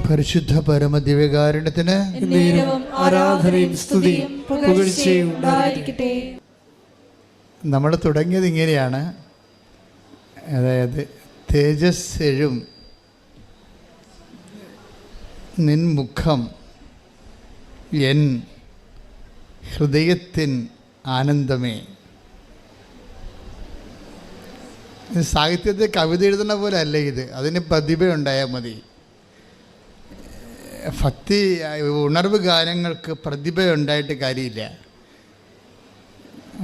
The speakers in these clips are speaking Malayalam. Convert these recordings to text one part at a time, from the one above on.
പരിശുദ്ധ പരമദിവ്യകാരുണ്യത്തിന് ആരാധനയും സ്തുതിയും പുകഴ്ചയും ഉണ്ടായിരിക്കട്ടെ. നമ്മൾ തുടങ്ങിയത് ഇങ്ങനെയാണ്, അതായത് തേജസ് എഴും നിൻ മുഖം എൻ ഹൃദയത്തിൻ ആനന്ദമേ. സാഹിത്യത്തിൽ കവിത എഴുതുന്ന പോലെ അല്ല ഇത്, അതിന് പ്രതിഭ ഉണ്ടായാൽ മതി. ഭക്തി ഉണർവ് ഗാനങ്ങൾക്ക് പ്രതിഭ ഉണ്ടായിട്ട് കാര്യമില്ല,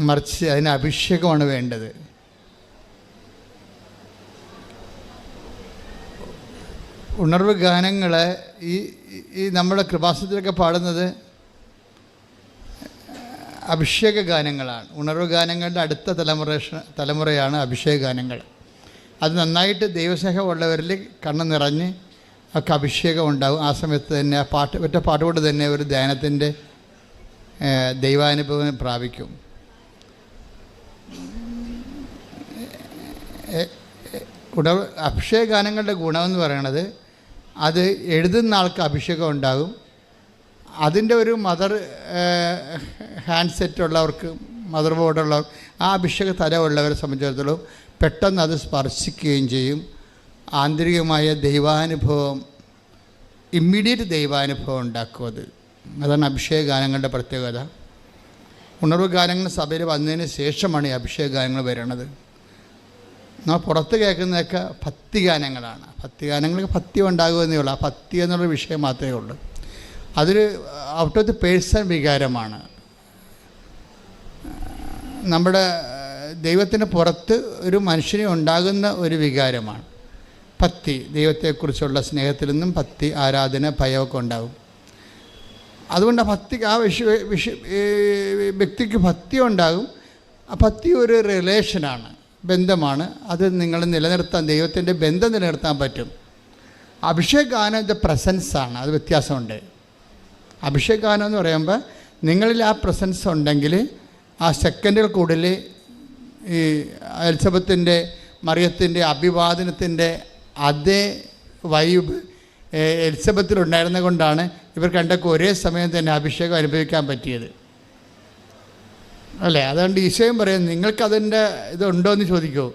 മറിച്ച് അതിന് അഭിഷേകമാണ് വേണ്ടത്. ഉണർവ് ഗാനങ്ങൾ ഈ നമ്മുടെ കൃപാസനത്തിലൊക്കെ പാടുന്നത് അഭിഷേക ഗാനങ്ങളാണ്. ഉണർവ് ഗാനങ്ങളുടെ അടുത്ത തലമുറയാണ് അഭിഷേക ഗാനങ്ങൾ. അത് നന്നായിട്ട് ദൈവസ്നേഹമുള്ളവരിൽ കണ്ണ് നിറഞ്ഞ് ഒക്കെ അഭിഷേകം ഉണ്ടാകും. ആ സമയത്ത് തന്നെ ആ ഒറ്റ പാട്ടുകൊണ്ട് തന്നെ ഒരു ധ്യാനത്തിൻ്റെ ദൈവാനുഭവം പ്രാപിക്കും. അഭിഷേക ഗാനങ്ങളുടെ ഗുണമെന്ന് പറയണത് അത് എഴുതുന്ന ആൾക്ക് അഭിഷേകം ഉണ്ടാകും. അതിൻ്റെ ഒരു ഹാൻഡ്സെറ്റ് ഉള്ളവർക്ക്, മദർ ബോർഡുള്ളവർ, ആ അഭിഷേക തലമുള്ളവരെ സംബന്ധിച്ചിടത്തോളം പെട്ടെന്ന് അത് സ്പർശിക്കുകയും ചെയ്യും. ആന്തരികമായ ദൈവാനുഭവം, ഇമ്മീഡിയറ്റ് ദൈവാനുഭവം ഉണ്ടാക്കും. അതാണ് അഭിഷേക ഗാനങ്ങളുടെ പ്രത്യേകത. ഉണർവ് ഗാനങ്ങൾ സഭയിൽ വന്നതിന് ശേഷമാണ് ഈ അഭിഷേക ഗാനങ്ങൾ വരുന്നത്. നമ്മൾ പുറത്ത് കേൾക്കുന്നതൊക്കെ ഭക്തി ഗാനങ്ങളാണ്. ഭക്തി ഗാനങ്ങൾക്ക് ഭക്തി ഉണ്ടാകുമെന്നേ ഉള്ളൂ. ആ ഭക്തി എന്നുള്ള വിഷയം മാത്രമേ ഉള്ളൂ. അതൊരു ഔട്ട് ഓഫ് ദി പേഴ്സൺ വികാരമാണ്. നമ്മുടെ ദൈവത്തിന് പുറത്ത് ഒരു മനുഷ്യനെ ഉണ്ടാകുന്ന ഒരു വികാരമാണ് ഭക്തി. ദൈവത്തെക്കുറിച്ചുള്ള സ്നേഹത്തിൽ നിന്നും ഭക്തി, ആരാധന, ഭയമൊക്കെ ഉണ്ടാകും. അതുകൊണ്ട് ആ ഭക്തി, ആ വ്യക്തിക്ക് ഭക്തി ഉണ്ടാകും. ആ ഭക്തി ഒരു റിലേഷനാണ്, ബന്ധമാണ്. അത് നിങ്ങൾ നിലനിർത്താൻ, ദൈവത്തിൻ്റെ ബന്ധം നിലനിർത്താൻ പറ്റും. അഭിഷേക ഗാനം ഇത് പ്രസൻസാണ്, അത് വ്യത്യാസമുണ്ട്. അഭിഷേക ഗാനം എന്ന് പറയുമ്പോൾ നിങ്ങളിൽ ആ പ്രസൻസ് ഉണ്ടെങ്കിൽ ആ സെക്കൻഡുകൾക്കുള്ളിൽ ഈ എലിസബത്തിൻ്റെ മറിയത്തിൻ്റെ അഭിവാദനത്തിൻ്റെ അതേ വൈബ് എലിസബത്തിലുണ്ടായിരുന്ന കൊണ്ടാണ് ഇവർക്ക് രണ്ടൊക്കെ ഒരേ സമയം തന്നെ അഭിഷേകം അനുഭവിക്കാൻ പറ്റിയത്, അല്ലേ? അതുകൊണ്ട് ഈശോയും പറയും, നിങ്ങൾക്കതിൻ്റെ ഇതുണ്ടോ എന്ന് ചോദിക്കൂ.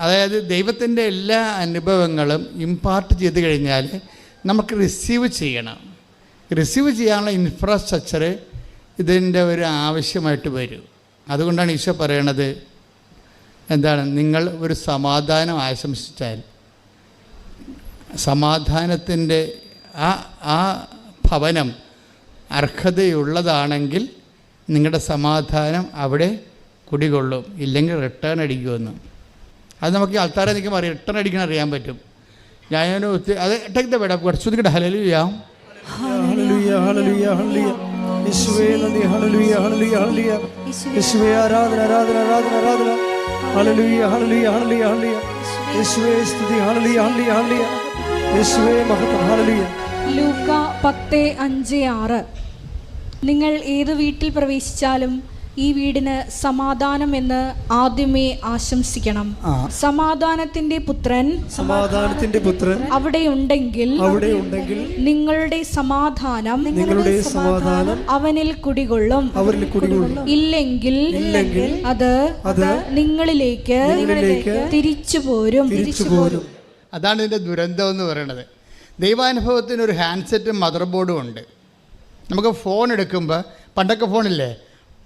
അതായത് ദൈവത്തിൻ്റെ എല്ലാ അനുഭവങ്ങളും ഇമ്പാർട്ട് ചെയ്ത് കഴിഞ്ഞാൽ നമുക്ക് റിസീവ് ചെയ്യണം. റിസീവ് ചെയ്യാനുള്ള ഇൻഫ്രാസ്ട്രക്ചർ ഇതിൻ്റെ ഒരു ആവശ്യമായിട്ട് വരും. അതുകൊണ്ടാണ് ഈശോ പറയണത്, എന്താണ്, നിങ്ങൾ ഒരു സമാധാനം ആശംസിച്ചാൽ സമാധാനത്തിൻ്റെ ആ ഭവനം അർഹതയുള്ളതാണെങ്കിൽ നിങ്ങളുടെ സമാധാനം അവിടെ കുടികൊള്ളും, ഇല്ലെങ്കിൽ റിട്ടേൺ അടിക്കുമെന്ന്. അത് നമുക്ക് ആൾക്കാരെ നിൽക്കുമ്പോൾ റിട്ടേൺ അടിക്കണം അറിയാൻ പറ്റും. ഞാൻ അത് ടേക്ക് ദ ബെഡ് കുറച്ചുകൂടി ഹല്ലേലൂയ ഹല്ലേലൂയ ഹല്ലേലൂയ ഹല്ലേലൂയ യേശുവേ നന്ദി ഹല്ലേലൂയ ഹല്ലേലൂയ ഹല്ലേലൂയ യേശുവേ ആരാധന ആരാധന ആരാധന ആരാധന ഹല്ലേലൂയ ഹല്ലേലൂയ ഹല്ലേലൂയ ഹല്ലേലൂയ യേശുവേ സ്തുതി ഹല്ലേലൂയ ഹല്ലേലൂയ ഹല്ലേലൂയ യേശുവേ മഹത്വം ഹല്ലേലൂയ. ലൂക്ക 10:5-6 നിങ്ങൾ ഏത് വീട്ടിൽ പ്രവേശിച്ചാലും ഈ വീടിന് സമാധാനം എന്ന് ആദ്യമേ ആശംസിക്കണം. സമാധാനത്തിന്റെ പുത്രൻ അവിടെയുണ്ടെങ്കിൽ നിങ്ങളുടെ സമാധാനം അവനിൽ കുടികൊള്ളും. ഇല്ലെങ്കിൽ അത് നിങ്ങളിലേക്ക് തിരിച്ചു പോരും. അതാണ് ഇതിൻ്റെ ദുരന്തം എന്ന് പറയുന്നത്. ദൈവാനുഭവത്തിന് ഒരു ഹാൻഡ്സെറ്റും മദർ ബോർഡും ഉണ്ട്. നമുക്ക് ഫോൺ എടുക്കുമ്പോൾ, പണ്ടൊക്കെ ഫോണില്ലേ,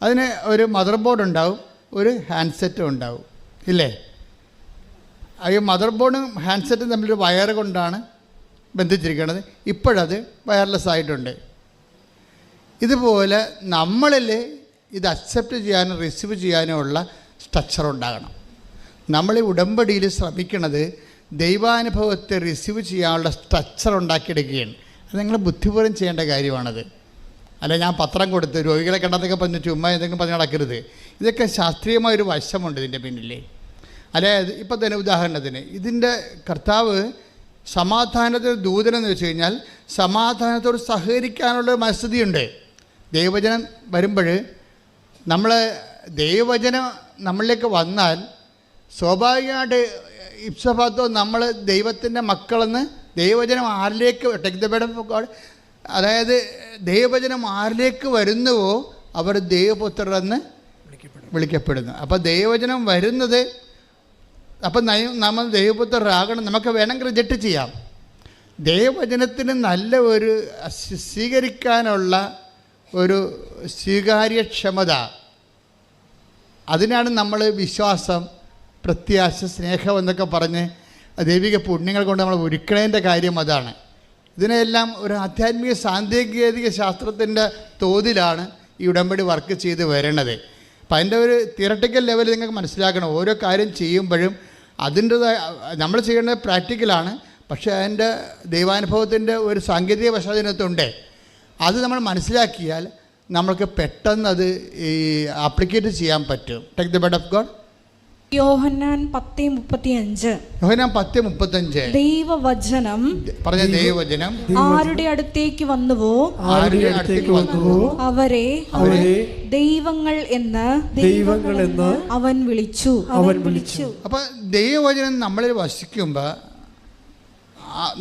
അതിന് ഒരു മദർ ബോർഡ് ഉണ്ടാവും, ഒരു ഹാൻഡ്സെറ്റും ഉണ്ടാവും, ഇല്ലേ? ഈ മദർ ബോർഡും ഹാൻഡ്സെറ്റും തമ്മിലൊരു വയർ കൊണ്ടാണ് ബന്ധിച്ചിരിക്കുന്നത്. ഇപ്പോഴത് വയർലെസ് ആയിട്ടുണ്ട്. ഇതുപോലെ നമ്മളിൽ ഇത് അക്സെപ്റ്റ് ചെയ്യാനും റിസീവ് ചെയ്യാനും ഉള്ള സ്ട്രക്ചർ ഉണ്ടാകണം. നമ്മൾ ഈ ഉടമ്പടിയിൽ ശ്രമിക്കുന്നത് ദൈവാനുഭവത്തെ റിസീവ് ചെയ്യാനുള്ള സ്ട്രക്ചർ ഉണ്ടാക്കിയെടുക്കുകയാണ്. അത് നിങ്ങൾ ബുദ്ധിപൂർവ്വം ചെയ്യേണ്ട കാര്യമാണത്. അല്ല ഞാൻ പത്രം കൊടുത്ത് രോഗികളെ കണ്ടെന്നൊക്കെ പറഞ്ഞ് ചുമ്മാ എന്തെങ്കിലും പറഞ്ഞ് നടക്കരുത്. ഇതൊക്കെ ശാസ്ത്രീയമായൊരു വശമുണ്ട് ഇതിൻ്റെ പിന്നിൽ. അതായത് ഇപ്പം തന്നെ ഉദാഹരണത്തിന് ഇതിൻ്റെ കർത്താവ് സമാധാനത്തിന് ദൂതനെന്ന് വെച്ച് കഴിഞ്ഞാൽ സമാധാനത്തോട് സഹകരിക്കാനുള്ള മനസ്ഥിതിയുണ്ട്. ദൈവവചനം വരുമ്പോൾ ദൈവവചനം നമ്മളിലേക്ക് വന്നാൽ സ്വാഭാവികമായിട്ട് ഇപ്സഭാത്തോ നമ്മൾ ദൈവത്തിൻ്റെ മക്കളെന്ന് ദൈവവചനം ആരിലേക്ക് take the word of God, അതായത് ദൈവവചനം ആരിലേക്ക് വരുന്നുവോ അവർ ദൈവപുത്രരെന്ന് വിളിക്കപ്പെടുന്നു. അപ്പോൾ ദൈവവചനം വരുന്നത്, അപ്പം നമ്മൾ ദൈവപുത്രരാകണം. നമുക്ക് വേണമെങ്കിൽ റിജക്റ്റ് ചെയ്യാം. ദൈവവചനത്തിന് നല്ല ഒരു സ്വീകരിക്കാനുള്ള ഒരു സ്വീകാര്യക്ഷമത, അതിനാണ് നമ്മൾ വിശ്വാസം, പ്രത്യാശ, സ്നേഹം എന്നൊക്കെ പറഞ്ഞ് ദൈവിക പുണ്യങ്ങൾ കൊണ്ട് നമ്മൾ ഒരുക്കണേൻ്റെ കാര്യം അതാണ്. ഇതിനെല്ലാം ഒരു ആധ്യാത്മിക സാങ്കേതിക ശാസ്ത്രത്തിൻ്റെ തോതിലാണ് ഈ ഉടമ്പടി വർക്ക് ചെയ്ത് വരണത്. അപ്പം അതിൻ്റെ ഒരു തിയറട്ടിക്കൽ ലെവലിൽ നിങ്ങൾക്ക് മനസ്സിലാക്കണം. ഓരോ കാര്യം ചെയ്യുമ്പോഴും അതിൻ്റെതായ നമ്മൾ ചെയ്യേണ്ടത് പ്രാക്ടിക്കലാണ്, പക്ഷേ അതിൻ്റെ ദൈവാനുഭവത്തിൻ്റെ ഒരു സാങ്കേതിക പശ്ചാത്തലത്തുണ്ട്. അത് നമ്മൾ മനസ്സിലാക്കിയാൽ നമ്മൾക്ക് പെട്ടെന്ന് അത് ഈ ആപ്ലിക്കേറ്റ് ചെയ്യാൻ പറ്റും. Take the word of God. Yohannan 10:35. Yohannan 10:35. ദൈവവചനം പറഞ്ഞ ദൈവവചനം ആരുടെ അടുത്തേക്ക് വന്നുവോ അവരെ ദൈവങ്ങൾ എന്ന് അവൻ വിളിച്ചു. അപ്പം ദൈവവചനം നമ്മളിൽ വസിക്കുമ്പോൾ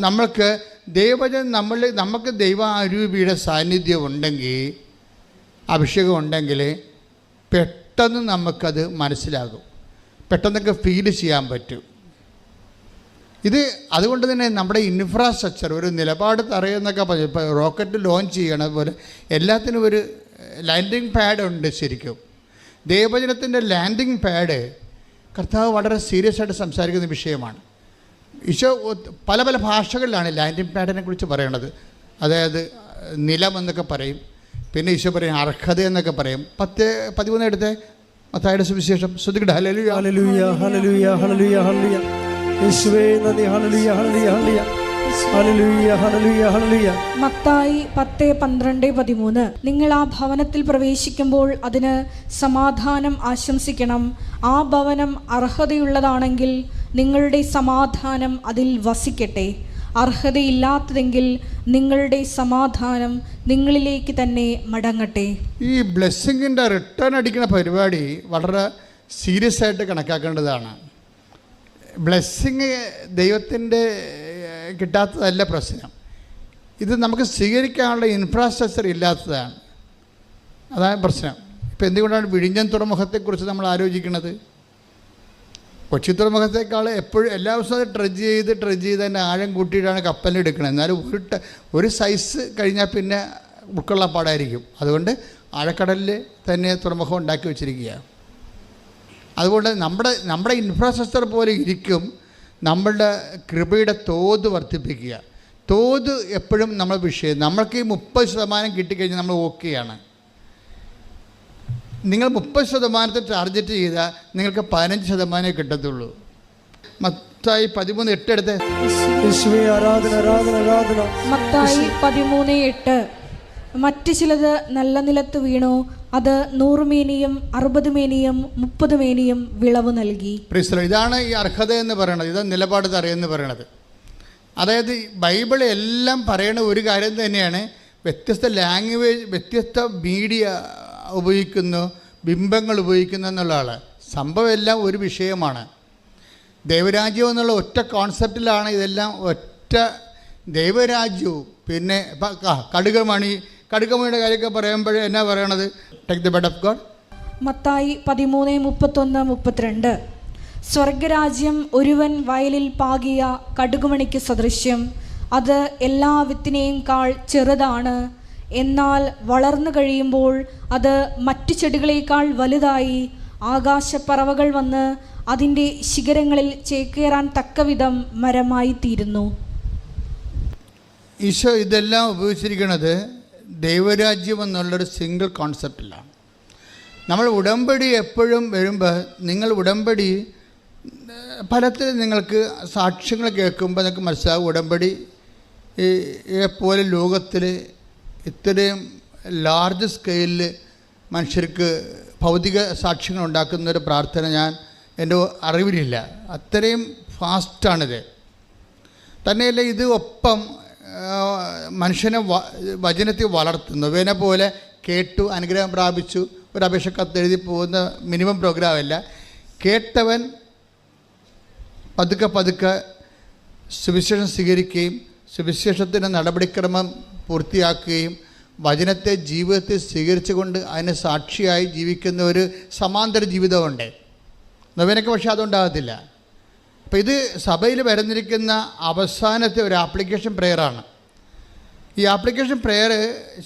നമ്മൾക്ക് ദൈവവചനം നമുക്ക് ദൈവാരൂപിയുടെ സാന്നിധ്യം ഉണ്ടെങ്കിൽ, അഭിഷേകം ഉണ്ടെങ്കിൽ പെട്ടെന്ന് നമുക്കത് മനസ്സിലാകും, പെട്ടെന്നൊക്കെ ഫീൽ ചെയ്യാൻ പറ്റും. ഇത് അതുകൊണ്ട് തന്നെ നമ്മുടെ ഇൻഫ്രാസ്ട്രക്ചർ ഒരു നിലപാട് തറയെന്നൊക്കെ പറഞ്ഞു. ഇപ്പോൾ റോക്കറ്റ് ലോഞ്ച് ചെയ്യണ പോലെ എല്ലാത്തിനും ഒരു ലാൻഡിങ് പാഡ് ഉണ്ട്. ശരിക്കും ദൈവവചനത്തിൻ്റെ ലാൻഡിങ് പാഡ് കർത്താവ് വളരെ സീരിയസ് ആയിട്ട് സംസാരിക്കുന്ന വിഷയമാണ്. ഈശോ പല പല ഭാഷകളിലാണ് ലാൻഡിങ് പാഡിനെ കുറിച്ച് പറയണത്. അതായത് നിലം എന്നൊക്കെ പറയും, പിന്നെ ഈശോ പറയും അർഹത എന്നൊക്കെ പറയും. 10:13 എടുത്തേ, മത്തായിയുടെ സുവിശേഷം. ശ്രദ്ധിക്കട്ടെ. ഹല്ലേലൂയ ഹല്ലേലൂയ ഹല്ലേലൂയ ഹല്ലേലൂയ ഹല്ലേലൂയ. യേശുവേ നന്ദി. ഹല്ലേലൂയ ഹല്ലേലൂയ ഹല്ലേലൂയ ഹല്ലേലൂയ ഹല്ലേലൂയ ഹല്ലേലൂയ. മത്തായി 10:12-13. നിങ്ങൾ ആ ഭവനത്തിൽ പ്രവേശിക്കുമ്പോൾ അതിന് സമാധാനം ആശംസിക്കണം. ആ ഭവനം അർഹതയുള്ളതാണെങ്കിൽ നിങ്ങളുടെ സമാധാനം അതിൽ വസിക്കട്ടെ. അർഹതയില്ലാത്തതെങ്കിൽ നിങ്ങളുടെ സമാധാനം നിങ്ങളിലേക്ക് തന്നെ മടങ്ങട്ടെ. ഈ ബ്ലെസ്സിങ്ങിൻ്റെ റിട്ടേൺ അടിക്കുന്ന പരിപാടി വളരെ സീരിയസ് ആയിട്ട് കണക്കാക്കേണ്ടതാണ്. ബ്ലെസ്സിങ് ദൈവത്തിൻ്റെ കിട്ടാത്തതല്ല പ്രശ്നം, ഇത് നമുക്ക് സ്വീകരിക്കാനുള്ള ഇൻഫ്രാസ്ട്രക്ചർ ഇല്ലാത്തതാണ്. അതാണ് പ്രശ്നം. ഇപ്പോൾ എന്തുകൊണ്ടാണ് വിഴിഞ്ഞം തുറമുഖത്തെക്കുറിച്ച് നമ്മൾ ആലോചിക്കുന്നത്? കൊച്ചി തുറമുഖത്തേക്കാൾ എപ്പോഴും എല്ലാ ദിവസവും ട്രെഡ്ജ് ചെയ്ത് അതിൻ്റെ ആഴം കൂട്ടിയിട്ടാണ് കപ്പലിനെടുക്കുന്നത്. എന്നാലും ഒരു സൈസ് കഴിഞ്ഞാൽ പിന്നെ ഉൾക്കൊള്ളാൻ പാടായിരിക്കും. അതുകൊണ്ട് ആഴക്കടലിൽ തന്നെ തുറമുഖം ഉണ്ടാക്കി വെച്ചിരിക്കുകയാണ്. അതുകൊണ്ട് നമ്മുടെ ഇൻഫ്രാസ്ട്രക്ചർ പോലെ ഇരിക്കും നമ്മളുടെ കൃപയുടെ തോത് വർദ്ധിപ്പിക്കുക. തോത് എപ്പോഴും നമ്മൾ വിഷയം. നമ്മൾക്ക് ഈ 30% കിട്ടിക്കഴിഞ്ഞാൽ നമ്മൾ ഓക്കെയാണ്. നിങ്ങൾ 30% ടാർഗറ്റ് ചെയ്താൽ നിങ്ങൾക്ക് 15% കിട്ടത്തുള്ളൂ. മത്തായി 13:8 എടുത്ത്. മത്തായി 13:8. മറ്റു ചിലത് നല്ല നിലത്ത് വീണു, അത് 100 മേനിയും 60 മേനിയും 30 മേനിയും വിളവ് നൽകി. ഇതാണ് ഈ അർഹത എന്ന് പറയുന്നത്. ഇത് നിലപാട് തറയെന്ന് പറയുന്നത്. അതായത് ബൈബിൾ എല്ലാം പറയണ ഒരു കാര്യം തന്നെയാണ്. വ്യത്യസ്ത ലാംഗ്വേജ്, വ്യത്യസ്ത മീഡിയ ഉപയോഗിക്കുന്നു, ബിംബങ്ങൾ ഉപയോഗിക്കുന്നു എന്നുള്ളതാണ്. സംഭവം എല്ലാം ഒരു വിഷയമാണ്. ദൈവരാജ്യം എന്നുള്ള ഒറ്റ കോൺസെപ്റ്റിലാണ് ഇതെല്ലാം. ഒറ്റ ദൈവരാജ്യവും പിന്നെ കടുകമണിയുടെ കാര്യമൊക്കെ പറയുമ്പോൾ എന്നാ പറയണത്? Take the word of God. Mathai 13:31-32. സ്വർഗരാജ്യം ഒരുവൻ വയലിൽ പാകിയ കടുകുമണിക്ക് സദൃശ്യം. അത് എല്ലാ വിത്തിനെയും കാൾ ചെറുതാണ്, എന്നാൽ വളർന്നു കഴിയുമ്പോൾ അത് മറ്റു ചെടികളേക്കാൾ വലുതായി ആകാശപ്പറവകൾ വന്ന് അതിൻ്റെ ശിഖരങ്ങളിൽ ചേക്കേറാൻ തക്കവിധം മരമായി തീരുന്നു. ഈശോ ഇതെല്ലാം ഉപയോഗിച്ചിരിക്കുന്നത് ദൈവരാജ്യം എന്നുള്ളൊരു സിംഗിൾ കോൺസെപ്റ്റിലാണ്. നമ്മൾ ഉടമ്പടി എപ്പോഴും വരുമ്പോൾ നിങ്ങൾ ഉടമ്പടി ഫലത്തിൽ നിങ്ങൾക്ക് സാക്ഷ്യങ്ങൾ കേൾക്കുമ്പോൾ നിങ്ങൾക്ക് മനസ്സിലാവും ഉടമ്പടി പോലെ ലോകത്തിൽ ഇത്രയും ലാർജ് സ്കെയിലിൽ മനുഷ്യർക്ക് ഭൗതിക സാക്ഷ്യങ്ങൾ ഉണ്ടാക്കുന്നൊരു പ്രാർത്ഥന എൻ്റെ അറിവിലില്ല. അത്രയും ഫാസ്റ്റാണിത്. തന്നെയല്ല ഇത് ഒപ്പം മനുഷ്യനെ വചനത്തിൽ വളർത്തുന്നു. വേന പോലെ കേട്ടു അനുഗ്രഹം പ്രാപിച്ചു ഒരു അപേക്ഷ കത്തെഴുതി പോകുന്ന മിനിമം പ്രോഗ്രാമല്ല. കേട്ടവൻ പതുക്കെ സുവിശേഷം സ്വീകരിക്കുകയും സുവിശേഷത്തിൻ്റെ നടപടിക്രമം പൂർത്തിയാക്കുകയും വചനത്തെ ജീവിതത്തിൽ സ്വീകരിച്ചുകൊണ്ട് അതിന് സാക്ഷിയായി ജീവിക്കുന്ന ഒരു സമാന്തര ജീവിതമുണ്ട്. നവീനക്ക് പക്ഷേ അതുണ്ടാകത്തില്ല. അപ്പോൾ ഇത് സഭയിൽ വരുന്നിരിക്കുന്ന അവസാനത്തെ ഒരു ആപ്ലിക്കേഷൻ പ്രെയറാണ്. ഈ ആപ്ലിക്കേഷൻ പ്രെയർ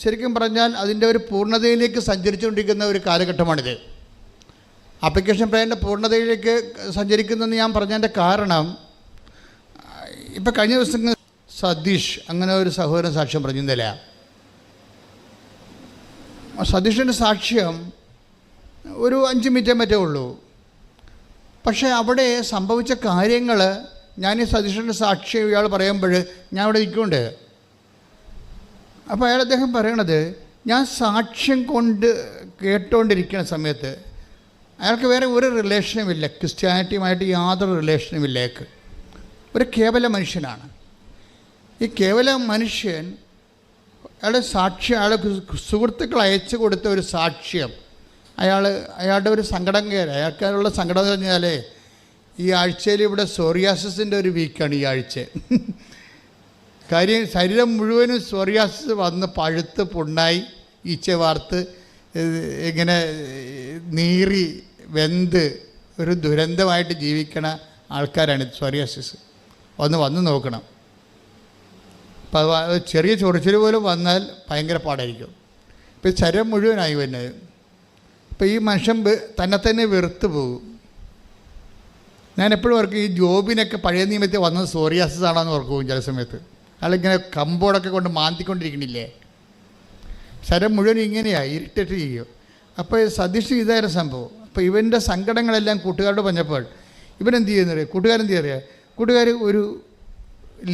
ശരിക്കും പറഞ്ഞാൽ അതിൻ്റെ ഒരു പൂർണ്ണതയിലേക്ക് സഞ്ചരിച്ചുകൊണ്ടിരിക്കുന്ന ഒരു കാലഘട്ടമാണിത്. ആപ്ലിക്കേഷൻ പ്രെയറിൻ്റെ പൂർണ്ണതയിലേക്ക് സഞ്ചരിക്കുന്നതെന്ന് ഞാൻ പറഞ്ഞതിൻ്റെ കാരണം, ഇപ്പം കഴിഞ്ഞ ദിവസം സതീഷ് അങ്ങനെ ഒരു സഹോദരൻ സാക്ഷ്യം പറഞ്ഞില്ല. സതീഷിൻ്റെ സാക്ഷ്യം ഒരു 5 മിനിറ്റേ മറ്റേ ഉള്ളൂ. പക്ഷേ അവിടെ സംഭവിച്ച കാര്യങ്ങൾ ഞാൻ ഈ സതീഷിൻ്റെ സാക്ഷ്യം ഇയാൾ പറയുമ്പോൾ ഞാൻ അവിടെ നിൽക്കുന്നുണ്ട്. അപ്പോൾ അദ്ദേഹം പറയണത്, ഞാൻ സാക്ഷ്യം കൊണ്ട് കേട്ടുകൊണ്ടിരിക്കുന്ന സമയത്ത് അയാൾക്ക് വേറെ ഒരു റിലേഷനുമില്ല, ക്രിസ്ത്യാനിറ്റിയുമായിട്ട് യാതൊരു റിലേഷനുമില്ല. അയാൾക്ക് ഒരു കേവല മനുഷ്യനാണ്. ഈ കേവല മനുഷ്യൻ അയാളുടെ സാക്ഷ്യം, അയാളെ സുഹൃത്തുക്കൾ അയച്ചു കൊടുത്ത ഒരു സാക്ഷ്യം, അയാളുടെ ഒരു സങ്കടം കയറി. അയാൾക്കുള്ള സങ്കടം എന്ന് പറഞ്ഞാൽ ഈ ആഴ്ചയിൽ ഇവിടെ സോറിയാസിൻ്റെ ഒരു വീക്കാണ് ഈ ആഴ്ച. കാര്യം ശരീരം മുഴുവനും സോറിയാസിസ് വന്ന് പഴുത്ത് പുണ്ണായി ഈച്ച വാർത്ത് ഇങ്ങനെ നീറി വെന്ത് ഒരു ദുരന്തമായിട്ട് ജീവിക്കണ ആൾക്കാരാണ് സോറിയാസിസ്. വന്ന് നോക്കണം. അപ്പോൾ അത് ചെറിയ ചൊറിച്ചിൽ പോലും വന്നാൽ ഭയങ്കര പാടായിരിക്കും. ഇപ്പോൾ ശരീരം മുഴുവനായി വരുന്നത്. ഇപ്പോൾ ഈ മനുഷ്യൻ തന്നെ വെറുത്ത് പോകും. ഞാൻ എപ്പോഴും ഓർക്കും, ഈ ജോബിനൊക്കെ പഴയ നിയമത്തിൽ വന്നത് സോറിയാസിസ് ആണെന്ന് ഓർക്കും ചില സമയത്ത്. അയാളിങ്ങനെ കമ്പോടൊക്കെ കൊണ്ട് മാന്തിക്കൊണ്ടിരിക്കണില്ലേ, ശരീരം മുഴുവൻ ഇങ്ങനെയായി ഇറിറ്റേറ്റ് ചെയ്യും. അപ്പോൾ സതീഷ് ഇതായിരുന്നു സംഭവം. അപ്പോൾ ഇവൻ്റെ സങ്കടങ്ങളെല്ലാം കൂട്ടുകാരോട് പറഞ്ഞപ്പോൾ ഇവനെന്ത് ചെയ്യുന്നത്, കൂട്ടുകാരെന്ത് ചെയ്യുക, കൂട്ടുകാർ ഒരു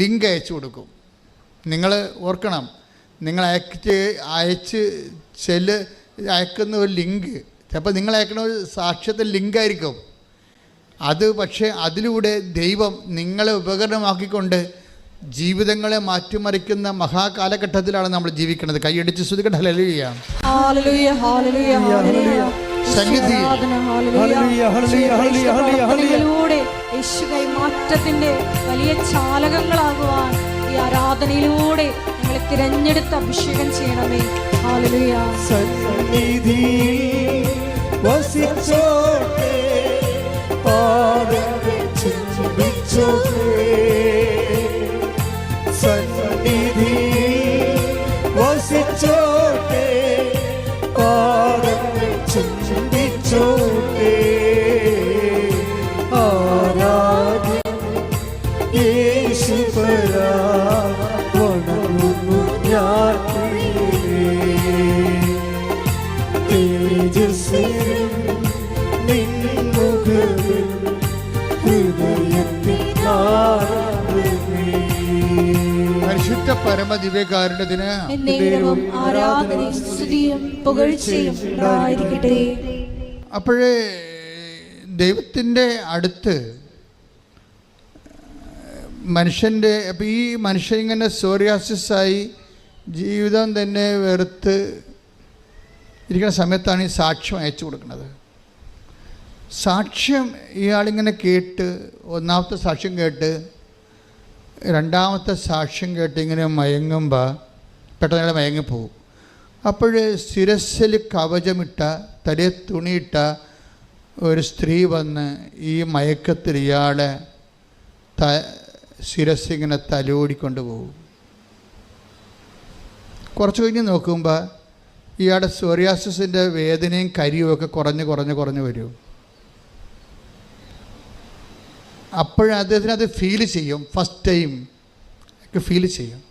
ലിങ്ക് അയച്ചു കൊടുക്കും. നിങ്ങൾ ഓർക്കണം, നിങ്ങൾ അയക്കുന്ന ഒരു ലിങ്ക് ചിലപ്പോൾ നിങ്ങൾ അയക്കുന്ന ഒരു സാക്ഷ്യത്തിൽ ലിങ്കായിരിക്കും അത്. പക്ഷേ അതിലൂടെ ദൈവം നിങ്ങളെ ഉപകരണമാക്കിക്കൊണ്ട് ജീവിതങ്ങളെ മാറ്റിമറിക്കുന്ന മഹാകാലഘട്ടത്തിലാണ് നമ്മൾ ജീവിക്കുന്നത്. കൈയടിച്ച് സ്തുതിക്കട്ടെ. ഹല്ലേലൂയ, ഹല്ലേലൂയ, ഹല്ലേലൂയ, ഹല്ലേലൂയ. മാറ്റത്തിന്റെ വലിയ ചാലകങ്ങളാകുവാൻ ഈ ആരാധനയിലൂടെ ഞങ്ങളെ തിരഞ്ഞെടുത്ത് അഭിഷേകം ചെയ്യണമേ. ഹല്ലേലൂയ. സന്നിധിയിൽ വസിച്ചോട്ടെ, പാദങ്ങൾ ചുംബിച്ചോട്ടെ. സന്നിധിയിൽ വസിച്ചോട്ടെ, പാദങ്ങൾ ചുംബിച്ചോട്ടെ. ആരാധ്യം യേശുപരാ, വണങ്ങുന്നു ഞാൻ തേജസ്സിൽ നിൻമുഖത്തിൽ ഹൃദയത്തിൽ പരിശുദ്ധ പരമദിവ്യകാരുണ്യത്തിന് ആരാധനയും സ്തുതിയും പുകഴ്ചയും ഉണ്ടായിരിക്കട്ടെ. അപ്പോഴേ ദൈവത്തിൻ്റെ അടുത്ത് മനുഷ്യൻ്റെ, അപ്പോൾ ഈ മനുഷ്യൻ ഇങ്ങനെ സോറിയാസിസായി ജീവിതം തന്നെ വെറുത്ത് ഇരിക്കുന്ന സമയത്താണ് ഈ സാക്ഷ്യം അയച്ചു കൊടുക്കുന്നത്. സാക്ഷ്യം ഇയാളിങ്ങനെ കേട്ട്, ഒന്നാമത്തെ സാക്ഷ്യം കേട്ട് രണ്ടാമത്തെ സാക്ഷ്യം കേട്ട് ഇങ്ങനെ മയങ്ങുമ്പോൾ പെട്ടെന്ന് അയാൾ മയങ്ങിപ്പോവും. അപ്പോൾ ശിരസ്സിൽ കവചമിട്ട, തലേ തുണിയിട്ട ഒരു സ്ത്രീ വന്ന് ഈ മയക്കത്തിൽ ഇയാളെ ശിരസ്സിങ്ങനെ തലോടിക്കൊണ്ട് പോകും. കുറച്ച് കഴിഞ്ഞ് നോക്കുമ്പോൾ ഇയാളുടെ സോറിയാസിൻ്റെ വേദനയും കരിയുമൊക്കെ കുറഞ്ഞ് വരും. അപ്പോഴദ്ദേഹത്തിന് അത് ഫീൽ ചെയ്യും. ഫസ്റ്റ് ടൈം ഒക്കെ ഫീൽ ചെയ്യും.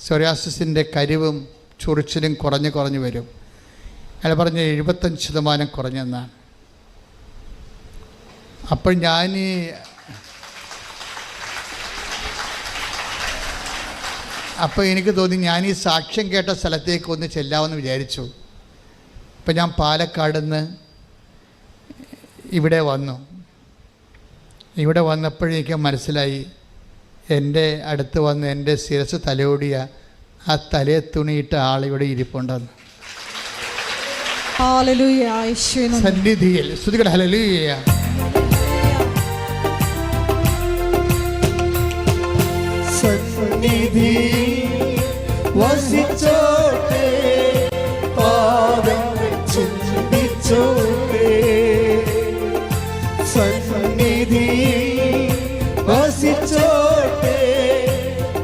സോറിയാസിൻ്റെ കരിവും ചൊറിച്ചിലും കുറഞ്ഞ് വരും. അയാൾ പറഞ്ഞ 75% കുറഞ്ഞെന്നാണ്. അപ്പോൾ അപ്പോൾ എനിക്ക് തോന്നി ഞാൻ ഈ സാക്ഷ്യം കേട്ട സ്ഥലത്തേക്ക് ഒന്ന് ചെല്ലാമെന്ന് വിചാരിച്ചു. അപ്പം ഞാൻ പാലക്കാട് നിന്ന് ഇവിടെ വന്നപ്പോഴേക്കും മനസ്സിലായി, എൻ്റെ അടുത്ത് വന്ന് എൻ്റെ ശിരസ് തലോടിയ ആ തലയെ തുണിയിട്ട ആളിവിടെ ഇരിപ്പുണ്ടെന്ന്. സന്നിധിയിൽ സ്തുതിക്കട്ടെ. ഹല്ലേലൂയ. സന്നിധി വസിച്ചോട്ടെ, പാദങ്ങൾ ചുംബിച്ചോട്ടെ, സന്നിധി വസിച്ചോട്ടെ,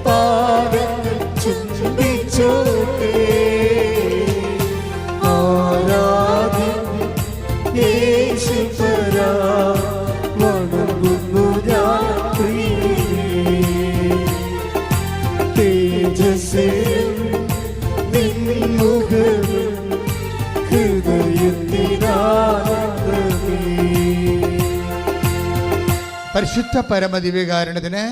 പാദങ്ങൾ ചുംബിച്ചോട്ടെ. ആരാധന യേശുപരാ, വണങ്ങുന്നു ഞാൻ തേജസ്സേ നിൻമുഖം ഹൃദയത്തിനാനന്ദമേ. പരിശുദ്ധ പരമദിവ്യകാരുണ്യത്തിന്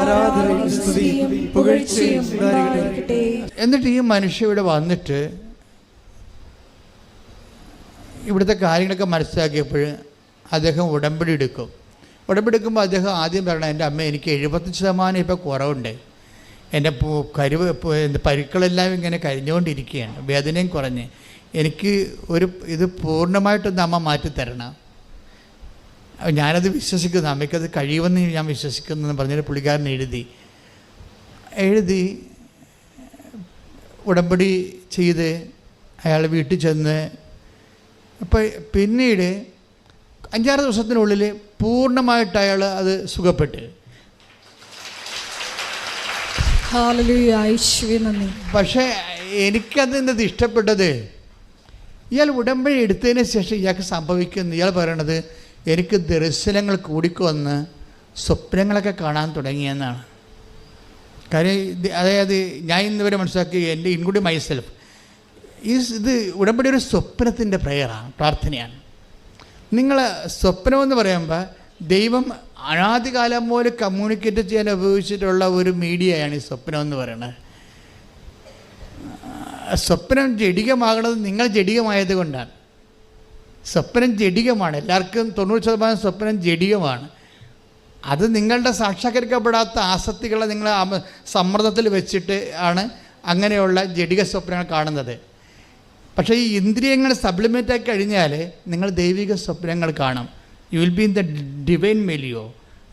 ആരാധനയും സ്തുതിയും പുകഴ്ചയും ഉണ്ടായിരിക്കട്ടെ. എന്നിട്ട് ഈ മനുഷ്യ ഇവിടെ വന്നിട്ട് ഇവിടുത്തെ കാര്യങ്ങളൊക്കെ മനസ്സിലാക്കിയപ്പോൾ അദ്ദേഹം ഉടമ്പടി എടുക്കും. ഉടമ്പടി എടുക്കുമ്പോൾ അദ്ദേഹം ആദ്യം പറയണം, എൻ്റെ അമ്മ എനിക്ക് 75% ഇപ്പോൾ കുറവുണ്ട്, എൻ്റെ പരുക്കളെല്ലാം ഇങ്ങനെ കരിഞ്ഞുകൊണ്ടിരിക്കുകയാണ്, വേദനയും കുറഞ്ഞ്, എനിക്ക് ഇത് പൂർണ്ണമായിട്ടൊന്ന് അമ്മ മാറ്റിത്തരണം. ഞാനത് വിശ്വസിക്കുന്നു, അമ്മയ്ക്കത് കഴിയുമെന്ന് ഞാൻ വിശ്വസിക്കുന്നു എന്ന് പറഞ്ഞിട്ട് പുള്ളിക്കാരൻ എഴുതി ഉടമ്പടി ചെയ്ത് അയാൾ വീട്ടിൽ ചെന്ന് അപ്പോൾ പിന്നീട് 5-6 ദിവസത്തിനുള്ളിൽ പൂർണ്ണമായിട്ട് അയാൾ അത് സുഖപ്പെട്ട്. പക്ഷേ എനിക്കത് ഇഷ്ടപ്പെട്ടത്, ഇയാൾ ഉടമ്പടി എടുത്തതിന് ശേഷം ഇയാൾക്ക് സംഭവിക്കുന്നു, ഇയാൾ പറയണത് എനിക്ക് ദർശനങ്ങൾ കൂടിക്കൊന്ന് സ്വപ്നങ്ങളൊക്കെ കാണാൻ തുടങ്ങിയെന്നാണ്. കാര്യം അതായത് ഞാൻ ഇന്നുവരെ മനസ്സിലാക്കി, എൻ്റെ ഇൻക്ലൂഡിങ് മൈസെൽഫ്, ഇത് ഉടമ്പടി ഒരു സ്വപ്നത്തിൻ്റെ പ്രയറാണ്, പ്രാർത്ഥനയാണ്. നിങ്ങൾ സ്വപ്നമെന്ന് പറയുമ്പോൾ ദൈവം അനാദികാലം പോലെ കമ്മ്യൂണിക്കേറ്റ് ചെയ്യാൻ ഉപയോഗിച്ചിട്ടുള്ള ഒരു മീഡിയയാണ് ഈ സ്വപ്നം എന്ന് പറയുന്നത്. സ്വപ്നം ജഡികമാകുന്നത് നിങ്ങൾ ജഡികമായത് കൊണ്ടാണ്. സ്വപ്നം ജഡികമാണ്, എല്ലാവർക്കും 90% സ്വപ്നം ജഡികമാണ്. അത് നിങ്ങളുടെ സാക്ഷാത്കരിക്കപ്പെടാത്ത ആസക്തികളെ നിങ്ങൾ സമ്മർദ്ദത്തിൽ വെച്ചിട്ട് ആണ് അങ്ങനെയുള്ള ജഡിക സ്വപ്നങ്ങൾ കാണുന്നത്. പക്ഷേ ഈ ഇന്ദ്രിയങ്ങൾ സപ്ലിമെൻ്റാക്കി കഴിഞ്ഞാൽ നിങ്ങൾ ദൈവിക സ്വപ്നങ്ങൾ കാണും. You will be in the divine milieu,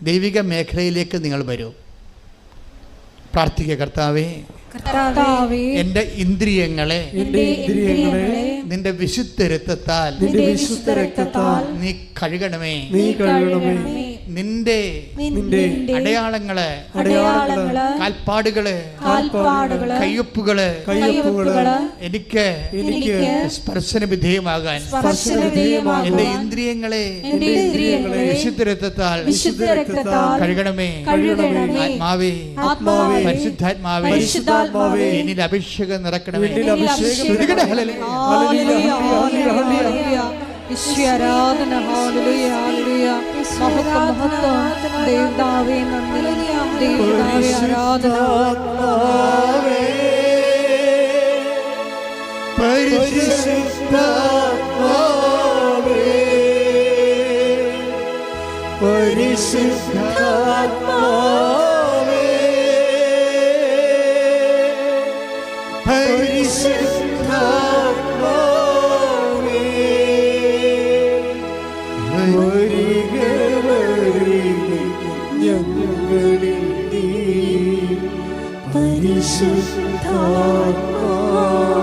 ദൈവിക മേഖലയിലേക്ക് നിങ്ങൾ വരും. പ്രാർത്ഥിക്കുക, കർത്താവേ എൻ്റെ ഇന്ദ്രിയങ്ങളെ നിന്റെ വിശുദ്ധ രക്തത്താൽ നീ കഴുകണമേ. നിന്റെ അടയാളങ്ങള്, കാൽപ്പാടുകള്, കയ്യൊപ്പുകള് എനിക്ക് സ്പർശന വിധേയമാകാൻ എന്റെ ഇന്ദ്രിയങ്ങളെ വിശുദ്ധ രക്തത്താൽ കഴുകണമേ. ആത്മാവേ, പരിശുദ്ധാത്മാവേ, എന്നിൽ അഭിഷേകം നിറക്കണമേ. ആരാധന, ഹല്ലേലൂയ, ഹല്ലേലൂയ, മഹത്വം, ദേവതാവേ നന്ദി, ദേവതാവേ ആരാധന. പരിശുദ്ധാത്മാവേ, പരിശുദ്ധാത്മാവേ, പരിശുദ്ധാത്മാവേ, വരിക വരിക ഞങ്ങളിൽ നീ, പരിശുദ്ധാത്മാവേ.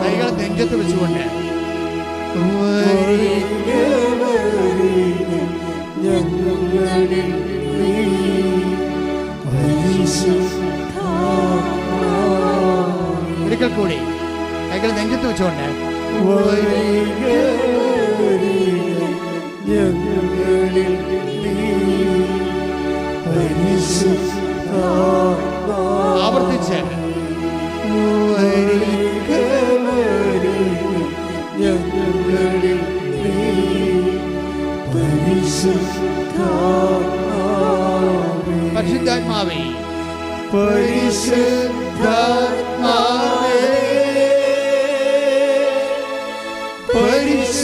കൈകൾ നെഞ്ചത്ത് വെച്ചുകൊണ്ട് വരിക വരിക ഞങ്ങളിൽ നീ, പരിശുദ്ധാത്മാവേ. ഒരിക്കൽ കൂടി കൈകൾ നെഞ്ചത്ത് വെച്ചുകൊണ്ട് വരിക വരിക ഞങ്ങളിൽ നീ, പരിശുദ്ധാത്മാവേ. ആവർത്തിച്ച് വരിക വരിക ഞങ്ങളിൽ നീ, പരിശുദ്ധാത്മാവേ. പരിശുദ്ധാത്മാവേ, പരിശുദ്ധാത്മാവേ, പരിശുദ്ധാത്മാവേ,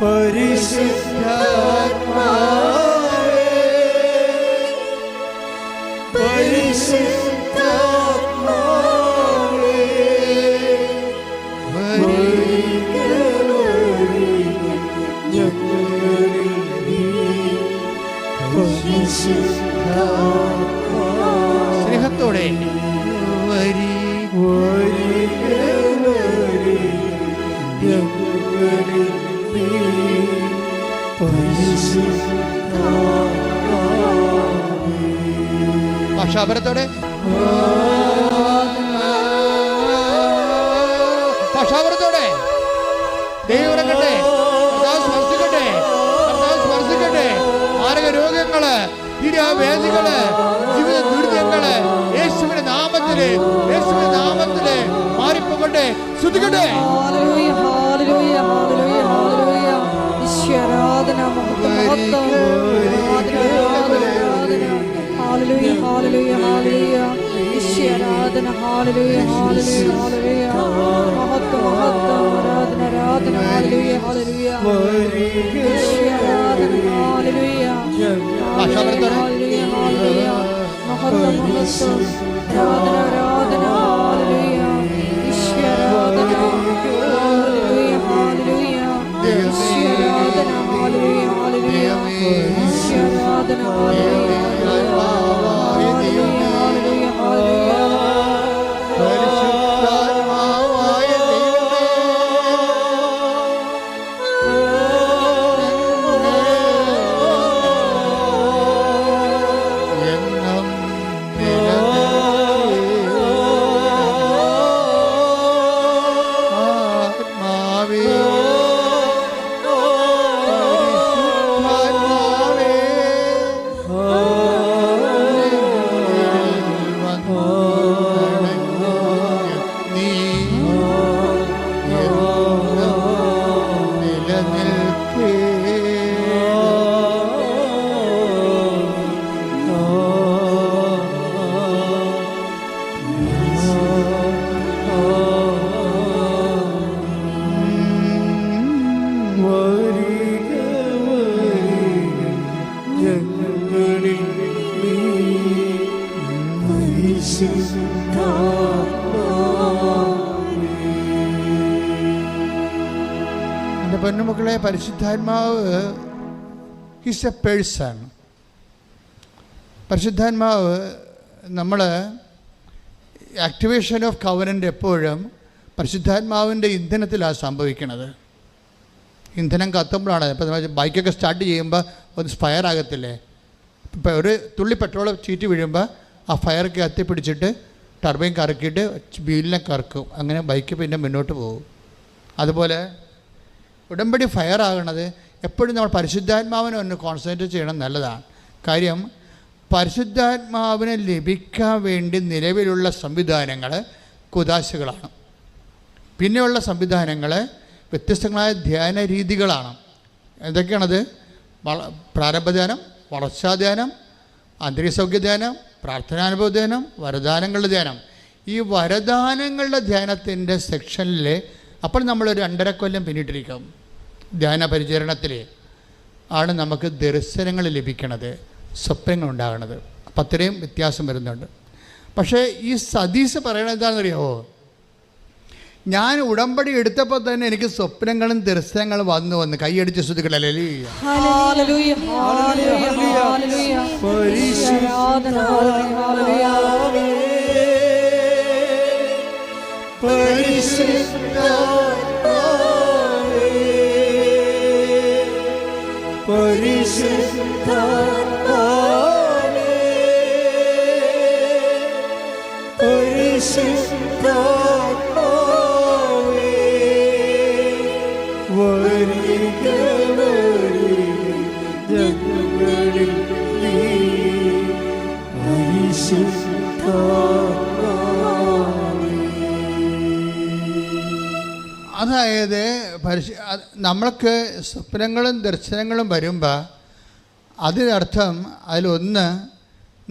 പരിശുദ്ധാത്മാവേ, പരിശുദ്ധാത്മാവേ, വരിക വരിക ഞങ്ങളിൽ നീ, സ്നേഹത്തോടെ ഭാഷാപരത്തോടെ ഭാഷാപരത്തോടെ ദൈവരങ്ങട്ടെ, സ്പർശിക്കട്ടെ, സ്പർശിക്കട്ടെ. മാരക രോഗങ്ങള്, പീഡാവേദികള്, ജീവിത ദുരിതങ്ങള് യേശുവിന്റെ നാമത്തില്, യേശുവിന്റെ നാമത്തില് മാറിപ്പോകട്ടെ. ശ്രുതിക്കട്ടെ. എൻ്റെ പൊന്നുമക്കളെ, പരിശുദ്ധാത്മാവ് ഈസ് എ പേഴ്സൺ. പരിശുദ്ധാത്മാവ് നമ്മൾ ആക്ടിവേഷൻ ഓഫ് കവനൻ്റ് എപ്പോഴും പരിശുദ്ധാത്മാവിൻ്റെ ഇന്ധനത്തിലാണ് സംഭവിക്കുന്നത്. ഇന്ധനം കത്തുമ്പോഴാണ്. ഇപ്പോൾ നമ്മൾ ബൈക്കൊക്കെ സ്റ്റാർട്ട് ചെയ്യുമ്പോൾ ഒന്ന് ഫയർ ആകത്തില്ലേ? ഇപ്പോൾ ഒരു തുള്ളി പെട്രോൾ ചീറ്റി വീഴുമ്പോൾ ആ ഫയറൊക്കെ കത്തിപ്പിടിച്ചിട്ട് ടർബൈൻ കറക്കിയിട്ട് വീലിനെ കറക്കും. അങ്ങനെ ബൈക്ക് പിന്നെ മുന്നോട്ട് പോകും. അതുപോലെ ഉടമ്പടി ഫയർ ആകണത് എപ്പോഴും നമ്മൾ പരിശുദ്ധാത്മാവിനെ ഒന്ന് കോൺസെൻട്രേറ്റ് ചെയ്യണം, നല്ലതാണ്. കാര്യം പരിശുദ്ധാത്മാവിനെ ലഭിക്കാൻ വേണ്ടി നിലവിലുള്ള സംവിധാനങ്ങൾ കുദാശകളാണ്. പിന്നെയുള്ള സംവിധാനങ്ങൾ വ്യത്യസ്തങ്ങളായ ധ്യാന രീതികളാണ്. എന്തൊക്കെയാണത്? പ്രാരംഭധ്യാനം, വളർച്ചാധ്യാനം, ആന്തരികസൗഖ്യ ധ്യാനം, പ്രാർത്ഥനാനുഭവ ധ്യാനം, വരദാനങ്ങളുടെ ധ്യാനം. ഈ വരദാനങ്ങളുടെ ധ്യാനത്തിൻ്റെ സെക്ഷനിൽ അപ്പോൾ നമ്മളൊരു 2.5 കൊല്ലം പിന്നിട്ടിരിക്കും. ധ്യാന പരിചരണത്തിൽ ആണ് നമുക്ക് ദർശനങ്ങൾ ലഭിക്കണത്, സ്വപ്നങ്ങൾ ഉണ്ടാകണത്. അപ്പം അത്രയും വ്യത്യാസം വരുന്നുണ്ട്. പക്ഷേ ഈ സതീശ് പറയണത് എന്താണെന്നറിയാമോ? ഞാൻ ഉടമ്പടി എടുത്തപ്പോൾ തന്നെ എനിക്ക് സ്വപ്നങ്ങളും ദർശനങ്ങളും വന്നു കൈയടിച്ച് ശ്രുതികളല്ലേ. അതായത് നമ്മൾക്ക് സ്വപ്നങ്ങളും ദർശനങ്ങളും വരുമ്പോൾ അതിനർത്ഥം അതിലൊന്ന്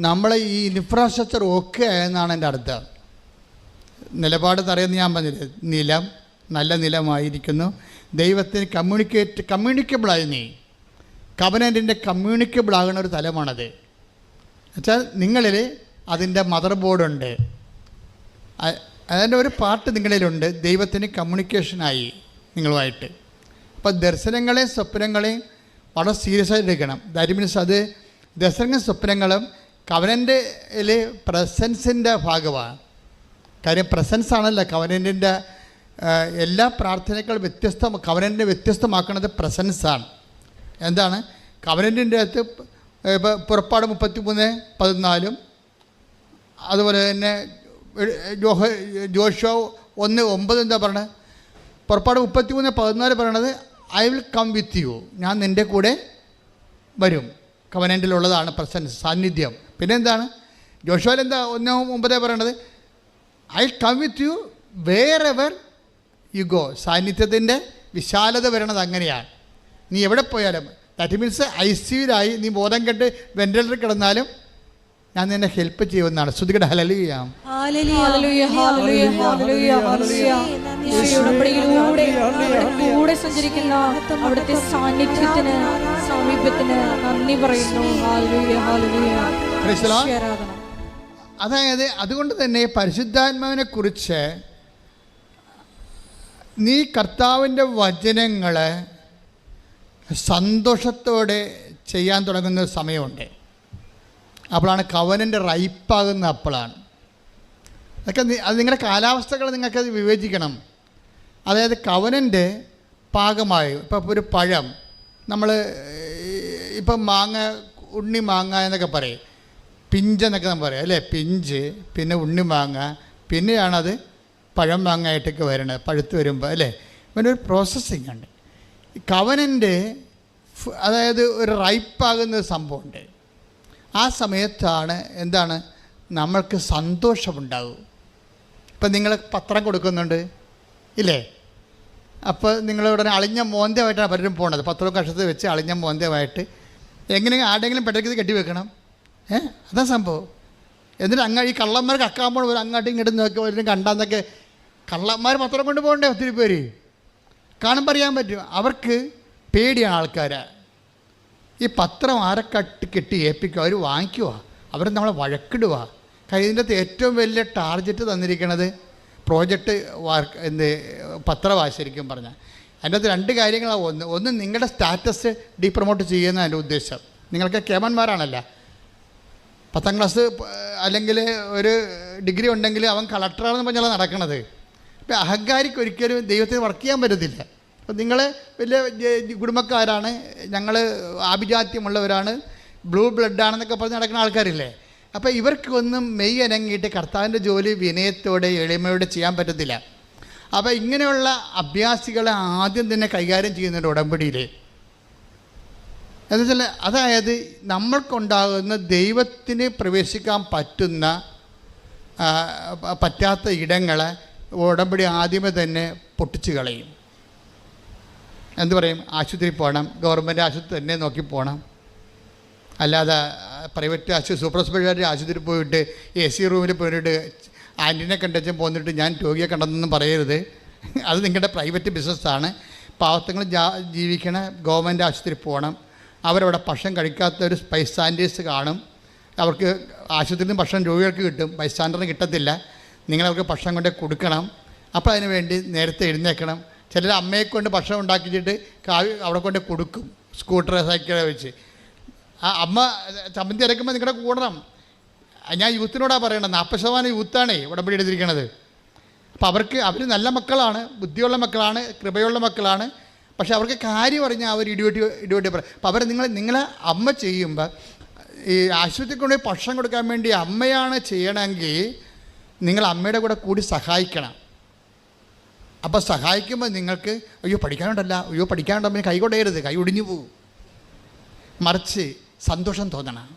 നമ്മളെ ഈ ഇൻഫ്രാസ്ട്രക്ചർ ഓക്കെ ആയെന്നാണ് എൻ്റെ അർത്ഥം. നിലപാട് തറയെന്ന് ഞാൻ പറഞ്ഞില്ലേ, നിലം നല്ല നിലമായിരിക്കുന്നു, ദൈവത്തിന് കമ്മ്യൂണിക്കബിളായി. നീ കവനൻറ്റിൻ്റെ കമ്മ്യൂണിക്കബിൾ ആകുന്ന ഒരു തലമാണത്. എന്നുവെച്ചാൽ നിങ്ങളിൽ അതിൻ്റെ മദർ ബോർഡുണ്ട്, അതിൻ്റെ ഒരു പാർട്ട് നിങ്ങളിലുണ്ട്, ദൈവത്തിന് കമ്മ്യൂണിക്കേഷനായി നിങ്ങളുമായിട്ട്. അപ്പോൾ ദർശനങ്ങളെയും സ്വപ്നങ്ങളെയും വളരെ സീരിയസ് ആയിട്ട് എടുക്കണം. ദാറ്റ് മീൻസ് അത് ദർശനങ്ങളും സ്വപ്നങ്ങളും കവനൻ്റിൽ പ്രസൻസിൻ്റെ ഭാഗമാണ്. കാര്യം പ്രസൻസ് ആണല്ലോ കവനൻറ്റിൻ്റെ എല്ലാ പ്രാർത്ഥനകളും കവനൻറ്റിനെ വ്യത്യസ്തമാക്കുന്നത് പ്രസൻസാണ്. എന്താണ് കവനൻറ്റിൻ്റെ അകത്ത് ഇപ്പോൾ പുറപ്പാട് 33:14 അതുപോലെ തന്നെ ജോഷുവ 1:9 എന്താ പറയണത്? പുറപ്പാട് 33:14 പറയണത് I will come with you, ഞാൻ നിൻ്റെ കൂടെ വരും. കവനൻറ്റിലുള്ളതാണ് പ്രസൻസ്, സാന്നിധ്യം. പിന്നെ എന്താണ് ജോഷുവയിൽ എന്താ 1:9 പറയണത്? I come with you wherever you go. സാന്നിധ്യത്തിൻ്റെ വിശാലത വരണത് അങ്ങനെയാണ്. നീ എവിടെ പോയാലും, ദാറ്റ് മീൻസ് ICUലായി നീ ബോധം കെട്ട് വെന്റിലേറ്ററിൽ കിടന്നാലും ഞാൻ നിന്നെ ഹെൽപ്പ് ചെയ്യുമെന്നാണ്. ശ്രുതികയുടെ ഹല്ലേലൂയ. കൂടെ സഞ്ചരിക്കുന്ന അവിടുത്തെ സാന്നിധ്യത്തിന്, സാമീപ്യത്തിന് നന്ദി പറയുന്നു. അതായത് അതുകൊണ്ട് തന്നെ പരിശുദ്ധാത്മാവിനെ കുറിച്ച് നീ കർത്താവിൻ്റെ വചനങ്ങളെ സന്തോഷത്തോടെ ചെയ്യാൻ തുടങ്ങുന്ന ഒരു സമയമുണ്ട്. അപ്പോഴാണ് കവനൻ്റെ റൈപ്പാകുന്ന അപ്പോഴാണ്. അതൊക്കെ അത് നിങ്ങളുടെ കാലാവസ്ഥകൾ നിങ്ങൾക്കത് വിവേചിക്കണം. അതായത് കവനൻ്റെ പാകമായി ഇപ്പോൾ ഒരു പഴം നമ്മൾ ഇപ്പം മാങ്ങ, ഉണ്ണി മാങ്ങ എന്നൊക്കെ പറയും, പിഞ്ചെന്നൊക്കെ നമ്മൾ പറയും അല്ലേ? പിഞ്ച്, പിന്നെ ഉണ്ണി മാങ്ങ, പിന്നെയാണത് പഴം മാങ്ങയായിട്ടൊക്കെ വരണത് പഴുത്ത് വരുമ്പോൾ അല്ലേ? പിന്നെ ഒരു പ്രോസസ്സിങ് ഉണ്ട്. കവനൻ്റെ അതായത് ഒരു റൈപ്പാകുന്ന സംഭവമുണ്ട്. ആ സമയത്താണ് എന്താണ് നമ്മൾക്ക് സന്തോഷമുണ്ടാകും. ഇപ്പം നിങ്ങൾ പത്രം കൊടുക്കുന്നുണ്ട് ഇല്ലേ? അപ്പോൾ നിങ്ങളുടനെ അളിഞ്ഞ മോന്തമായിട്ടാണ് പലരും പോണത്. പത്രവും കഷത്ത് വെച്ച് അളിഞ്ഞ മോന്തമായിട്ട് എങ്ങനെയെങ്കിലും ആരുടെങ്കിലും പെട്ടെന്ന് കെട്ടി വെക്കണം. അതാ സംഭവം. എന്നിട്ട് ഈ കള്ളന്മാർക്ക് അക്കാമ്പോൾ ഒരു അങ്ങോട്ടും ഇങ്ങോട്ടും നോക്കി ഒരു കണ്ടാന്നൊക്കെ കള്ളന്മാർ പത്രം കൊണ്ട് പോകണ്ടേ? ഒത്തിരി പേര് കാണുമ്പോൾ അറിയാൻ പറ്റും. അവർക്ക് പേടിയാണ് ആൾക്കാരെ. ഈ പത്രം ആരെ കെട്ടി ഏൽപ്പിക്കുക, അവർ വാങ്ങിക്കുക, അവർ നമ്മളെ വഴക്കിടുക. ഇതിൻ്റെ അകത്ത് ഏറ്റവും വലിയ ടാർഗറ്റ് തന്നിരിക്കുന്നത് പ്രോജക്റ്റ് പത്രമാണ് ശരിക്കും പറഞ്ഞാൽ. അതിൻ്റെ അകത്ത് 2 കാര്യങ്ങളാണ്. ഒന്ന് നിങ്ങളുടെ സ്റ്റാറ്റസ് ഡീപ്രൊമോട്ട് ചെയ്യുന്ന എൻ്റെ ഉദ്ദേശം. നിങ്ങൾക്ക് കേമന്മാരാണല്ല, 10ാം ക്ലാസ് അല്ലെങ്കിൽ ഒരു ഡിഗ്രി ഉണ്ടെങ്കിൽ അവൻ കളക്ടറാണെന്ന് പറഞ്ഞാൽ നടക്കണത്. ഇപ്പം അഹങ്കാരിക്ക് ഒരിക്കലും ദൈവത്തിന് വർക്ക് ചെയ്യാൻ പറ്റത്തില്ല. അപ്പം നിങ്ങൾ വലിയ കുടുംബക്കാരാണ്, ഞങ്ങൾ ആഭിജാത്യമുള്ളവരാണ്, ബ്ലൂ ബ്ലഡാണെന്നൊക്കെ പറഞ്ഞ് നടക്കുന്ന ആൾക്കാരില്ലേ? അപ്പോൾ ഇവർക്കൊന്നും മെയ് അനങ്ങിയിട്ട് കർത്താവിൻ്റെ ജോലി വിനയത്തോടെ എളിമയോടെ ചെയ്യാൻ പറ്റത്തില്ല. അപ്പോൾ ഇങ്ങനെയുള്ള അഭ്യാസികളെ ആദ്യം തന്നെ കൈകാര്യം ചെയ്യുന്നുണ്ട് ഉടമ്പടിയിൽ. എന്നുവെച്ചാൽ അതായത് നമ്മൾക്കുണ്ടാകുന്ന ദൈവത്തിന് പ്രവേശിക്കാൻ പറ്റാത്ത ഇടങ്ങളെ ഉടമ്പടി ആദ്യമേ തന്നെ പൊട്ടിച്ച് കളയും. എന്തു പറയും? ആശുപത്രി പോകണം, ഗവൺമെൻറ് ആശുപത്രി തന്നെ നോക്കി പോകണം, അല്ലാതെ പ്രൈവറ്റ് ആശുപത്രി സൂപ്പർ സ്പെഷ്യാലിറ്റി ആശുപത്രി പോയിട്ട് AC റൂമിൽ പോയിട്ട് ആൻറ്റിനെ കണ്ടുവച്ചും പോന്നിട്ട് ഞാൻ രോഗിയെ കണ്ടെന്നൊന്നും പറയരുത്. അത് നിങ്ങളുടെ പ്രൈവറ്റ് ബിസിനസ്സാണ്. പാവത്തങ്ങൾ ജീവിക്കണ ഗവൺമെൻറ് ആശുപത്രി പോകണം. അവരവിടെ ഭക്ഷണം കഴിക്കാത്ത ഒരു ബൈസ്റ്റാൻഡേഴ്സ് കാണും. അവർക്ക് ആശുപത്രിയിൽ നിന്ന് ഭക്ഷണം രോഗികൾക്ക് കിട്ടും, ബൈസ്റ്റാൻഡറിന് കിട്ടത്തില്ല. നിങ്ങളവർക്ക് ഭക്ഷണം കൊണ്ട് കൊടുക്കണം. അപ്പോൾ അതിന് വേണ്ടി നേരത്തെ എഴുന്നേൽക്കണം. ചിലർ അമ്മയെ കൊണ്ട് ഭക്ഷണം ഉണ്ടാക്കിച്ചിട്ട് അവിടെ കൊണ്ട് കൊടുക്കും, സ്കൂട്ടർ സൈക്കിളെ വെച്ച്. ആ അമ്മ ചമ്മന്തി അരക്കുമ്പോൾ നിങ്ങളുടെ കൂടണം. ഞാൻ യൂത്തിനോടാണ് പറയണത്. 40% യൂത്താണേ ഉടമ്പടി എടുത്തിരിക്കണത്. അപ്പോൾ അവർ നല്ല മക്കളാണ്, ബുദ്ധിയുള്ള മക്കളാണ്, കൃപയുള്ള മക്കളാണ്. പക്ഷെ അവർക്ക് കാര്യം പറഞ്ഞാൽ അവർ ഇടിവെട്ടി പറയും. അപ്പോൾ നിങ്ങളെ അമ്മ ചെയ്യുമ്പോൾ ഈ ആശുപത്രിക്ക് കൊണ്ടുപോയി ഭക്ഷണം കൊടുക്കാൻ വേണ്ടി അമ്മയാണ് ചെയ്യണമെങ്കിൽ നിങ്ങൾ അമ്മയുടെ കൂടെ കൂടി സഹായിക്കണം. അപ്പോൾ സഹായിക്കുമ്പോൾ നിങ്ങൾക്ക് പഠിക്കാനുണ്ടല്ലോ കൈ കൊണ്ടേരുത്, കൈ ഒടിഞ്ഞു പോകും. മറിച്ച് സന്തോഷം തോന്നണം.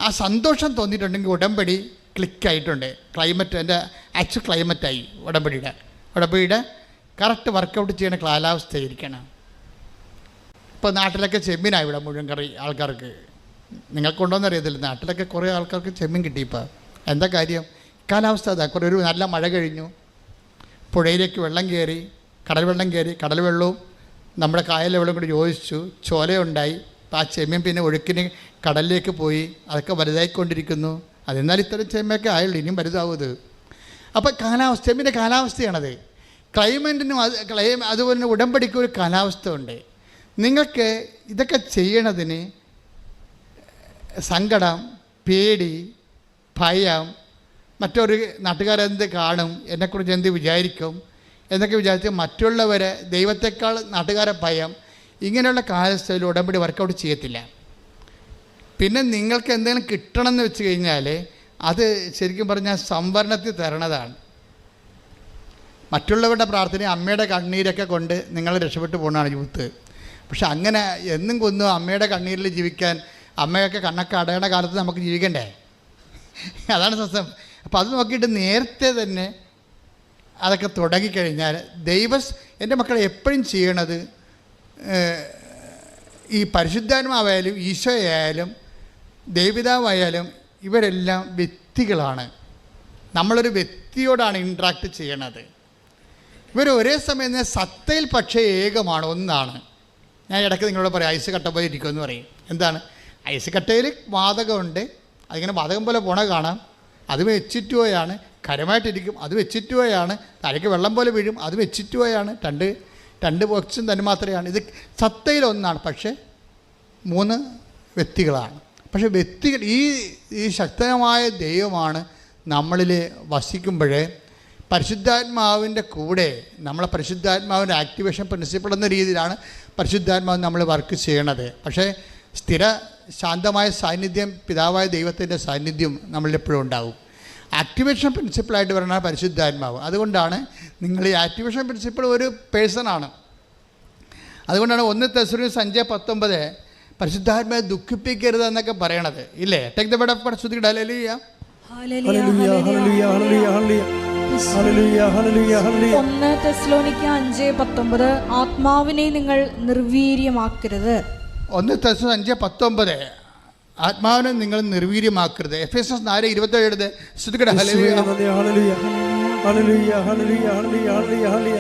ആ സന്തോഷം തോന്നിയിട്ടുണ്ടെങ്കിൽ ഉടമ്പടി ക്ലിക്കായിട്ടുണ്ട്. ക്ലൈമറ്റ് എൻ്റെ ആക്ച്വൽ ക്ലൈമറ്റായി ഉടമ്പടിയുടെ കറക്റ്റ് വർക്കൗട്ട് ചെയ്യുന്ന കാലാവസ്ഥയായിരിക്കണം. ഇപ്പോൾ നാട്ടിലൊക്കെ ചെമ്മീനായി ഇവിടെ മുഴുവൻ ആൾക്കാർക്ക്. നിങ്ങൾക്കുണ്ടോയെന്ന് അറിയത്തില്ല, നാട്ടിലൊക്കെ കുറേ ആൾക്കാർക്ക് ചെമ്മീൻ കിട്ടി. ഇപ്പോൾ എന്താ കാര്യം? കാലാവസ്ഥ അതാ. കുറേ ഒരു നല്ല മഴ കഴിഞ്ഞു, പുഴയിലേക്ക് വെള്ളം കയറി, കടൽ വെള്ളവും നമ്മുടെ കായലിലെ വെള്ളം കൂടി യോജിച്ചു, ചോലയുണ്ടായി. അപ്പോൾ ആ ചെമ്മീൻ പിന്നെ ഒഴുക്കിന് കടലിലേക്ക് പോയി, അതൊക്കെ വലുതായിക്കൊണ്ടിരിക്കുന്നു. അതെന്നാൽ ഇത്തരം ചെമ്മയൊക്കെ ആയുള്ളൂ, ഇനിയും വലുതാവുന്നത്. അപ്പോൾ ചെമ്മീൻ്റെ കാലാവസ്ഥയാണത്. ക്ലൈമറ്റിനും അതുപോലെ തന്നെ ഉടമ്പടിക്കും ഒരു കാലാവസ്ഥ ഉണ്ട്. നിങ്ങൾക്ക് ഇതൊക്കെ ചെയ്യണതിന് സങ്കടം, പേടി, ഭയം, മറ്റൊരു നാട്ടുകാരെന്ത് കാണും, എന്നെക്കുറിച്ച് എന്ത് വിചാരിക്കും എന്നൊക്കെ വിചാരിച്ച് മറ്റുള്ളവരെ, ദൈവത്തെക്കാൾ നാട്ടുകാരെ ഭയം, ഇങ്ങനെയുള്ള കാലാവസ്ഥയിൽ ഉടമ്പടി വർക്കൗട്ട് ചെയ്യത്തില്ല. പിന്നെ നിങ്ങൾക്ക് എന്തെങ്കിലും കിട്ടണമെന്ന് വെച്ച് കഴിഞ്ഞാൽ അത് ശരിക്കും പറഞ്ഞാൽ സംവരണത്തിൽ തരണതാണ്. മറ്റുള്ളവരുടെ പ്രാർത്ഥന, അമ്മയുടെ കണ്ണീരൊക്കെ കൊണ്ട് നിങ്ങൾ രക്ഷപ്പെട്ടു പോകുന്നതാണ് യൂത്ത്. പക്ഷെ അങ്ങനെ എന്നും കൊന്നും അമ്മയുടെ കണ്ണീരിൽ ജീവിക്കാൻ, അമ്മയൊക്കെ കണ്ണൊക്കെ അടയണ കാലത്ത് നമുക്ക് ജീവിക്കണ്ടേ? അതാണ് സത്യം. അപ്പോൾ അത് നോക്കിയിട്ട് നേരത്തെ തന്നെ അതൊക്കെ തുടങ്ങിക്കഴിഞ്ഞാൽ എൻ്റെ മക്കൾ എപ്പോഴും ചെയ്യണത്, ഈ പരിശുദ്ധാത്മാവായാലും ഈശോയായാലും ദൈവപിതാവായാലും ഇവരെല്ലാം വ്യക്തികളാണ്. നമ്മളൊരു വ്യക്തിയോടാണ് ഇൻട്രാക്ട് ചെയ്യണത്. ഇവർ ഒരേ സമയം സത്തയിൽ പക്ഷേ ഏകമാണ്, ഒന്നാണ്. ഞാൻ ഇടയ്ക്ക് നിങ്ങളോട് പറയും ഐസ് കട്ട പോലെ ഇരിക്കുമെന്ന് പറയും. എന്താണ് ഐസ് കട്ടയിൽ? വാതകമുണ്ട്, അതിങ്ങനെ വാതകം പോലെ പോണ കാണാം. അത് വെച്ചിട്ടുപോയാണ്. കരമായിട്ടിരിക്കും, അത് വെച്ചിട്ടുപോയാണ്. തലയ്ക്ക് വെള്ളം പോലെ വീഴും, അത് വെച്ചിട്ടുപോയാണ്. രണ്ട് ബോക്സും തന്നെ മാത്രമാണ്. ഇത് സത്തയിലൊന്നാണ്, പക്ഷേ 3 വ്യക്തികളാണ്. പക്ഷേ വ്യക്തികൾ, ഈ ശക്തമായ ദൈവമാണ് നമ്മളിൽ വസിക്കുമ്പോഴേ പരിശുദ്ധാത്മാവിൻ്റെ കൂടെ നമ്മളെ പരിശുദ്ധാത്മാവിൻ്റെ ആക്ടിവേഷൻ പ്രിൻസിപ്പിൾ എന്ന രീതിയിലാണ് പരിശുദ്ധാത്മാവ് നമ്മൾ വർക്ക് ചെയ്യണത്. പക്ഷേ സ്ഥിര ശാന്തമായ സാന്നിധ്യം, പിതാവായ ദൈവത്തിൻ്റെ സാന്നിധ്യം നമ്മളിലെപ്പോഴും ഉണ്ടാവും. ആക്ടിവേഷൻ പ്രിൻസിപ്പിളായിട്ട് വരുന്ന പരിശുദ്ധാത്മാവ്. അതുകൊണ്ടാണ് നിങ്ങൾ ഈ ആക്ടിവേഷൻ പ്രിൻസിപ്പിൾ ഒരു പേഴ്സണാണ്. അതുകൊണ്ടാണ് 1 തെസ്സലോനിക്കർ 5:19 പരിശുദ്ധാത്മാവെ ദുഃഖിപ്പിക്കരുത് എന്നൊക്കെ പറയണത്. ഇല്ലേ? Take the word of God. ശ്രുതിയുടെ ഹല്ലേലൂയ. ഹല്ലേലൂയ ഹല്ലേലൂയ ഹല്ലേലൂയ ഹല്ലേലൂയ ഹല്ലേലൂയ ഹല്ലേലൂയ. 1 തെസ്സലോനിക്കർ 5:19 ആത്മാവിനെ നിങ്ങൾ നിർവീര്യമാക്കരുത്. 1 തെസ്സലോനിക്കർ 5:19 ആത്മാവിനെ നിങ്ങൾ നിർവീര്യമാക്കരുത്. എഫേസ്യർ 4:27 ശ്രുതിയുടെ ഹല്ലേലൂയ ഹല്ലേലൂയ ഹല്ലേലൂയ ഹല്ലേലൂയ ഹല്ലേലൂയ ഹല്ലേലൂയ.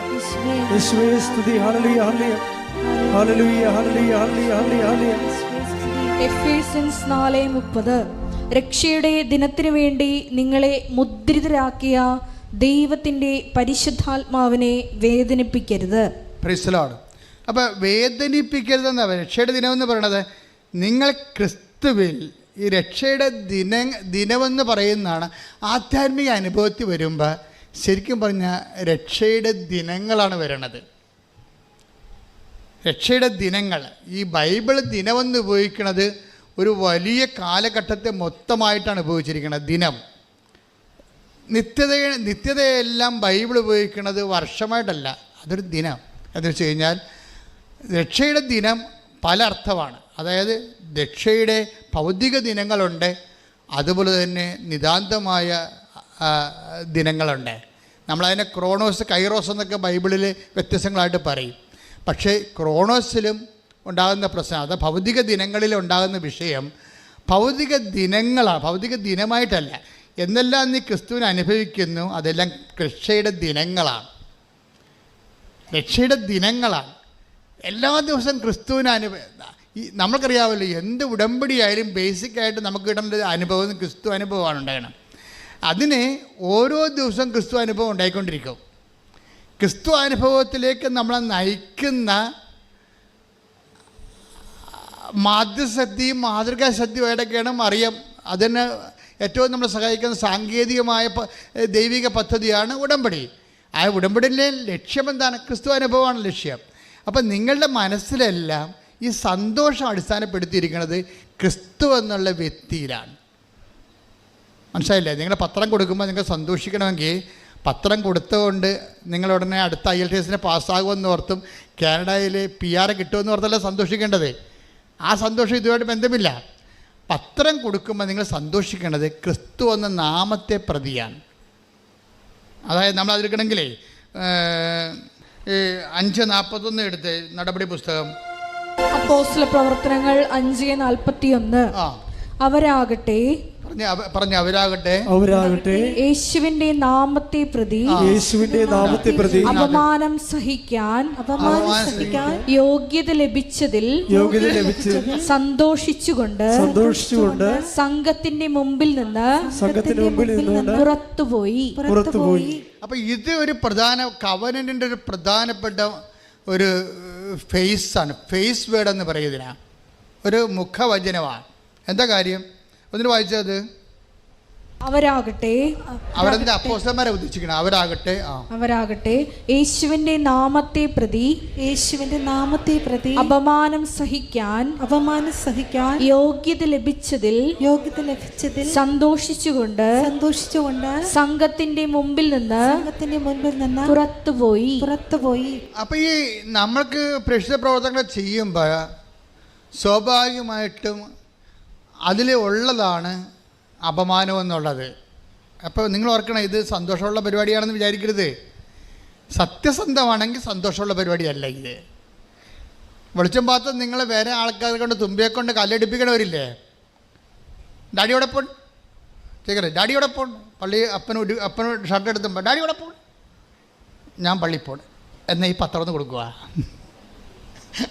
യേശുവേ സ്തുതി. ഹല്ലേലൂയ ഹല്ലേലൂയ ഹല്ലേലൂയ ഹല്ലേലൂയ ഹല്ലേലൂയ ഹല്ലേലൂയ. എഫേസ്യൻസ് 4:30 രക്ഷയുടെ ദിനത്തിനു വേണ്ടി നിങ്ങളെ മുദ്രിതരാക്കിയ ദൈവത്തിൻ്റെ പരിശുദ്ധാത്മാവിനെ വേദനിപ്പിക്കരുത്. Praise the Lord. അപ്പോൾ വേദനിപ്പിക്കരുതെന്നാണ് രക്ഷയുടെ ദിനമെന്ന് പറയണത്. നിങ്ങൾ ക്രിസ്തുവിൽ ഈ രക്ഷയുടെ ദിനമെന്ന് പറയുന്നതാണ്. ആധ്യാത്മിക അനുഭവത്തിൽ വരുമ്പോൾ ശരിക്കും പറഞ്ഞാൽ രക്ഷയുടെ ദിനങ്ങളാണ് വരണത്. രക്ഷയുടെ ദിനങ്ങൾ, ഈ ബൈബിൾ ദിനമെന്ന് ഉപയോഗിക്കുന്നത് ഒരു വലിയ കാലഘട്ടത്തെ മൊത്തമായിട്ടാണ് ഉപയോഗിച്ചിരിക്കുന്നത്. ദിനം, നിത്യതയെല്ലാം ബൈബിൾ ഉപയോഗിക്കുന്നത് വർഷമായിട്ടല്ല, അതൊരു ദിനം. എന്ന് വെച്ച് കഴിഞ്ഞാൽ രക്ഷയുടെ ദിനം പല അർത്ഥമാണ്. അതായത് രക്ഷയുടെ ഭൗതിക ദിനങ്ങളുണ്ട്, അതുപോലെ തന്നെ നിതാന്തമായ ദിനങ്ങളുണ്ട്. നമ്മളതിനെ ക്രോണോസ്, കൈറോസ് എന്നൊക്കെ ബൈബിളിൽ വ്യത്യസ്തങ്ങളായിട്ട് പറയും. പക്ഷേ ക്രോണോസിലും ഉണ്ടാകുന്ന പ്രശ്നം, അത് ഭൗതിക ദിനങ്ങളിൽ ഉണ്ടാകുന്ന വിഷയം ഭൗതിക ദിനങ്ങളാണ്, ഭൗതിക ദിനമായിട്ടല്ല. എന്നെല്ലാം നീ ക്രിസ്തുവിനെ അനുഭവിക്കുന്നു, അതെല്ലാം രക്ഷയുടെ ദിനങ്ങളാണ്. രക്ഷയുടെ ദിനങ്ങളാണ്. എല്ലാ ദിവസവും ക്രിസ്തുവിനെ നമ്മൾക്കറിയാമല്ലോ, എന്ത് ഉടമ്പടിയായാലും ബേസിക്കായിട്ട് നമുക്ക് കിട്ടേണ്ട അനുഭവം ക്രിസ്തു അനുഭവമാണ് ഉണ്ടാകണം. അതിന് ഓരോ ദിവസവും ക്രിസ്തു അനുഭവം ഉണ്ടായിക്കൊണ്ടിരിക്കും. ക്രിസ്തു അനുഭവത്തിലേക്ക് നമ്മളെ നയിക്കുന്ന മാധ്യശക്തിയും മാതൃകാശക്തിയുമായിട്ടൊക്കെയാണ് മറിയം. അതിന് ഏറ്റവും നമ്മളെ സഹായിക്കുന്ന സാങ്കേതികമായ ദൈവിക പദ്ധതിയാണ് ഉടമ്പടി. ആ ഉടമ്പടിയിലെ ലക്ഷ്യം എന്താണ്? ക്രിസ്തു അനുഭവമാണ് ലക്ഷ്യം. അപ്പം നിങ്ങളുടെ മനസ്സിലെല്ലാം ഈ സന്തോഷം അടിസ്ഥാനപ്പെടുത്തിയിരിക്കുന്നത് ക്രിസ്തു എന്നുള്ള വ്യക്തിയിലാണ്. മനസ്സിലായില്ലേ? നിങ്ങൾ പത്രം കൊടുക്കുമ്പോൾ നിങ്ങൾ സന്തോഷിക്കണമെങ്കിൽ പത്രം കൊടുത്തുകൊണ്ട് നിങ്ങൾ ഉടനെ അടുത്ത IELTS പാസ്സാകുമെന്ന് ഓർത്തും കാനഡയിൽ PR കിട്ടുമെന്ന് ഓർത്തല്ല സന്തോഷിക്കേണ്ടത്. ആ സന്തോഷം ഇതുമായിട്ട് ബന്ധമില്ല. പത്രം കൊടുക്കുമ്പോൾ നിങ്ങൾ സന്തോഷിക്കേണ്ടത് ക്രിസ്തു എന്ന നാമത്തെ പ്രതിയാണ്. അതായത് നമ്മൾ അതിലെടുക്കണമെങ്കിലേ 5:41 എടുത്ത് നടപടി പുസ്തകം, അപ്പോസ്തല പ്രവർത്തനങ്ങൾ 5:41 അവരാകട്ടെ യേശുവിന്റെ നാമത്തെ പ്രതി അപമാനം സഹിക്കാൻ യോഗ്യത ലഭിച്ചതിൽ സന്തോഷിച്ചുകൊണ്ട് സംഘത്തിന്റെ മുമ്പിൽ നിന്ന് പുറത്തുപോയി. അപ്പൊ ഇത് ഒരു കവനന്റിന്റെ ഒരു പ്രധാനപ്പെട്ട ഒരു ഫേസാണ്. ഫേസ് വേർഡ് എന്ന് പറയുന്നതിനാ ഒരു മുഖവചനമാണ്. എന്താ കാര്യം? ഒന്നിന് വായിച്ചത്. അവരാകട്ടെ അവരെന്താ അപ്പോസ്തലന്മാരെ ഉദ്ദേശിക്കണം? അവരാകട്ടെ യേശുവിന്റെ നാമത്തെ പ്രതി അപമാനം സഹിക്കാൻ യോഗ്യത ലഭിച്ചതിൽ സന്തോഷിച്ചുകൊണ്ട് സംഘത്തിന്റെ മുമ്പിൽ നിന്ന് പുറത്തുപോയി. അപ്പൊ ഈ നമ്മൾക്ക് പ്രേക്ഷിത പ്രവർത്തനങ്ങൾ ചെയ്യുമ്പോൾ സ്വാഭാവികമായിട്ടും അതിൽ ഉള്ളതാണ് അപമാനം എന്നുള്ളത്. അപ്പോൾ നിങ്ങൾ ഓർക്കണം, ഇത് സന്തോഷമുള്ള പരിപാടിയാണെന്ന് വിചാരിക്കരുത്. സത്യസന്ധമാണെങ്കിൽ സന്തോഷമുള്ള പരിപാടിയല്ല ഇത്. വെളിച്ചം പാത്രം നിങ്ങൾ വേറെ ആൾക്കാരെ കൊണ്ട് തുമ്പിയെ കൊണ്ട് കല്ലടിപ്പിക്കണവരില്ലേ? ഡാഡിയോടെ പോൺ ചെയ്യല്ലേ? ഡാഡിയോടെ പോൺ പള്ളി അപ്പന് ഷർട്ട് എടുത്തുമ്പോൾ ഡാഡിയോടെ പോൺ, ഞാൻ പള്ളി പോൺ എന്നാൽ ഈ പത്രം ഒന്ന് കൊടുക്കുക.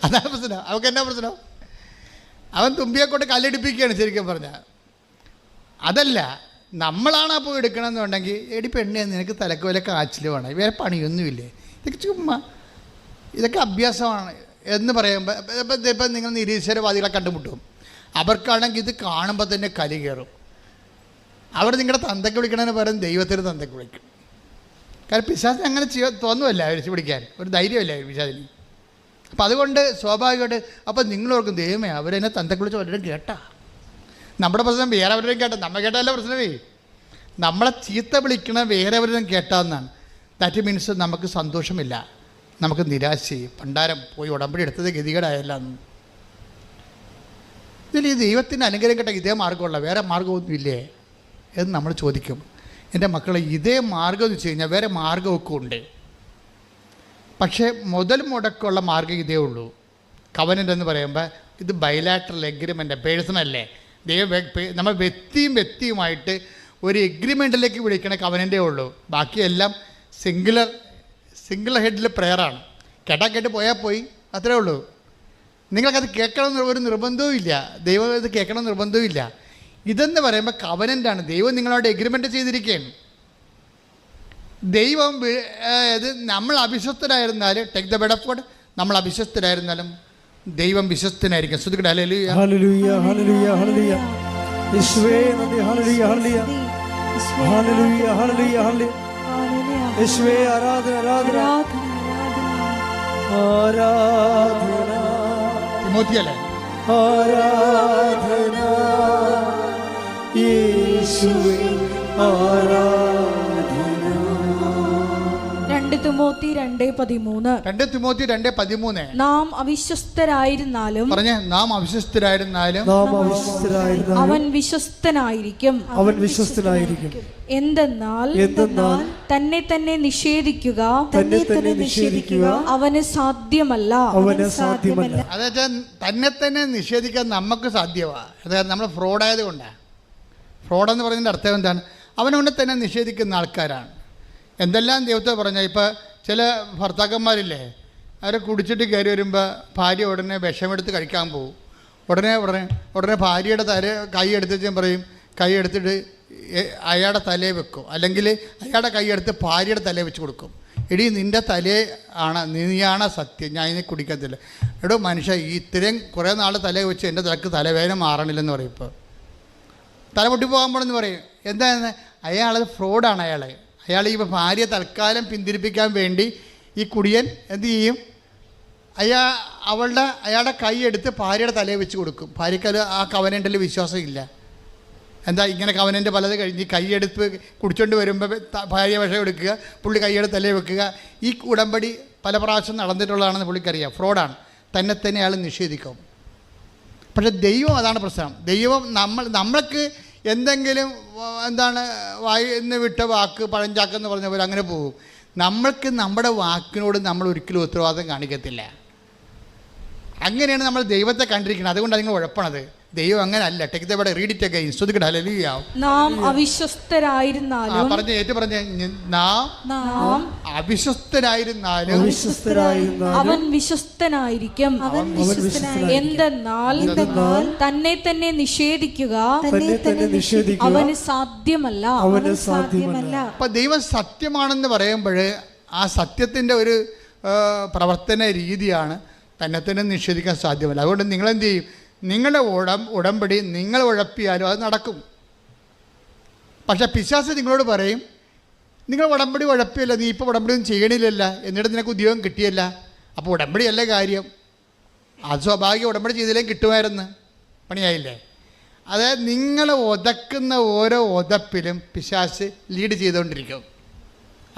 അതാണ് പ്രശ്നം. അവർക്ക് എന്നാ പ്രശ്നം? അവൻ തുമ്പിയെ കൊണ്ട് കല്ലടിപ്പിക്കുകയാണ് ശരിക്കും പറഞ്ഞാൽ. അതല്ല, നമ്മളാണ് അപ്പോൾ എടുക്കണമെന്നുണ്ടെങ്കിൽ എടി പെണ്ണേ നിനക്ക് തലക്ക് വല്ല കാച്ചിൽ വേണം, വേറെ പണിയൊന്നുമില്ലേ, ഇതൊക്കെ ചുമ്മാ ഇതൊക്കെ അഭ്യാസമാണ് എന്ന് പറയുമ്പോൾ ഇപ്പം നിങ്ങൾ നിരീശ്വരവാദികളെ കണ്ടുമുട്ടും. അവർക്കാണെങ്കിൽ ഇത് കാണുമ്പോൾ തന്നെ കലി കയറും. അവർ നിങ്ങളുടെ തന്തയ്ക്ക് വിളിക്കണതിന് പകരം ദൈവത്തിന് തന്തയ്ക്ക് വിളിക്കും. കാരണം പിശാചിന് അങ്ങനെ തോന്നുമല്ല വിളിച്ച് പിടിക്കാൻ, ഒരു ധൈര്യമല്ല പിശാചിന്. അപ്പം അതുകൊണ്ട് സ്വാഭാവികമായിട്ട് അപ്പം നിങ്ങളോർക്കും ദൈവമേ അവരെന്നെ തന്തയ്ക്ക് വിളിച്ച് വല്ലതും കേട്ടാ. നമ്മുടെ പ്രശ്നം വേറെ അവരുടെയും കേട്ടാൽ നമ്മൾ കേട്ടാലേ പ്രശ്നമേ. നമ്മളെ ചീത്ത വിളിക്കണ വേറെ അവരും കേട്ടാന്നാണ്. ദാറ്റ് മീൻസ് നമുക്ക് സന്തോഷമില്ല, നമുക്ക് നിരാശയും പണ്ടാരം പോയി ഉടമ്പടി എടുത്തത് ഗതികേടായല്ല. ഇതിൽ ഈ ദൈവത്തിൻ്റെ അനുഗ്രഹം കേട്ട ഇതേ മാർഗ്ഗമുള്ള വേറെ മാർഗ്ഗമൊന്നുമില്ലേ എന്ന് നമ്മൾ ചോദിക്കും. എൻ്റെ മക്കളെ, ഇതേ മാർഗ്ഗം എന്ന് വെച്ച് കഴിഞ്ഞാൽ വേറെ മാർഗ്ഗമൊക്കെ ഉണ്ട്. പക്ഷേ മുതൽ മുടക്കമുള്ള മാർഗ്ഗം ഇതേ ഉള്ളൂ. കവനൻ്റ് എന്ന് പറയുമ്പോൾ ഇത് ബൈലാറ്ററൽ എഗ്രിമെൻ്റ്, പേഴ്സണല്ലേ. നമ്മൾ വ്യക്തിയുമായിട്ട് ഒരു എഗ്രിമെൻറ്റിലേക്ക് വിളിക്കണ കവനൻ്റേ ഉള്ളൂ. ബാക്കിയെല്ലാം സിംഗിൾ ഹെഡിൽ പ്രെയറാണ്. കേട്ട് പോയാൽ പോയി, അത്രേ ഉള്ളൂ. നിങ്ങൾക്കത് കേൾക്കണമെന്ന് ഒരു നിർബന്ധവും ഇല്ല. ദൈവം ഇത് കേൾക്കണം നിർബന്ധവും ഇല്ല. ഇതെന്ന് പറയുമ്പോൾ കവനൻ്റാണ്. ദൈവം നിങ്ങളോട് എഗ്രിമെൻ്റ് ചെയ്തിരിക്കുകയാണ്. ദൈവം ഇത് നമ്മൾ അവിശ്വസ്തരായിരുന്നാലും take the word of God, നമ്മൾ അവിശ്വസ്തരായിരുന്നാലും ദൈവം വിശ്വസ്തനായിരിക്കും. ശ്രദ്ധിക്കട്ടെ. ഹല്ലേലൂയ ഹല്ലേലൂയ ഹല്ലേലൂയ ഹല്ലേലൂയ. യേശുവേ നന്ദി. ഹല്ലേലൂയ ഹല്ലേലൂയ ഹല്ലേലൂയ ഹല്ലേലൂയ ഹല്ലേലൂയ. യേശുവേ ആരാധന ആരാധന ആരാധന. തിമോത്തിയല്ലേ? ആരാധന യേശുവേ ആരാധന. 2 തിമോത്തി 2:13. 2 തിമോത്തി 2:13. നാം അവിശ്വസ്തരായിരുന്നാലും അവൻ വിശ്വസ്തനായിരിക്കും. എന്തെന്നാൽ തന്നെ തന്നെ നിഷേധിക്കുക അവന് സാധ്യമല്ല. അതായത് തന്നെ തന്നെ നിഷേധിക്കാൻ നമുക്ക് സാധ്യമാണ്. അതായത് നമ്മൾ ഫ്രോഡായത് കൊണ്ടാണ്. ഫ്രോഡെന്ന് പറയുന്നതിൻ്റെ അർത്ഥം എന്താണ്? അവനവനെ തന്നെ നിഷേധിക്കുന്ന ആൾക്കാരാണ്. എന്തെല്ലാം ദൈവത്തെ പറഞ്ഞാൽ, ഇപ്പോൾ ചില ഭർത്താക്കന്മാരില്ലേ, അവരെ കുടിച്ചിട്ട് കയറി വരുമ്പോൾ ഭാര്യ ഉടനെ വിഷമെടുത്ത് കഴിക്കാൻ പോകും. ഉടനെ ഭാര്യയുടെ കൈ എടുത്തിട്ട് പറയും, കൈ എടുത്തിട്ട് അയാളുടെ തലയെ വെക്കും, അല്ലെങ്കിൽ അയാളുടെ കൈ എടുത്ത് ഭാര്യയുടെ തലയെ വെച്ച് കൊടുക്കും. എടീ നിൻ്റെ തലയെ നീയാണ് സത്യം, ഞാൻ ഇതിനെ കുടിക്കത്തില്ല. എടോ മനുഷ്യ, ഇത്രയും കുറേ നാൾ തലയെ വെച്ച് എൻ്റെ തലക്ക് തലവേദന മാറണില്ലെന്ന് പറയും. ഇപ്പോൾ തല പൊട്ടിപ്പോകാൻ പോണെന്ന് പറയും. എന്താണെന്ന്? അയാളത് ഫ്രോഡാണ്. അയാൾ ഈ ഭാര്യ തൽക്കാലം പിന്തിരിപ്പിക്കാൻ വേണ്ടി ഈ കുടിയൻ എന്ത് ചെയ്യും? അയാളുടെ കൈ എടുത്ത് ഭാര്യയുടെ തലയെ വെച്ച് കൊടുക്കും. ഭാര്യയ്ക്ക് ആ കവനൻ്റിൽ വിശ്വാസം ഇല്ല. എന്താ ഇങ്ങനെ കവനൻ്റ് പലത് കഴിഞ്ഞ് കൈയെടുത്ത് കുടിച്ചോണ്ട് വരുമ്പോൾ ഭാര്യ വിഷം എടുക്കുക, പുള്ളി കൈയുടെ തലയെ വെക്കുക. ഈ ഉടമ്പടി പല പ്രാവശ്യം നടന്നിട്ടുള്ളതാണെന്ന് പുള്ളിക്കറിയാം. ഫ്രോഡാണ്. തന്നെ അയാൾ നിഷേധിക്കും. പക്ഷെ ദൈവം അതാണ് പ്രശ്നം. ദൈവം നമ്മൾക്ക് എന്തെങ്കിലും വായിന്ന് വിട്ട വാക്ക് പഴഞ്ചാക്കെന്ന് പറഞ്ഞ പോലെ അങ്ങനെ പോകും. നമ്മൾക്ക് നമ്മുടെ വാക്കിനോട് നമ്മൾ ഒരിക്കലും ഉത്തരവാദിത്തം കാണിക്കത്തില്ല. അങ്ങനെയാണ് നമ്മൾ ദൈവത്തെ കണ്ടിരിക്കുന്നത്. അതുകൊണ്ടാണ് നിങ്ങൾ ഉഴപ്പണത്. ദൈവം അങ്ങനെ അല്ല. Take the word, read it again. ശ്രദ്ധിക്കട്ടെ. ഹല്ലേലൂയ. നാം അവിശ്വസ്തരായിരുന്നാലും നാം അവിശ്വസ്തരായിരുന്നാലും അവൻ വിശ്വസ്തനായിരിക്കും. എന്തെന്നാൽ തന്നെ തന്നെ നിഷേധിക്കുക അവന് സാധ്യമല്ല. അപ്പൊ ദൈവം സത്യമാണെന്ന് പറയുമ്പോൾ ആ സത്യത്തിൻ്റെ ഒരു പ്രവർത്തന രീതിയാണ് തന്നെ തന്നെ നിഷേധിക്കാൻ സാധ്യമല്ല. അതുകൊണ്ട് നിങ്ങളെന്ത് ചെയ്യും? നിങ്ങളുടെ ഉടമ്പടി നിങ്ങൾ ഉഴപ്പിയാലും അത് നടക്കും. പക്ഷേ പിശാച് നിങ്ങളോട് പറയും, നിങ്ങൾ ഉടമ്പടി ഉഴപ്പിയല്ല, നീ ഇപ്പോൾ ഉടമ്പടി ഒന്നും ചെയ്യണില്ലല്ല, എന്നിട്ട് നിനക്ക് ഉദ്യോഗം കിട്ടിയല്ല, അപ്പോൾ ഉടമ്പടിയല്ല കാര്യം. അത് സ്വാഭാവിക ഉടമ്പടി ചെയ്തില്ലെങ്കിൽ കിട്ടുമായിരുന്നു, പണിയായില്ലേ? അതായത് നിങ്ങൾ ഉതക്കുന്ന ഓരോ ഉതപ്പിലും പിശാച് ലീഡ് ചെയ്തുകൊണ്ടിരിക്കും.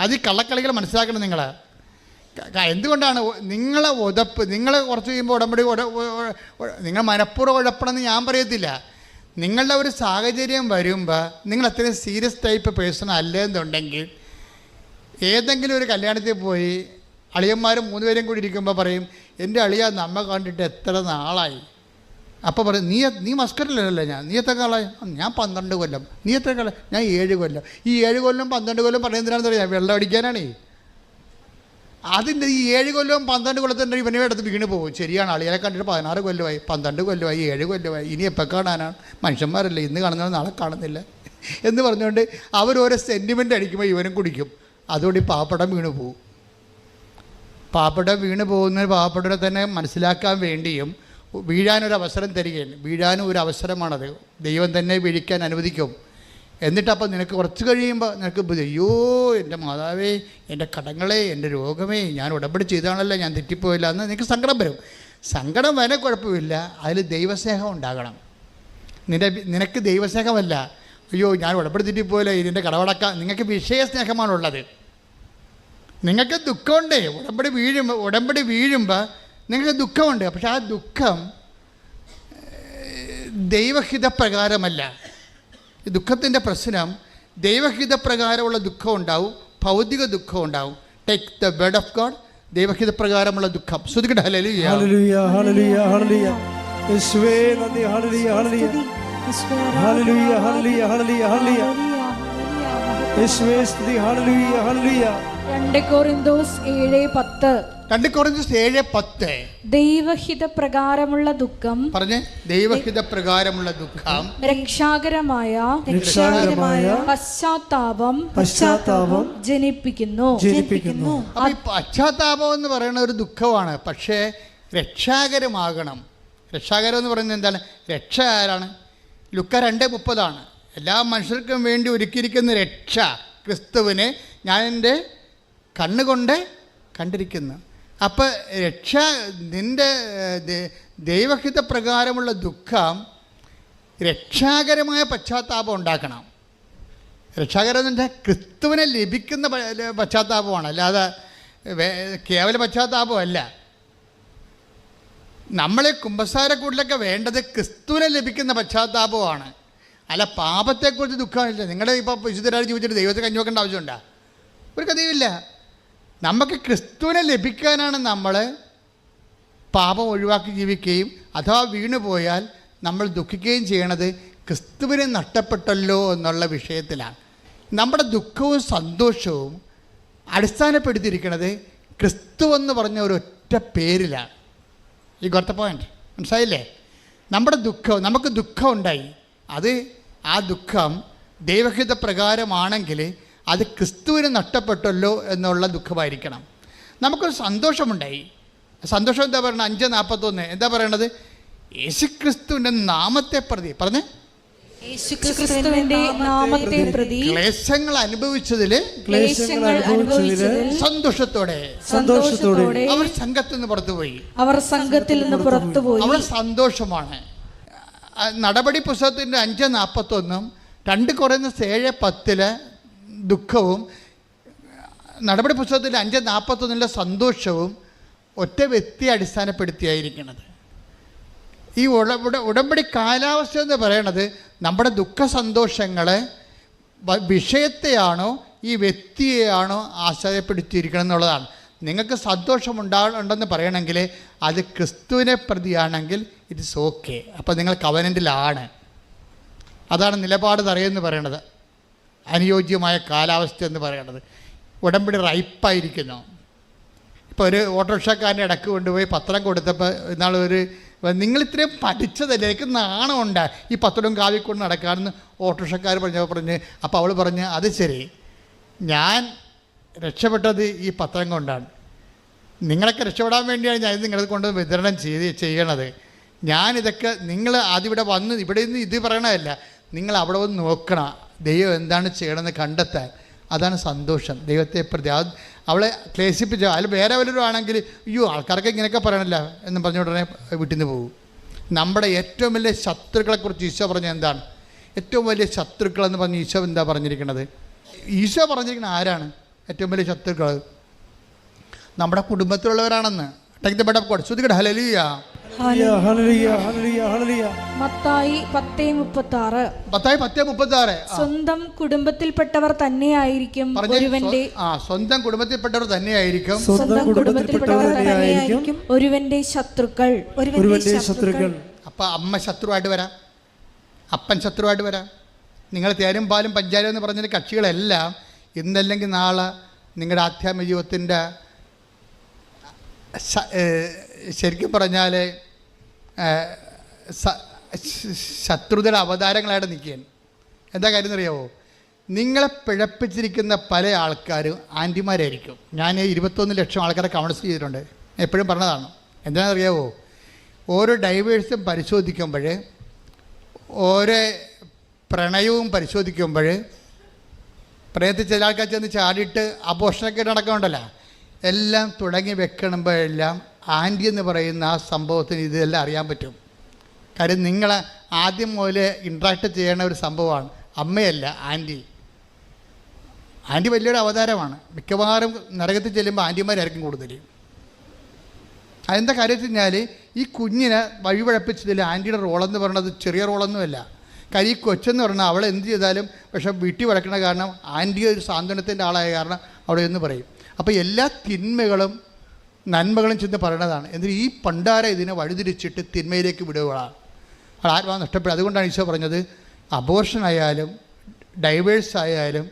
അത് ഈ കള്ളക്കളികൾ മനസ്സിലാക്കണം നിങ്ങൾ. എന്തുകൊണ്ടാണ് നിങ്ങളെ ഉതപ്പ്, നിങ്ങൾ കുറച്ച് കഴിയുമ്പോൾ ഉടമ്പടി നിങ്ങൾ മനഃപൂർവ്വം ഉഴപ്പണമെന്ന് ഞാൻ പറയത്തില്ല. നിങ്ങളുടെ ഒരു സാഹചര്യം വരുമ്പോൾ നിങ്ങൾ അത്രയും സീരിയസ് ടൈപ്പ് പേഴ്സൺ അല്ലെന്നുണ്ടെങ്കിൽ ഏതെങ്കിലും ഒരു കല്യാണത്തിൽ പോയി അളിയന്മാരും 3 പേരും കൂടി ഇരിക്കുമ്പോൾ പറയും, എൻ്റെ അളിയ നമ്മ കണ്ടിട്ട് എത്ര നാളായി. അപ്പോൾ പറയും, നീ മസ്കറ്റിലല്ലേ, നീ എത്ര കാലമായി? ഞാൻ 12 കൊല്ലം. നീ എത്ര കാലം? ഞാൻ 7 കൊല്ലം. ഈ 7 കൊല്ലം 12 കൊല്ലം പറയുന്നതിനാണെന്ന് അറിയാം, വെള്ളം അടിക്കാനാണേ. അതിൻ്റെ ഈ 7 കൊല്ലവും 12 കൊല്ലത്തിൻ്റെ ഇവനെ എടുത്ത് വീണ് പോകും. ശരിയാണ്, അളിയെ കണ്ടിട്ട് 16 കൊല്ലമായി, 12 കൊല്ലമായി, 7 കൊല്ലമായി, ഇനി എപ്പോൾ കാണാനാണ്? മനുഷ്യന്മാരല്ലേ, ഇന്ന് കാണുന്നവർ നാളെ കാണുന്നില്ല എന്ന് പറഞ്ഞുകൊണ്ട് അവരോരോ സെൻറ്റിമെൻ്റ് അടിക്കുമ്പോൾ ഇവനും കുടിക്കും. അതുകൊണ്ട് ഈ പാപ്പടം വീണ് പോകും. പാപ്പടം വീണ് പോകുന്ന പാപ്പടനെ തന്നെ മനസ്സിലാക്കാൻ വേണ്ടിയും വീഴാനൊരവസരം തരികയാണ്. വീഴാനും ഒരു അവസരമാണത്, ദൈവം തന്നെ വീഴിക്കാൻ അനുവദിക്കും. എന്നിട്ടപ്പോൾ നിനക്ക് കുറച്ച് കഴിയുമ്പോൾ നിനക്ക് അയ്യോ എൻ്റെ മാതാവേ, എൻ്റെ കടങ്ങളെ, എൻ്റെ രോഗമേ, ഞാൻ ഉടമ്പടി ചെയ്താണല്ലോ, ഞാൻ തെറ്റിപ്പോയില്ല എന്ന് നിനക്ക് സങ്കടം വരും. സങ്കടം വരെ കുഴപ്പമില്ല, അതിൽ ദൈവസ്നേഹം ഉണ്ടാകണം. നിനക്ക് ദൈവസ്നേഹമല്ല, അയ്യോ ഞാൻ ഉടമ്പടി തെറ്റിപ്പോയില്ല, ഇതിൻ്റെ കടവടക്കാം. നിങ്ങൾക്ക് വിഷയസ്നേഹമാണുള്ളത്. നിങ്ങൾക്ക് ദുഃഖമുണ്ട്, ഉടമ്പടി വീഴുമ്പോൾ നിങ്ങൾക്ക് ദുഃഖമുണ്ട്. പക്ഷെ ആ ദുഃഖം ദൈവഹിതപ്രകാരമല്ല. ദുഃഖത്തിൻ്റെ പ്രശ്നം ദൈവഹിതപ്രകാരമുള്ള ദുഃഖം ഉണ്ടാവും, ഭൗതിക ദുഃഖം ഉണ്ടാവും. Take the word of God, ദൈവഹിതപ്രകാരമുള്ള ദുഃഖം. ശ്രുതിക്കട്ടെ, ഹല്ലേലൂയ ഹല്ലേലൂയ ഹല്ലേലൂയ ഹല്ലേലൂയ. യേശുവേ നന്ദി. ഹല്ലേലൂയ ഹല്ലേലൂയ ഹല്ലേലൂയ ഹല്ലേലൂയ ഹല്ലേലൂയ ഹല്ലേലൂയ. യേശുവേ സ്തുതി. ഹല്ലേലൂയ ഹല്ലേലൂയ. 2 കൊരിന്തോസ് 7:10. 2 കൊരിന്തോസ് 7:10. ദൈവഹിത പ്രകാരമുള്ള ദുഃഖം, പറഞ്ഞേ, ദൈവഹിത പ്രകാരമുള്ള ദുഃഖം രക്ഷാകരമായ പശ്ചാത്താപം ജനിപ്പിക്കുന്നു. അപ്പോൾ ഈ പശ്ചാത്താപം എന്ന് പറയുന്ന ഒരു ദുഃഖമാണ്, പക്ഷേ രക്ഷാകരമാകണം. രക്ഷാകരം എന്ന് പറയുന്നത് എന്താണ്? രക്ഷ ആരാണ്? ലുക്ക 2:30 എല്ലാ മനുഷ്യർക്കും വേണ്ടി ഒരുക്കിയിരിക്കുന്ന രക്ഷ ക്രിസ്തുവിനെ ഞാൻ എൻ്റെ കണ്ണുകൊണ്ട് കണ്ടിരിക്കുന്നു. അപ്പോൾ രക്ഷ നിൻ്റെ ദൈവഹിത പ്രകാരമുള്ള ദുഃഖം രക്ഷാകരമായ പശ്ചാത്താപം ഉണ്ടാക്കണം. രക്ഷാകരം എന്ന് വെച്ചാൽ ക്രിസ്തുവിനെ ലഭിക്കുന്ന പശ്ചാത്താപമാണ്, അല്ലാതെ കേവല പശ്ചാത്താപമല്ല. നമ്മളെ കുമ്പസാരക്കൂട്ടിലൊക്കെ വേണ്ടത് ക്രിസ്തുവിനെ ലഭിക്കുന്ന പശ്ചാത്താപമാണ്, അല്ല പാപത്തെക്കുറിച്ച് ദുഃഖമില്ല. നിങ്ങളുടെ ഇപ്പോൾ വിശുദ്ധരായി ജീവിച്ചിട്ട് ദൈവത്തെ കഞ്ഞി വെക്കേണ്ട ആവശ്യമുണ്ടോ? ഒരു കഥയുമില്ല. നമുക്ക് ക്രിസ്തുവിനെ ലഭിക്കാനാണ് നമ്മൾ പാപം ഒഴിവാക്കി ജീവിക്കുകയും അഥവാ വീണുപോയാൽ നമ്മൾ ദുഃഖിക്കുകയും ചെയ്യണത് ക്രിസ്തുവിനെ നഷ്ടപ്പെട്ടല്ലോ എന്നുള്ള വിഷയത്തിലാണ്. നമ്മുടെ ദുഃഖവും സന്തോഷവും അടിസ്ഥാനപ്പെടുത്തിയിരിക്കുന്നത് ക്രിസ്തു എന്ന് പറഞ്ഞ ഒരൊറ്റ പേരിലാണ്. ഈ ഗോട്ട് ദ പോയിന്റ്, മനസ്സിലായില്ലേ? നമുക്ക് ദുഃഖം ഉണ്ടായി, ആ ദുഃഖം ദൈവഹിത പ്രകാരമാണെങ്കിൽ അത് ക്രിസ്തുവിന് നഷ്ടപ്പെട്ടല്ലോ എന്നുള്ള ദുഃഖമായിരിക്കണം. നമുക്കൊരു സന്തോഷമുണ്ടായി. സന്തോഷം എന്താ പറയുന്നത്? 5:41 എന്താ പറയണത്? യേശുക്രിസ്തുവിൻ്റെ നാമത്തെ പ്രതി, പറഞ്ഞേ, യേശുക്രിസ്തുവിന്റെ നാമത്തെ പ്രതി ക്ലേശങ്ങൾ അനുഭവിച്ചതിൽ സന്തോഷത്തോടെ അവർ സംഘത്തിൽ നിന്ന് പുറത്തുപോയി. അവിടെ സന്തോഷമാണ്. നടപടി പുസ്തകത്തിൻ്റെ 5:41 2 കൊരിന്തോസ് 7:10 ദുഃഖവും നടപടി പുസ്തകത്തിൻ്റെ 5:41 സന്തോഷവും ഒറ്റ വ്യക്തിയെ അടിസ്ഥാനപ്പെടുത്തിയായിരിക്കുന്നത്. ഈ ഉടമ്പടി കാലാവസ്ഥ എന്ന് പറയണത് നമ്മുടെ ദുഃഖ സന്തോഷങ്ങളെ വിഷയത്തെയാണോ ഈ വ്യക്തിയെയാണോ ആശ്രയപ്പെടുത്തിയിരിക്കണം എന്നുള്ളതാണ്. നിങ്ങൾക്ക് സന്തോഷമുണ്ടെന്ന് പറയണമെങ്കിൽ അത് ക്രിസ്തുവിനെ പ്രതിയാണെങ്കിൽ ഇറ്റ് ഇസ് ഓക്കെ. അപ്പോൾ നിങ്ങൾ കവനൻ്റിലാണ്. അതാണ് നിലപാട് തറയെന്ന് പറയണത്, അനുയോജ്യമായ കാലാവസ്ഥ എന്ന് പറയണത്. ഉടമ്പടി റൈപ്പായിരിക്കുന്നു. ഇപ്പോൾ ഒരു ഓട്ടോറിക്ഷക്കാരൻ്റെ ഇടക്ക് കൊണ്ടുപോയി പത്രം കൊടുത്തപ്പോൾ നിങ്ങളിത്രയും പഠിച്ചതല്ലേ, എനിക്ക് നാണമുണ്ട് ഈ പത്രവും കാവിക്കൊണ്ട് നടക്കാമെന്ന് ഓട്ടോറിക്ഷക്കാർ പറഞ്ഞ് അപ്പോൾ അവൾ പറഞ്ഞ്, അത് ശരി, ഞാൻ രക്ഷപ്പെട്ടത് ഈ പത്രം കൊണ്ടാണ്, നിങ്ങളൊക്കെ രക്ഷപ്പെടാൻ വേണ്ടിയാണ് ഞാൻ ഇത് നിങ്ങളെ കൊണ്ട് വിതരണം ചെയ്യണത്. ഞാനിതൊക്കെ നിങ്ങൾ ആദ്യം ഇവിടെ വന്ന് ഇവിടെ നിന്ന് ഇത് പറയണതല്ല, നിങ്ങൾ അവിടെ വന്ന് നോക്കണം ദൈവം എന്താണ് ചെയ്യണമെന്ന് കണ്ടെത്താൻ. അതാണ് സന്തോഷം. ദൈവത്തെ പ്രതി അവളെ ക്ലേശിപ്പിച്ച അതിൽ വേറെ വല്ലവരും ആണെങ്കിൽ അയ്യോ ആൾക്കാർക്ക് ഇങ്ങനെയൊക്കെ പറയണല്ല എന്ന് പറഞ്ഞ ഉടനെ വീട്ടിൽ നിന്ന് പോകും. നമ്മുടെ ഏറ്റവും വലിയ ശത്രുക്കളെക്കുറിച്ച് ഈശോ പറഞ്ഞത് എന്താണ്? ഏറ്റവും വലിയ ശത്രുക്കളെന്ന് പറഞ്ഞ് ഈശോ എന്താ പറഞ്ഞിരിക്കുന്നത്? ഈശോ പറഞ്ഞിരിക്കുന്നത് ആരാണ് ഏറ്റവും വലിയ ശത്രുക്കൾ? നമ്മുടെ കുടുംബത്തിലുള്ളവരാണെന്ന്. മത്തായി 10:36. മത്തായി 10:36. സ്വന്തം കുടുംബത്തിൽപ്പെട്ടവർ തന്നെയായിരിക്കും ഒരുവന്റെ സ്വന്തം കുടുംബത്തിൽപ്പെട്ടവർ തന്നെയായിരിക്കും ഒരുവന്റെ ശത്രുക്കൾ. അപ്പം അമ്മ ശത്രുവായിട്ട് വരാം, അപ്പൻ ശത്രുവായിട്ട് വരാം. നിങ്ങൾ തേരും പാലും പഞ്ചാരം എന്ന് പറഞ്ഞ കക്ഷികളെല്ലാം ഇന്നല്ലെങ്കിൽ നാളെ നിങ്ങളുടെ ആധ്യാത്മിക ജീവിതത്തിൻ്റെ ശരിക്കും പറഞ്ഞാൽ ശത്രുതയുടെ അവതാരങ്ങളായിട്ട് നിൽക്കുകയാണ്. എന്താ കാര്യം എന്നറിയാമോ? നിങ്ങളെ പിഴപ്പിച്ചിരിക്കുന്ന പല ആൾക്കാരും ആൻറ്റിമാരായിരിക്കും. ഞാൻ 21 ലക്ഷം ആൾക്കാരെ കൗൺസിൽ ചെയ്തിട്ടുണ്ട്. എപ്പോഴും പറഞ്ഞതാണ്. എന്താണെന്നറിയാമോ? ഓരോ ഡൈവേഴ്സും പരിശോധിക്കുമ്പോൾ, ഓരോ പ്രണയവും പരിശോധിക്കുമ്പോൾ, പ്രണയത്തിൽ ചില ആൾക്കാർ ചെന്ന് ചാടിയിട്ട് അബോഷണൊക്കെ നടക്കുന്നുണ്ടല്ലോ, എല്ലാം തുടങ്ങി വെക്കണമ്പോഴെല്ലാം ആൻറ്റി എന്ന് പറയുന്ന ആ സംഭവത്തിന് ഇതെല്ലാം അറിയാൻ പറ്റും. കാര്യം നിങ്ങൾ ആദ്യം മുതൽ ഇൻട്രാക്ട് ചെയ്യണ ഒരു സംഭവമാണ്. അമ്മയല്ല, ആൻറ്റി. ആൻറ്റി വലിയൊരു അവതാരമാണ്. മിക്കവാറും നരകത്തിൽ ചെല്ലുമ്പോൾ ആൻറ്റിമാരായിരിക്കും കൂടുതൽ. അതെന്താ കാര്യം വെച്ച് കഴിഞ്ഞാൽ ഈ കുഞ്ഞിനെ വഴിപഴപ്പിച്ചതിൽ ആൻറ്റിയുടെ റോളെന്ന് പറയുന്നത് ചെറിയ റോളൊന്നുമല്ല. കാര്യം ഈ കൊച്ചെന്ന് പറഞ്ഞാൽ അവൾ എന്ത് ചെയ്താലും പക്ഷേ വീട്ടിൽ വളയ്ക്കണ കാരണം ആൻറ്റി ഒരു സാന്ത്വനത്തിൻ്റെ ആളായ കാരണം അവിടെ എന്ന് പറയും. അപ്പോൾ എല്ലാ തിന്മകളും നന്മകളും ചെന്ന് പറയണതാണ്. എന്നിട്ട് ഈ പണ്ടാര ഇതിനെ വഴിതിരിച്ചിട്ട് തിന്മയിലേക്ക് വിടുകയാണ്. അത് ആത്മാവ് നഷ്ടപ്പെടും. അതുകൊണ്ടാണ് ഈശോ പറഞ്ഞത് അബോർഷൻ ആയാലും ഡൈവേഴ്സ് ആയാലും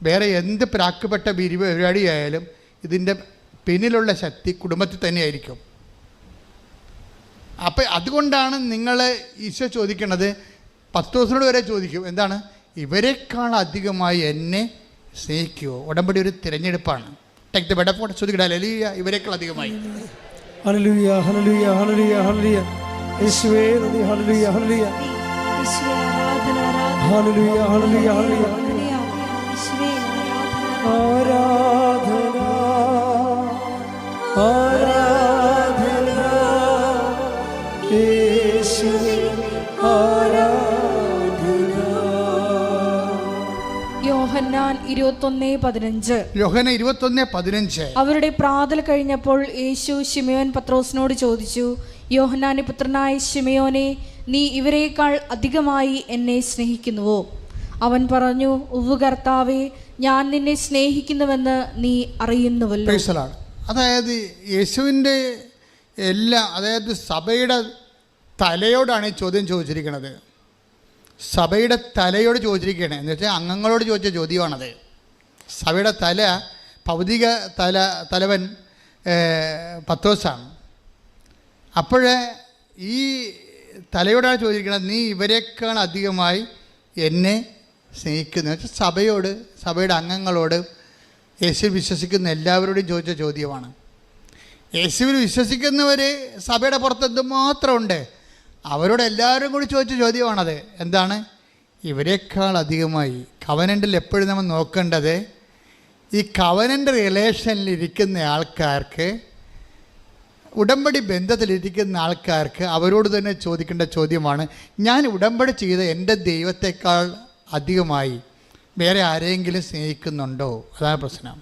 വേറെ എന്ത് പ്രാക്കപ്പെട്ട പരിപാടിയായാലും ഇതിൻ്റെ പിന്നിലുള്ള ശക്തി കുടുംബത്തിൽ തന്നെയായിരിക്കും. അപ്പം അതുകൊണ്ടാണ് നിങ്ങൾ ഈശോ ചോദിക്കുന്നത്, പത്രോസിനോട് വരെ ചോദിക്കും, എന്താണ്? ഇവരെക്കാൾ അധികമായി എന്നെ സ്നേഹിക്കുമോ? ഉടമ്പടി ഒരു തിരഞ്ഞെടുപ്പാണ്. ഇവരെക്കാൾ അധികമായി. യോഹന്നാൻ 21:15. അവരുടെ പ്രാതൽ കഴിഞ്ഞപ്പോൾ യേശു ശിമയോൻ പത്രോസിനോട് ചോദിച്ചു, യോഹന്നാന്റെ പുത്രനായ ശിമയോനെ, നീ ഇവരെക്കാൾ അധികമായി എന്നെ സ്നേഹിക്കുന്നുവോ? അവൻ പറഞ്ഞു, ഉവ്വ് കർത്താവേ, ഞാൻ നിന്നെ സ്നേഹിക്കുന്നുവെന്ന് നീ അറിയുന്നുവല്ലോ. അതായത് യേശുവിൻ്റെ അതായത് സഭയുടെ തലയോടാണ് ഈ ചോദ്യം ചോദിച്ചിരിക്കുന്നത്. സഭയുടെ തലയോട് ചോദിച്ചിരിക്കുകയാണ്. എന്ന് വെച്ചാൽ അംഗങ്ങളോട് ചോദിച്ച ചോദ്യമാണത്. സഭയുടെ ഭൗതിക തലവൻ പത്രോസാണ്. അപ്പോഴേ ഈ തലയോടാണ് ചോദിച്ചിരിക്കുന്നത്, നീ ഇവരെക്കാൾ അധികമായി എന്നെ സ്നേഹിക്കുന്നു. വെച്ചാൽ സഭയുടെ അംഗങ്ങളോട്, യേശുവിൽ വിശ്വസിക്കുന്ന എല്ലാവരോടും ചോദിച്ച ചോദ്യമാണ്. യേശുവിൽ വിശ്വസിക്കുന്നവർ സഭയുടെ പുറത്ത് എന്തുമാത്രമുണ്ട്, അവരോട് എല്ലാവരും കൂടി ചോദിച്ച ചോദ്യമാണത്. എന്താണ്? ഇവരെക്കാൾ അധികമായി. കവനൻ്റിൽ എപ്പോഴും നമ്മൾ നോക്കേണ്ടത്, ഈ കവനൻ്റ് റിലേഷനിലിരിക്കുന്ന ആൾക്കാർക്ക്, ഉടമ്പടി ബന്ധത്തിലിരിക്കുന്ന ആൾക്കാർക്ക് അവരോട് തന്നെ ചോദിക്കേണ്ട ചോദ്യമാണ്, ഞാൻ ഉടമ്പടി ചെയ്ത എൻ്റെ ദൈവത്തെക്കാൾ അധികമായി വേറെ ആരെങ്കിലും സ്നേഹിക്കുന്നുണ്ടോ? അതാണ് പ്രശ്നം.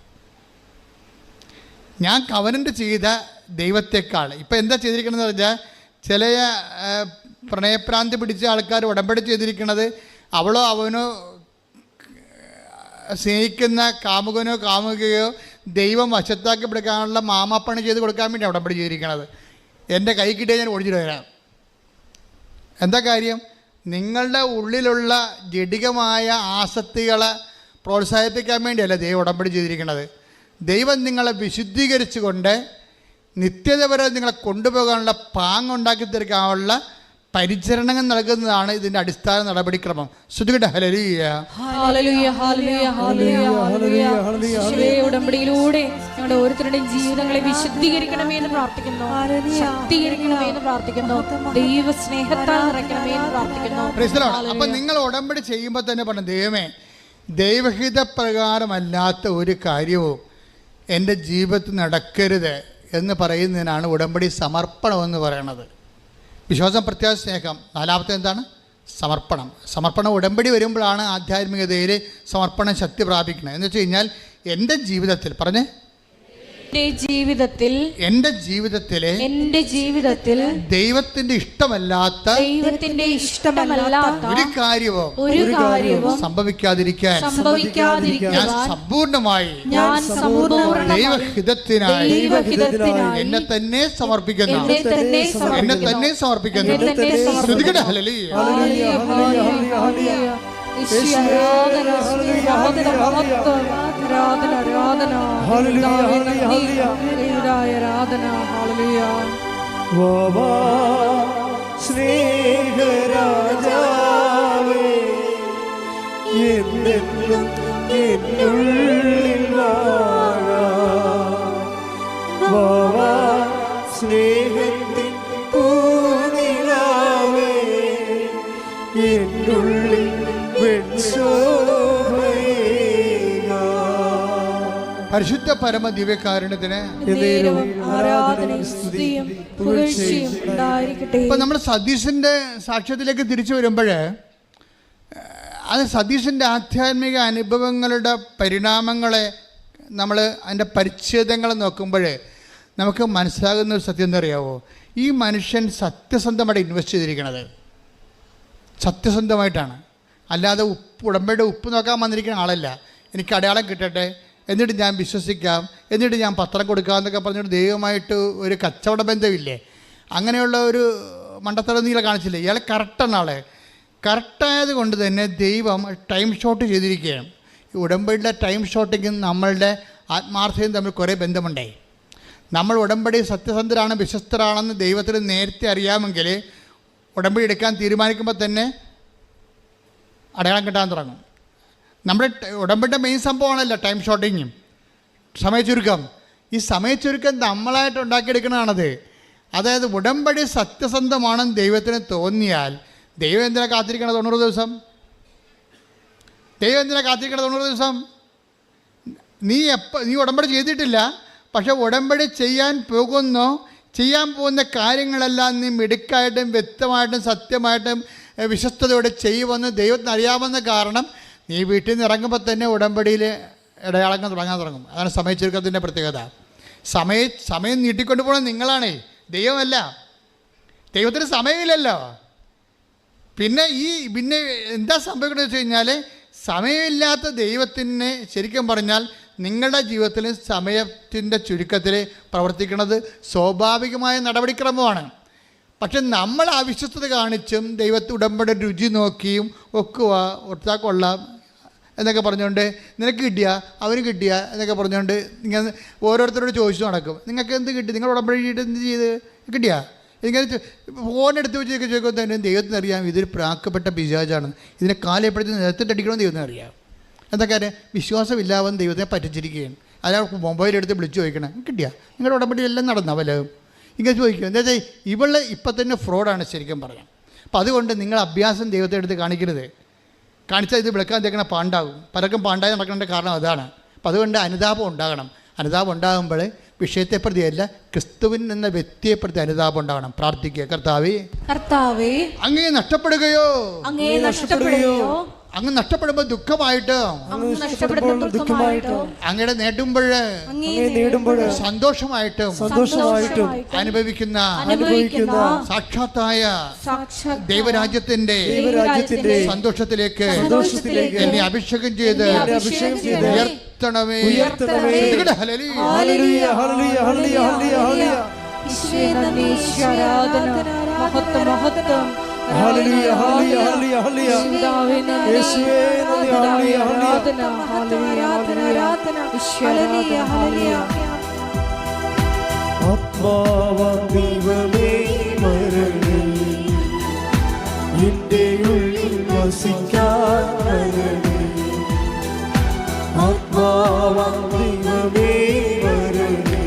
ഞാൻ കവനൻ്റ് ചെയ്ത ദൈവത്തെക്കാൾ ഇപ്പം എന്താ ചെയ്തിരിക്കണമെന്ന് പറഞ്ഞാൽ, ചില പ്രണയപ്രാന്തി പിടിച്ച ആൾക്കാർ ഉടമ്പടി ചെയ്തിരിക്കുന്നത് അവളോ അവനോ സ്നേഹിക്കുന്ന കാമുകനോ കാമുകയോ ദൈവം വശത്താക്കി പിടിക്കാനുള്ള മാമാപ്പണി ചെയ്ത് കൊടുക്കാൻ വേണ്ടി ഉടമ്പടി ചെയ്തിരിക്കണത്. എൻ്റെ കൈ കിട്ടിയാൽ ഞാൻ ഓടിച്ചിട്ട് വരാം. എന്താ കാര്യം? നിങ്ങളുടെ ഉള്ളിലുള്ള ജഡികമായ ആസക്തികളെ പ്രോത്സാഹിപ്പിക്കാൻ വേണ്ടിയല്ല ദൈവം ഉടമ്പടി ചെയ്തിരിക്കുന്നത്. ദൈവം നിങ്ങളെ വിശുദ്ധീകരിച്ചുകൊണ്ട് നിത്യത വരെ നിങ്ങളെ കൊണ്ടുപോകാനുള്ള പാങ്ങുണ്ടാക്കി തീർക്കാനുള്ള പരിചരണം നൽകുന്നതാണ് ഇതിൻ്റെ അടിസ്ഥാന നടപടിക്രമം. ശ്രുതികട്ടെ ഹല്ലേലൂയ. ഹല്ലേലൂയ, ഹല്ലേലൂയ, ഹല്ലേലൂയ, ഹല്ലേലൂയ. യേശുവേ, ഉടമ്പടിയിലൂടെ ഞങ്ങളുടെ ഓരോരുത്തരുടെയും ജീവിതങ്ങളെ വിശുദ്ധീകരിക്കണമേ എന്ന് പ്രാർത്ഥിക്കുന്നു, ശക്തീകരിക്കണമേ എന്ന് പ്രാർത്ഥിക്കുന്നു, ദൈവ സ്നേഹത്താൽ നിറയ്ക്കണമേ എന്ന് പ്രാർത്ഥിക്കുന്നു. അപ്പൊ നിങ്ങൾ ഉടമ്പടി ചെയ്യുമ്പോൾ തന്നെ പറഞ്ഞു, ദൈവമേ, ദൈവഹിതപ്രകാരമല്ലാത്ത ഒരു കാര്യവും എൻ്റെ ജീവിതത്തിൽ നടക്കരുത് എന്ന് പറയുന്നതിനാണ് ഉടമ്പടി സമർപ്പണം എന്ന് പറയുന്നത്. വിശ്വാസം, പ്രത്യാശ, സ്നേഹം. നാലാമത്തെ എന്താണ്? സമർപ്പണം. സമർപ്പണം ഉടമ്പടി വരുമ്പോഴാണ് ആധ്യാത്മികതയിൽ സമർപ്പണം ശക്തി പ്രാപിക്കുന്നത്. എന്ന് വെച്ച് കഴിഞ്ഞാൽ എൻ്റെ ജീവിതത്തിൽ പറഞ്ഞേ, എൻ്റെ ജീവിതത്തിലെ ദൈവത്തിന്റെ ഇഷ്ടമല്ലാത്ത ഒരു കാര്യവും സംഭവിക്കാതിരിക്കാൻ ഞാൻ സമ്പൂർണമായി ദൈവഹിതത്തിനായി എന്നെ തന്നെ സമർപ്പിക്കുന്നു. ശ്രുതികട്ടെ ഹല്ലേലൂയ. സ്നേഹരാജാവേ, എന്നെന്നും എന്നുള്ളിൽ വാഴാം. സ്നേഹത്തിൻ പൂനിലാവേ, എന്നുള്ളിൽ പരിശുദ്ധ പരമ ദിവ്യകാരുണ്യത്തിന് ഇപ്പൊ നമ്മൾ സതീശന്റെ സാക്ഷ്യത്തിലേക്ക് തിരിച്ചു വരുമ്പോൾ അത് സതീശന്റെ ആധ്യാത്മിക അനുഭവങ്ങളുടെ പരിണാമങ്ങളെ നമ്മൾ അതിൻ്റെ പരിച്ഛേദങ്ങൾ നോക്കുമ്പോൾ നമുക്ക് മനസ്സിലാകുന്ന ഒരു സത്യം എന്താ അറിയാവോ? ഈ മനുഷ്യൻ സത്യസന്ധമായിട്ട് ഇൻവെസ്റ്റ് ചെയ്തിരിക്കുന്നത് സത്യസന്ധമായിട്ടാണ്. അല്ലാതെ ഉടമ്പടിയുടെ ഉപ്പ് നോക്കാൻ വന്നിരിക്കുന്ന ആളല്ല. എനിക്ക് അടയാളം കിട്ടട്ടെ, എന്നിട്ട് ഞാൻ വിശ്വസിക്കാം, എന്നിട്ട് ഞാൻ പത്രം കൊടുക്കാം എന്നൊക്കെ പറഞ്ഞിട്ട് ദൈവമായിട്ട് ഒരു കച്ചവട ബന്ധമില്ലേ? അങ്ങനെയുള്ള ഒരു മണ്ടത്തരം നീല കാണിച്ചില്ലേ? ഇയാൾ കറക്റ്റാണ്. ആളെ കറക്റ്റായത് കൊണ്ട് തന്നെ ദൈവം ടൈം ഷോട്ട് ചെയ്തിരിക്കുകയാണ്. ഈ ഉടമ്പടിയുടെ ടൈം ഷോട്ടിങ്ങും നമ്മളുടെ ആത്മാർത്ഥതയും തമ്മിൽ കുറേ ബന്ധമുണ്ടായി. നമ്മൾ ഉടമ്പടി സത്യസന്ധരാണ്, വിശ്വസ്തരാണെന്ന് ദൈവത്തിന് നേരത്തെ അറിയാമെങ്കിൽ ഉടമ്പടി എടുക്കാൻ തീരുമാനിക്കുമ്പോൾ തന്നെ അടയാളം കിട്ടാൻ തുടങ്ങും. നമ്മുടെ ഉടമ്പടിയുടെ മെയിൻ സംഭവമാണല്ലോ ടൈം ഷോട്ടിങ്ങും സമയച്ചുരുക്കം. ഈ സമയച്ചുരുക്കം നമ്മളായിട്ട് ഉണ്ടാക്കിയെടുക്കുന്നതാണത്. അതായത് ഉടമ്പടി സത്യസന്ധമാണെന്ന് ദൈവത്തിന് തോന്നിയാൽ ദൈവം എന്തിനാ കാത്തിരിക്കണം 90 ദിവസം? ദൈവം എന്തിനാ കാത്തിരിക്കണം 90 ദിവസം? നീ ഉടമ്പടി ചെയ്തിട്ടില്ല, പക്ഷെ ഉടമ്പടി ചെയ്യാൻ പോകുന്ന കാര്യങ്ങളെല്ലാം നീ മിടുക്കായിട്ടും വ്യക്തമായിട്ടും സത്യമായിട്ടും വിശ്വസ്തയോടെ ചെയ്യുമെന്ന് ദൈവത്തിന് അറിയാമെന്ന കാരണം നീ വീട്ടിൽ നിന്ന് ഇറങ്ങുമ്പോൾ തന്നെ ഉടമ്പടിയിൽ ഇടയാളങ്ങൾ തുടങ്ങാൻ തുടങ്ങും. അതാണ് സമയച്ചുരുക്കത്തിൻ്റെ പ്രത്യേകത. സമയം നീട്ടിക്കൊണ്ട് പോകണം നിങ്ങളാണേ, ദൈവമല്ല. ദൈവത്തിന് സമയമില്ലല്ലോ. പിന്നെ എന്താ സംഭവിക്കുന്നത് വെച്ച് കഴിഞ്ഞാൽ, സമയമില്ലാത്ത ദൈവത്തിന് ശരിക്കും പറഞ്ഞാൽ നിങ്ങളുടെ ജീവിതത്തിൽ സമയത്തിൻ്റെ ചുരുക്കത്തിൽ പ്രവർത്തിക്കുന്നത് സ്വാഭാവികമായ നടപടിക്രമമാണ്. പക്ഷെ നമ്മൾ അവിശ്വസ്തത കാണിച്ചും ദൈവത്തെ ഉടമ്പടി രുചി നോക്കിയും ഒക്കുക ഒത്താ കൊള്ളാം എന്നൊക്കെ പറഞ്ഞുകൊണ്ട് നിനക്ക് കിട്ടിയ അവന് കിട്ടിയ എന്നൊക്കെ പറഞ്ഞുകൊണ്ട് ഇങ്ങനെ ഓരോരുത്തരോട് ചോദിച്ചു നടക്കും. നിങ്ങൾക്ക് എന്ത് കിട്ടി? നിങ്ങൾ ഉടമ്പടി എന്ത് ചെയ്ത് കിട്ടിയ? ഇങ്ങനെ ഫോണെടുത്ത് വെച്ചൊക്കെ ചോദിക്കുമ്പോൾ തന്നെ ദൈവത്തിന് അറിയാം ഇതൊരു പ്രാക്കപ്പെട്ട പിശാചാണ്, ഇതിനെ കാലപ്പെടുത്തി നിലത്തിട്ടടിക്കണമെന്ന് ദൈവത്തിന് അറിയാം. എന്തൊക്കെ അറിയാം? വിശ്വാസമില്ലാവെന്ന് ദൈവത്തെ പറ്റിച്ചിരിക്കുകയാണ്. അയാൾ മൊബൈലെടുത്ത് വിളിച്ചു ചോദിക്കണം, കിട്ടിയ? നിങ്ങളുടെ ഉടമ്പടി എല്ലാം നടന്ന വല്ലതും ഇങ്ങനെ ചോദിക്കും. എന്താ വെച്ചാൽ ഇവള് ഇപ്പം തന്നെ ഫ്രോഡാണ് ശരിക്കും പറയാം. അപ്പം അതുകൊണ്ട് നിങ്ങൾ അഭ്യാസം ദൈവത്തെ എടുത്ത് കാണിക്കരുത്. കാണിച്ചാൽ ഇത് വിളക്കാൻ തേക്കണ പാണ്ടാകും. പലർക്കും പാണ്ടായി നടക്കേണ്ട കാരണം അതാണ്. അപ്പം അതുകൊണ്ട് അനുതാപം ഉണ്ടാകണം. അനുതാപം ഉണ്ടാകുമ്പോൾ വിഷയത്തെപ്രതിയല്ല, ക്രിസ്തുവിൻ എന്ന വ്യക്തിയെപ്രതി അനുതാപം ഉണ്ടാകണം. പ്രാർത്ഥിക്കുക, കർത്താവേ അങ്ങേ നഷ്ടപ്പെടുകയോ അങ്ങ് നഷ്ടപ്പെടുമ്പോൾ ദുഃഖമായിട്ടോ അങ്ങയുടെ നേടുമ്പോൾ സന്തോഷമായിട്ടും അനുഭവിക്കുന്ന സാക്ഷാത്തായ ദൈവരാജ്യത്തിന്റെ സന്തോഷത്തിലേക്ക് എന്നെ അഭിഷേകം ചെയ്ത് ഉയർത്തണമേ. ഹല്ലേലൂയ ഹല്ലേലൂയ ഹല്ലേലൂയ ഹല്ലേലൂയ യേശുവേ നന്ദി ഹല്ലേലൂയ ഹല്ലേലൂയ ഹല്ലേലൂയ ആത്മാവാം ദൈവമേ മരണി നിന്റെ ഉള്ളിൽ വസിക്കാൻ വരണേ. ആത്മാവാം ദൈവമേ വരണേ,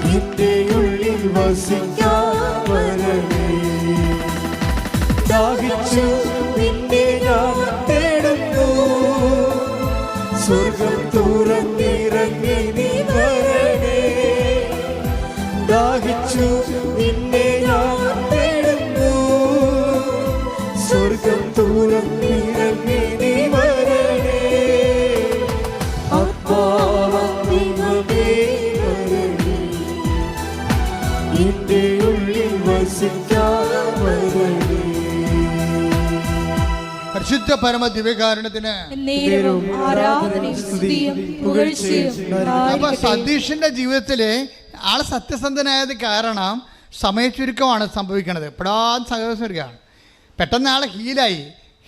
നിന്റെ ഉള്ളിൽ വസിക്കാൻ വരണേ. ദാഹിച്ചു നിന്നെ ഞാൻ തേടുന്നു, സ്വർഗം തുറന്നിറങ്ങി നീ വരണേ. ദാഹിച്ചു നിന്നെ ഞാൻ തേടുന്നു, സ്വർഗം തുറന്നിറങ്ങി നീ വരണേ. ആത്മാവാം ദൈവമേ വരണേ, നിന്റെ ഉള്ളിൽ വസിക്കാൻ വരണേ. പരിശുദ്ധ പരമ ദിവ്യകാരുണ്യത്തിന് നേരവും ആരാധനയും സ്തുതിയും പുകഴ്ചയും അപ്പൊ ഉണ്ടായിരിക്കട്ടെ. സതീഷിന്റെ ജീവിതത്തില് ആള് സത്യസന്ധനായത് കാരണം സമയച്ചുരുക്കമാണ് സംഭവിക്കുന്നത്. എപ്പോഴാന്ന് സഹോദരിയാണ് പെട്ടെന്ന് ആളെ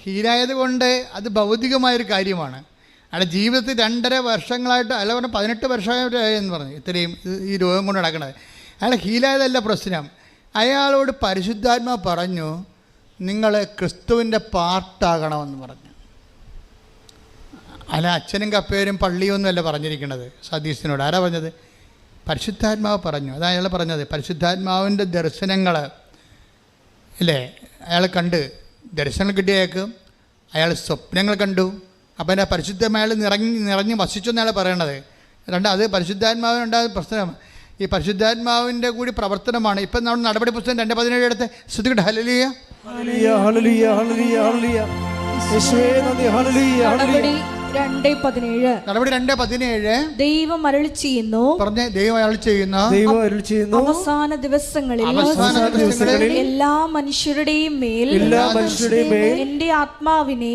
ഹീലായത് കൊണ്ട് അത് ഭൗതികമായൊരു കാര്യമാണ്. അയാളുടെ ജീവിതത്തിൽ 2.5 വർഷങ്ങളായിട്ട് അല്ല പറഞ്ഞാൽ 18 വർഷമായിട്ട് എന്ന് പറഞ്ഞു ഇത്രയും ഈ രോഗം കൊണ്ട് നടക്കുന്നത്. അയാൾ ഹീലായതല്ല പ്രശ്നം. അയാളോട് പരിശുദ്ധാത്മാ പറഞ്ഞു, നിങ്ങൾ ക്രിസ്തുവിൻ്റെ പാർട്ടാകണമെന്ന് പറഞ്ഞു. അല്ല അച്ഛനും കപ്പേരും പള്ളിയൊന്നും അല്ല പറഞ്ഞിരിക്കുന്നത് സതീശനോട്. ആരാ പറഞ്ഞത്? പരിശുദ്ധാത്മാവ് പറഞ്ഞു. അതാണ് അയാൾ പറഞ്ഞത്. പരിശുദ്ധാത്മാവിൻ്റെ ദർശനങ്ങൾ ഇല്ലേ അയാൾ കണ്ട്, ദർശനങ്ങൾ കിട്ടിയേക്കും. അയാൾ സ്വപ്നങ്ങൾ കണ്ടു. അപ്പം എൻ്റെ പരിശുദ്ധമായ നിറഞ്ഞ് വസിച്ചെന്നാണ് പറയണത്. അത് പരിശുദ്ധാത്മാവിനുണ്ടാകുന്ന പ്രശ്നം. ഈ പരിശുദ്ധാത്മാവിൻ്റെ കൂടി പ്രവർത്തനമാണ്. ഇപ്പം നമ്മൾ നടപടി പുസ്തകം 2:17 എടുത്ത് ശ്രദ്ധിക്കട്ടെ. ഹല്ലേലൂയ ഹല്ലേലൂയ ഹല്ലേലൂയ ഹല്ലേലൂയ ഹല്ലേലൂയ. യേശുവേ നന്ദി. ഹല്ലേലൂയ ഹല്ലേലൂയ. നടപടി 2:17 ദൈവം അരുളി ചെയ്യുന്നു, പറഞ്ഞ ദൈവം അയാൾ ചെയ്യുന്ന ദൈവം അരുളി ചെയ്യുന്നു, അവസാന ദിവസങ്ങളിൽ എല്ലാ മനുഷ്യരുടെയും മേൽ എന്റെ ആത്മാവിനെ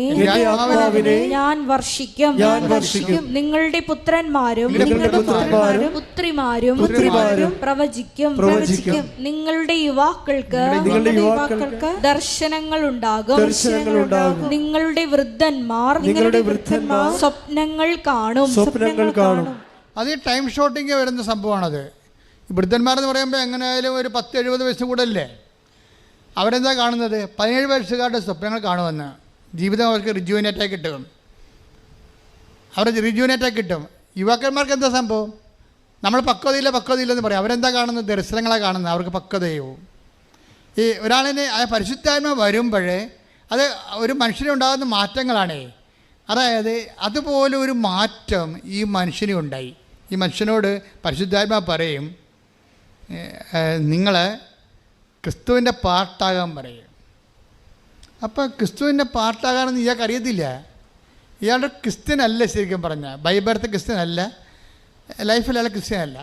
ഞാൻ വർഷിക്കും. നിങ്ങളുടെ പുത്രന്മാരും പുത്രിമാരും പ്രവചിക്കും. നിങ്ങളുടെ യുവാക്കൾക്ക് ദർശനങ്ങൾ ഉണ്ടാകും. നിങ്ങളുടെ വൃദ്ധന്മാർ സ്വപ്നങ്ങൾ കാണും. അത് ടൈം ഷോട്ടിങ് വരുന്ന സംഭവമാണത്. വൃദ്ധന്മാരെന്ന് പറയുമ്പോൾ എങ്ങനെയായാലും ഒരു 10-70 വയസ്സ് കൂടെ അല്ലേ. അവരെന്താ കാണുന്നത്? 17 വയസ്സുകാരുടെ സ്വപ്നങ്ങൾ കാണുമെന്ന്. ജീവിതം അവർക്ക് റിജുവിനേറ്റായി കിട്ടും. കിട്ടും. യുവാക്കന്മാർക്ക് എന്താ സംഭവം? നമ്മൾ പക്വതയില്ലെന്ന് പറയും. അവരെന്താ കാണുന്നത്? ദർശനങ്ങളാണ് കാണുന്നത്. അവർക്ക് പക്വതയോ. ഈ ഒരാളിനെ പരിശുദ്ധാത്മ വരുമ്പോഴേ അത് ഒരു മനുഷ്യനുണ്ടാകുന്ന മാറ്റങ്ങളാണേ. അതായത് അതുപോലെ ഒരു മാറ്റം ഈ മനുഷ്യനും ഉണ്ടായി. ഈ മനുഷ്യനോട് പരിശുദ്ധാത്മാ പറയും, നിങ്ങൾ ക്രിസ്തുവിൻ്റെ പാർട്ടാകാൻ പറയും. അപ്പോൾ ക്രിസ്തുവിൻ്റെ പാർട്ടാകാനെന്ന് ഇയാൾക്ക് അറിയത്തില്ല. ഇയാളുടെ ക്രിസ്ത്യനല്ല ശരിക്കും പറഞ്ഞാൽ. ബൈബിളത്തെ ക്രിസ്ത്യനല്ല, ലൈഫിൽ അയാൾ ക്രിസ്ത്യനല്ല.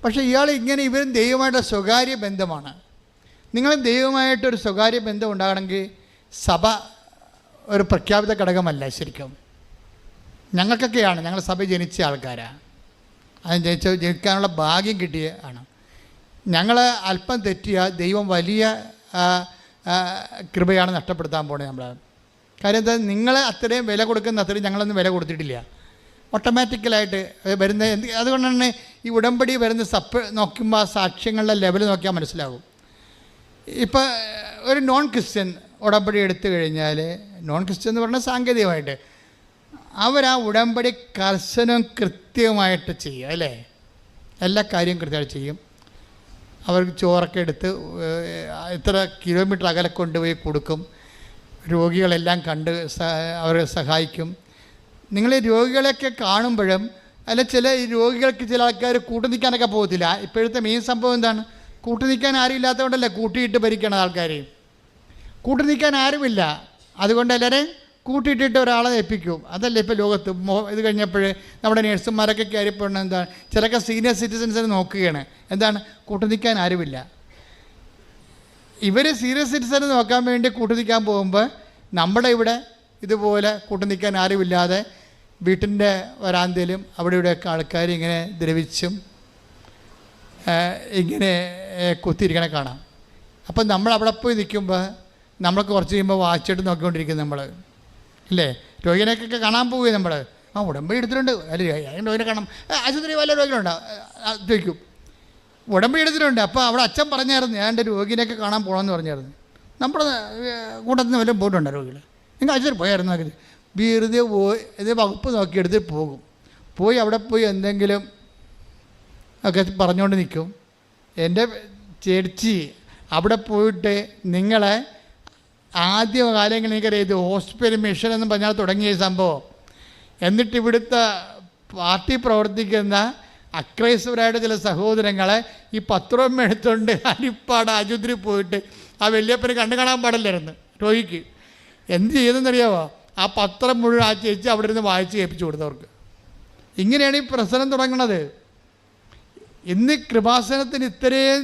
പക്ഷേ ഇയാൾ ഇങ്ങനെ ഇവരും ദൈവമായിട്ട് സ്വകാര്യ ബന്ധമാണ്. നിങ്ങൾ ദൈവമായിട്ടൊരു സ്വകാര്യ ബന്ധം ഉണ്ടാകണമെങ്കിൽ സഭ ഒരു പ്രഖ്യാപിത ഘടകമല്ല ശരിക്കും. ഞങ്ങൾക്കൊക്കെയാണ്, ഞങ്ങൾ സഭ ജനിച്ച ആൾക്കാരാണ്. അത് ജനിക്കാനുള്ള ഭാഗ്യം കിട്ടിയ ആണ്. ഞങ്ങൾ അല്പം തെറ്റിയ ദൈവം വലിയ കൃപയാണ് നഷ്ടപ്പെടുത്താൻ പോണത് നമ്മൾ. കാര്യം എന്താ? നിങ്ങളെ അത്രയും വില കൊടുക്കുന്ന അത്രയും ഞങ്ങളൊന്നും വില കൊടുത്തിട്ടില്ല. ഓട്ടോമാറ്റിക്കലായിട്ട് വരുന്ന അതുകൊണ്ടാണ് ഈ ഉടമ്പടി വരുന്ന നോക്കുമ്പോൾ സാക്ഷ്യങ്ങളുടെ ലെവൽ നോക്കിയാൽ മനസ്സിലാകും. ഇപ്പോൾ ഒരു നോൺ ക്രിസ്ത്യൻ ഉടമ്പടി എടുത്തു കഴിഞ്ഞാൽ, നോൺ ക്രിസ്ത്യൻ എന്ന് പറഞ്ഞാൽ സാങ്കേതികമായിട്ട് അവരാ ഉടമ്പടി കർശനം കൃത്യമായിട്ട് ചെയ്യും അല്ലേ. എല്ലാ കാര്യവും കൃത്യമായിട്ട് ചെയ്യും. അവർക്ക് ചോറൊക്കെ എടുത്ത് ഇത്ര കിലോമീറ്റർ അകലെ കൊണ്ടുപോയി കൊടുക്കും. രോഗികളെല്ലാം കണ്ട് അവരെ സഹായിക്കും. നിങ്ങൾ ഈ രോഗികളെയൊക്കെ കാണുമ്പോഴും അല്ല, ചില രോഗികൾക്ക് ചില ആൾക്കാർ കൂട്ടു നിൽക്കാനൊക്കെ പോകത്തില്ല. ഇപ്പോഴത്തെ മെയിൻ സംഭവം എന്താണ്? കൂട്ടു നിൽക്കാൻ ആരും ഇല്ലാത്തതുകൊണ്ടല്ലേ കൂട്ടിയിട്ട് ഭരിക്കണ ആൾക്കാർ. കൂട്ടു നിൽക്കാൻ ആരുമില്ല, അതുകൊണ്ട് എല്ലാവരെയും കൂട്ടിയിട്ടിട്ട് ഒരാളെ ഏൽപ്പിക്കും. അതല്ലേ ഇപ്പോൾ ലോകത്ത് ഇത് കഴിഞ്ഞപ്പോൾ നമ്മുടെ നേഴ്സുമാരൊക്കെ കയറിപ്പോണത് എന്താണ്? ചിലൊക്കെ സീനിയർ സിറ്റിസൻസിനെ നോക്കുകയാണ്. എന്താണ്? കൂട്ടു നിൽക്കാൻ ആരുമില്ല. ഇവർ സീനിയർ സിറ്റിസനെ നോക്കാൻ വേണ്ടി കൂട്ടു നിൽക്കാൻ പോകുമ്പോൾ നമ്മുടെ ഇവിടെ ഇതുപോലെ കൂട്ടു നിൽക്കാൻ ആരുമില്ലാതെ വീട്ടിൻ്റെ വരാന്തയിലും അവിടെ ഇവിടെയൊക്കെ ആൾക്കാർ ഇങ്ങനെ ദ്രവിച്ചും ഇങ്ങനെ കുത്തിയിരിക്കണ കാണാം. അപ്പം നമ്മൾ അവിടെ പോയി നിൽക്കുമ്പോൾ നമ്മളൊക്കെ കുറച്ച് കഴിയുമ്പോൾ വാച്ചിട്ട് നോക്കിക്കൊണ്ടിരിക്കും നമ്മൾ ഇല്ലേ. രോഗിനെയൊക്കെ കാണാൻ പോവുകയും നമ്മൾ ഉടമ്പടി എടുത്തിട്ടുണ്ട്, അല്ല രോഗിനെ കാണാം, ആശുപത്രി വല്ല രോഗികളുണ്ടോ ചോദിക്കും. ഉടമ്പടി എടുത്തിട്ടുണ്ട്. അപ്പോൾ അവിടെ അച്ഛൻ പറഞ്ഞായിരുന്നു, ഞാൻ എൻ്റെ രോഗിനെയൊക്കെ കാണാൻ പോകണമെന്ന് പറഞ്ഞായിരുന്നു. നമ്മുടെ കൂട്ടത്തിൽ നിന്ന് വല്ലതും പോയിട്ടുണ്ടോ രോഗികൾ? നിങ്ങൾ ആശുപത്രി പോയായിരുന്നു നോക്കി വെറുതെ പോയി ഇത് വകുപ്പ് നോക്കിയെടുത്ത് പോകും. പോയി അവിടെ പോയി എന്തെങ്കിലും ഒക്കെ പറഞ്ഞുകൊണ്ട് നിൽക്കും. എൻ്റെ ചേച്ചി അവിടെ പോയിട്ട് നിങ്ങളെ ആദ്യ കാലങ്ങളിൽ എനിക്കറിയാം ഇത് ഹോസ്പിറ്റൽ മിഷൻ എന്ന് പറഞ്ഞാൽ തുടങ്ങിയ സംഭവം. എന്നിട്ട് ഇവിടുത്തെ പാർട്ടി പ്രവർത്തിക്കുന്ന അക്രൈസ്തവരായിട്ട് ചില സഹോദരങ്ങളെ ഈ പത്രം എടുത്തുകൊണ്ട് ഹരിപ്പാട് ആശുപത്രി പോയിട്ട് ആ വല്യപ്പനെ കണ്ടു കാണാൻ പാടില്ലായിരുന്നു രോഗിക്ക്. എന്ത് ചെയ്തെന്നറിയാമോ? ആ പത്രം മുഴുവൻ ആ ചേച്ചി അവിടെ ഇരുന്ന് വായിച്ച് കേൾപ്പിച്ചു കൊടുത്തവർക്ക്. ഇങ്ങനെയാണ് ഈ പ്രശ്നം തുടങ്ങുന്നത്. ഇന്ന് കൃപാസനത്തിന് ഇത്രയും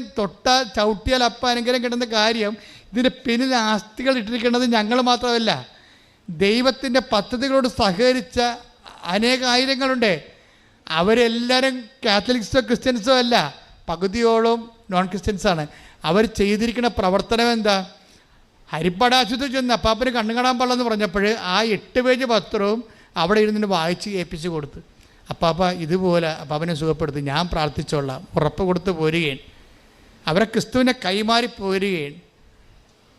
ചവിട്ടിയാൽ അപ്പാനെങ്കിലും കിട്ടുന്ന കാര്യം ഇതിൻ്റെ പിന്നിൽ ആസ്തികൾ ഇട്ടിരിക്കുന്നത് ഞങ്ങൾ മാത്രമല്ല, ദൈവത്തിൻ്റെ പദ്ധതികളോട് സഹകരിച്ച അനേകായിരങ്ങളുണ്ട്. അവരെല്ലാവരും കാത്തലിക്സോ ക്രിസ്ത്യൻസോ അല്ല, പകുതിയോളം നോൺ ക്രിസ്ത്യൻസാണ്. അവർ ചെയ്തിരിക്കുന്ന പ്രവർത്തനം എന്താ? ഹരിപ്പാട് ആശുപത്രി ചെന്ന് അപ്പാപ്പന് കണ്ണു കാണാൻ പാടില്ലെന്ന് പറഞ്ഞപ്പോൾ ആ 8 പേജ് പത്രവും അവിടെ ഇരുന്നിട്ട് വായിച്ച് കേൾപ്പിച്ച് കൊടുത്ത്, അപ്പാപ്പ ഇതുപോലെ അപ്പാപ്പനെ സുഖപ്പെടുത്തി, ഞാൻ പ്രാർത്ഥിച്ചോളാം, ഉറപ്പ് കൊടുത്ത് പോരുകയാണ്. അവരെ ക്രിസ്തുവിനെ കൈമാറി പോരുകയാണ്.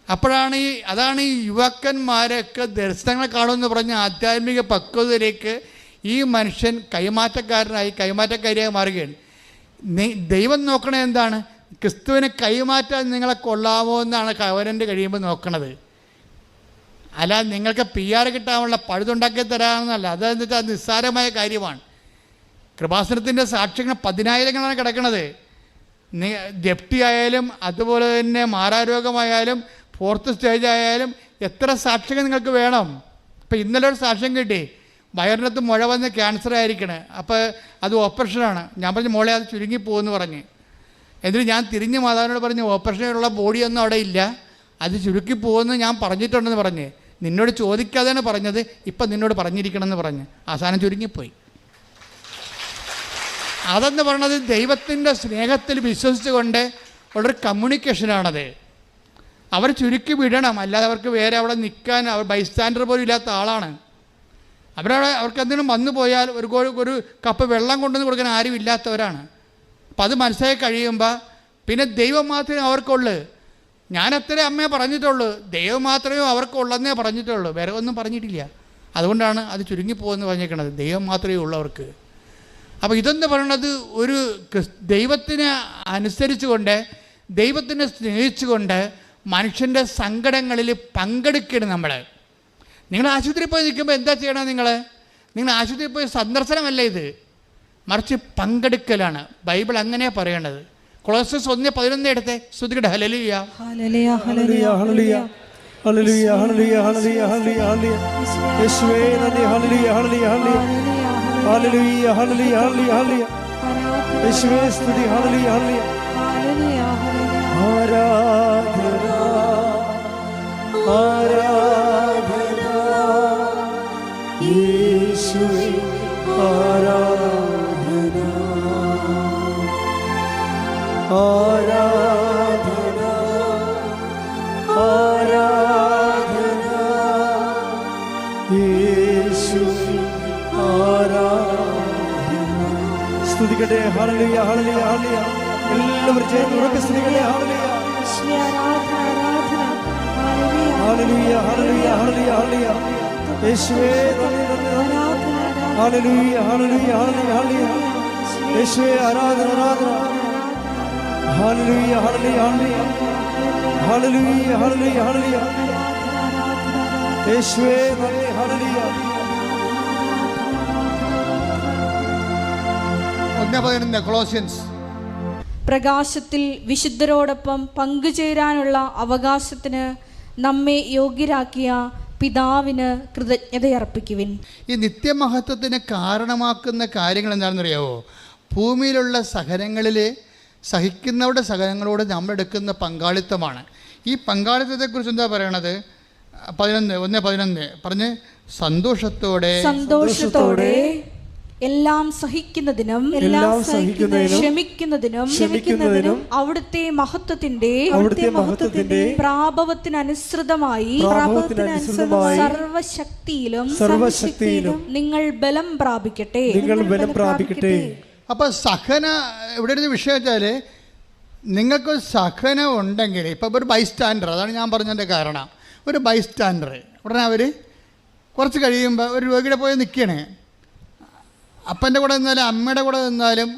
അപ്പോഴാണ് അതാണ് ഈ യുവാക്കന്മാരൊക്കെ ദർശനങ്ങൾ കാണുമെന്ന് പറഞ്ഞ ആധ്യാത്മിക പക്വതയിലേക്ക് ഈ മനുഷ്യൻ കൈമാറ്റക്കാരിയായി മാറുകയാണ്. ദൈവം നോക്കണത് എന്താണ്? ക്രിസ്തുവിനെ കൈമാറ്റാൻ നിങ്ങളെ കൊള്ളാമോ എന്നാണ് കവനൻ്റ് കഴിയുമ്പോൾ നോക്കണത്. അല്ല നിങ്ങൾക്ക് PR കിട്ടാനുള്ള പഴുതുണ്ടാക്കി തരാമെന്നല്ല. അതെന്ന് വെച്ചാൽ നിസ്സാരമായ കാര്യമാണ്. കൃപാസനത്തിൻ്റെ സാക്ഷ്യങ്ങൾ 10,000ങ്ങളാണ് കിടക്കുന്നത്. ജപ്തി ആയാലും അതുപോലെ തന്നെ മാറാരോഗമായാലും 4th സ്റ്റേജ് ആയാലും എത്ര സാക്ഷ്യങ്ങൾ നിങ്ങൾക്ക് വേണം? ഇപ്പം ഇന്നലെ ഒരു സാക്ഷ്യം കിട്ടി, വയറിനകത്ത് മുഴ വന്ന് ക്യാൻസർ ആയിരിക്കണേ, അപ്പോൾ അത് ഓപ്പറേഷനാണ്. ഞാൻ പറഞ്ഞു മോളെ അത് ചുരുങ്ങിപ്പോകുമെന്ന് പറഞ്ഞ്. എന്നിട്ട് ഞാൻ തിരിഞ്ഞ് മാതാവിനോട് പറഞ്ഞു ഓപ്പറേഷനുള്ള ബോഡിയൊന്നും അവിടെ ഇല്ല, അത് ചുരുക്കിപ്പോകുമെന്ന് ഞാൻ പറഞ്ഞിട്ടുണ്ടെന്ന് പറഞ്ഞ്. നിന്നോട് ചോദിക്കാതെയാണ് പറഞ്ഞത്, ഇപ്പം നിന്നോട് പറഞ്ഞിരിക്കണമെന്ന് പറഞ്ഞ് അവസാനം ചുരുങ്ങിപ്പോയി. അതെന്ന് പറയണത് ദൈവത്തിൻ്റെ സ്നേഹത്തിൽ വിശ്വസിച്ചുകൊണ്ട് ഉള്ളൊരു കമ്മ്യൂണിക്കേഷനാണത്. അവർ ചുരുക്കി വിടണം, അല്ലാതെ അവർക്ക് വേറെ അവിടെ നിൽക്കാൻ അവർ ബൈസ്റ്റാൻഡർ പോലും ഇല്ലാത്ത ആളാണ്. അവർക്ക് എന്തെങ്കിലും വന്നു പോയാൽ ഒരു കപ്പ് വെള്ളം കൊണ്ടുവന്ന് കൊടുക്കാൻ ആരും ഇല്ലാത്തവരാണ്. അപ്പം അത് മനസ്സിലാക്കി കഴിയുമ്പോൾ പിന്നെ ദൈവം മാത്രമേ അവർക്കുള്ളൂ. ഞാൻ അത്രേ അമ്മയെ പറഞ്ഞിട്ടുള്ളൂ, ദൈവം മാത്രമേ അവർക്കുള്ളെന്നേ പറഞ്ഞിട്ടുള്ളൂ, വേറെ ഒന്നും പറഞ്ഞിട്ടില്ല. അതുകൊണ്ടാണ് അത് ചുരുങ്ങിപ്പോകുമെന്ന് പറഞ്ഞേക്കണത്. ദൈവം മാത്രമേ ഉള്ളവർക്ക്. അപ്പോൾ ഇതെന്ന് പറയണത് ഒരു ദൈവത്തിനെ അനുസരിച്ചുകൊണ്ട് ദൈവത്തിനെ സ്നേഹിച്ചുകൊണ്ട് മനുഷ്യൻ്റെ സങ്കടങ്ങളിൽ പങ്കെടുക്കണം. നിങ്ങൾ ആശുപത്രിയിൽ പോയി നിൽക്കുമ്പോൾ എന്താ ചെയ്യണം? നിങ്ങൾ ആശുപത്രിയിൽ പോയി സന്ദർശനമല്ല ഇത്, മറിച്ച് പങ്കെടുക്കലാണ്. ബൈബിൾ അങ്ങനെ പറയണത്. കൊളോസ്യസ് 1:11 എടുത്തേ, ശ്രുതികട ഹല്ലേലൂയ ഹല്ലേലൂയ ഹല്ലേലൂയ ഹല്ലേലൂയ ഹല്ലേലൂയ ഹല്ലേലൂയ ഹല്ലേലൂയ ഹല്ലേലൂയ യേശുവേ നന്ദി. ഹല്ലേലൂയ ഹല്ലേലൂയ ഹല്ലേലൂയ ഹല്ലേലൂയ ഹല്ലേലൂയ ഹല്ലേലൂയ യേശുവേ സ്തുതി. ഹല്ലേലൂയ ഹല്ലേലൂയ ആരാധന ആരാധന യേശുവേ ആരാധന ആരാധന ആരാധന യേശുവേ ആരാധന. സ്തുതിക്കട്ടെ. ഹല്ലേലൂയ ഹല്ലേലൂയ ഹല്ലേലൂയ. എല്ലാവരും ചേർന്ന് ഉറക്കെ സ്തുതിക്കട്ടെ. ഹല്ലേലൂയ ഹല്ലേലൂയ ഹല്ലേലൂയ ഹല്ലേലൂയ ഹല്ലേലൂയ യേശുവേ നന്ദി നന്ദി. ഹല്ലേലൂയ ഹല്ലേലൂയ ഹല്ലേലൂയ ഹല്ലേലൂയ യേശുവേ ആരാധന ആരാധന. ഹല്ലേലൂയ ഹല്ലേലൂയ ഹല്ലേലൂയ ഹല്ലേലൂയ ഹല്ലേലൂയ യേശുവേ നന്ദി. ഹല്ലേലൂയ 1:11 കൊളോസ്യൻസ്. പ്രകാശത്തിൽ വിശുദ്ധരോടൊപ്പം പങ്കുചേരാനുള്ള അവകാശത്തിന് നമ്മെ യോഗ്യരാക്കിയ പിതാവിന് കൃതജ്ഞതയർപ്പിക്കുവിൻ. ഈ നിത്യമഹത്വത്തിന് കാരണമാക്കുന്ന കാര്യങ്ങൾ എന്താണെന്നറിയാവോ? ഭൂമിയിലുള്ള സഹനങ്ങളിൽ സഹിക്കുന്നവരുടെ സഹനങ്ങളോട് നമ്മളെടുക്കുന്ന പങ്കാളിത്തമാണ്. ഈ പങ്കാളിത്തത്തെക്കുറിച്ച് എന്താ പറയണത്? 1:11 പറഞ്ഞ് സന്തോഷത്തോടെ എല്ലാം സഹിക്കുന്നതിനും ക്ഷമിക്കുന്നതിനും അവിടുത്തെ മഹത്വത്തിന്റെ പ്രാഭവത്തിനനുസൃതമായി സർവശക്തിയിലും നിങ്ങൾ ബലം പ്രാപിക്കട്ടെ. അപ്പം സഹന ഇവിടെ ഒരു വിഷയം വെച്ചാൽ നിങ്ങൾക്കൊരു സഹനം ഉണ്ടെങ്കിൽ, ഇപ്പോൾ ഒരു ബൈസ്റ്റാൻഡർ, അതാണ് ഞാൻ പറഞ്ഞതിൻ്റെ കാരണം. ഒരു ബൈസ്റ്റാൻഡർ ഉടനെ അവർ കുറച്ച് കഴിയുമ്പോൾ ഒരു രോഗിയുടെ പോയി നിൽക്കുകയാണ്. അപ്പൻ്റെ കൂടെ നിന്നാലും അമ്മയുടെ കൂടെ നിന്നാലും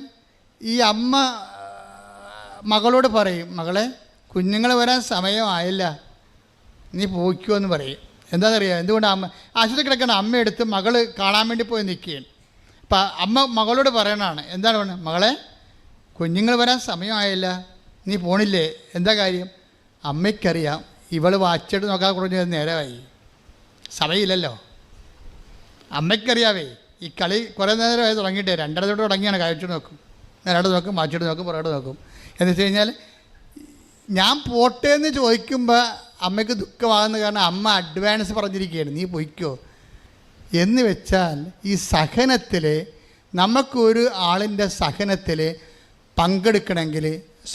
ഈ അമ്മ മകളോട് പറയും, മകളെ കുഞ്ഞുങ്ങൾ വരാൻ സമയമായില്ല, നീ പോയിക്കോ എന്ന് പറയും. എന്താണെന്നറിയാം എന്തുകൊണ്ട്? അമ്മ ആശുപത്രി കിടക്കുന്ന അമ്മയെടുത്ത് മകൾ കാണാൻ വേണ്ടി പോയി നിൽക്കുകയാണ്. അപ്പം അമ്മ മകളോട് പറയണതാണ്, എന്താണ് പറയുന്നത്? മകളെ കുഞ്ഞുങ്ങൾ വരാൻ സമയമായില്ല, നീ പോണില്ലേ? എന്താ കാര്യം? അമ്മയ്ക്കറിയാം ഇവൾ വാച്ചിട്ട് നോക്കാൻ കുറഞ്ഞ നേരമായി, സമയമില്ലല്ലോ. അമ്മയ്ക്കറിയാവേ ഈ കളി കുറേ നേരമായി തുടങ്ങിയിട്ടേ, 2:30 തൊട്ട് തുടങ്ങിയാണ്. കഴിച്ചിട്ട് നോക്കും, നേരോട്ട് നോക്കും, മാച്ചിട്ട് നോക്കും, പുറകോട്ട് നോക്കും. എന്ന് വെച്ച് കഴിഞ്ഞാൽ ഞാൻ പോട്ടെ എന്ന് ചോദിക്കുമ്പോൾ അമ്മയ്ക്ക് ദുഃഖമാകുന്ന കാരണം അമ്മ അഡ്വാൻസ് പറഞ്ഞിരിക്കുകയാണ്, നീ പൊയ്ക്കോ എന്ന് വെച്ചാൽ ഈ സഹനത്തിൽ, നമുക്കൊരു ആളിൻ്റെ സഹനത്തിൽ പങ്കെടുക്കണമെങ്കിൽ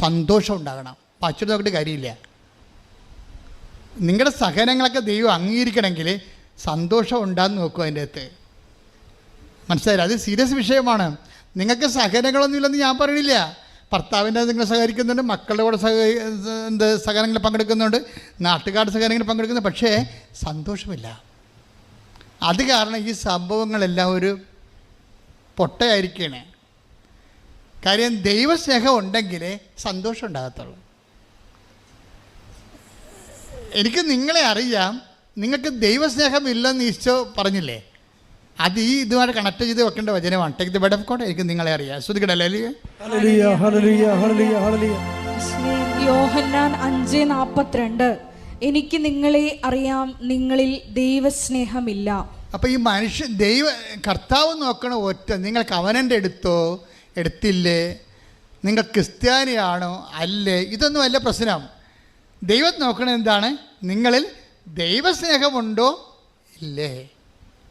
സന്തോഷം ഉണ്ടാകണം. പച്ചിട്ട് നോക്കിയിട്ട് കാര്യമില്ല. നിങ്ങളുടെ സഹനങ്ങളൊക്കെ ദൈവം അംഗീകരിക്കണമെങ്കിൽ സന്തോഷം ഉണ്ടാകുന്ന നോക്കും. അതിൻ്റെ അകത്ത് മനസ്സിലായില്ല? അത് സീരിയസ് വിഷയമാണ്. നിങ്ങൾക്ക് സഹനങ്ങളൊന്നുമില്ലെന്ന് ഞാൻ പറയണില്ല. ഭർത്താവിൻ്റെ നിങ്ങൾ സഹകരിക്കുന്നുണ്ട്, മക്കളുടെ കൂടെ സഹനങ്ങളിൽ പങ്കെടുക്കുന്നുണ്ട്, നാട്ടുകാരുടെ സഹനങ്ങളിൽ പങ്കെടുക്കുന്നുണ്ട്, പക്ഷേ സന്തോഷമില്ല. അത് കാരണം ഈ സംഭവങ്ങളെല്ലാം ഒരു പൊട്ടയായിരിക്കുകയാണ്. കാര്യം ദൈവസ്നേഹം ഉണ്ടെങ്കിലേ സന്തോഷം ഉണ്ടാകത്തുള്ളൂ. എനിക്ക് നിങ്ങളെ അറിയാം, നിങ്ങൾക്ക് ദൈവസ്നേഹം ഇല്ലെന്ന് ഈശോ പറഞ്ഞില്ലേ? അത് ഈ ഇതുമായിട്ട് കണക്ട് ചെയ്ത് വെക്കേണ്ട വചനമാണ്. Take the bed of God. എനിക്ക് നിങ്ങളെ അറിയാം. ശ്രദ്ധിക്കണല്ലേ? യോഹന്നാൻ 5:42 എനിക്ക് നിങ്ങളെ അറിയാം, നിങ്ങളിൽ ദൈവസ്നേഹമില്ല. അപ്പോൾ ഈ മനുഷ്യൻ കർത്താവ് നോക്കണ ഒറ്റ, നിങ്ങൾ കവനൻ്റ് എടുത്തോ എടുത്തില്ലേ, നിങ്ങൾ ക്രിസ്ത്യാനിയാണോ അല്ലേ, ഇതൊന്നും അല്ല പ്രശ്നം. ദൈവം നോക്കണത് എന്താണ്? നിങ്ങളിൽ ദൈവസ്നേഹമുണ്ടോ ഇല്ലേ,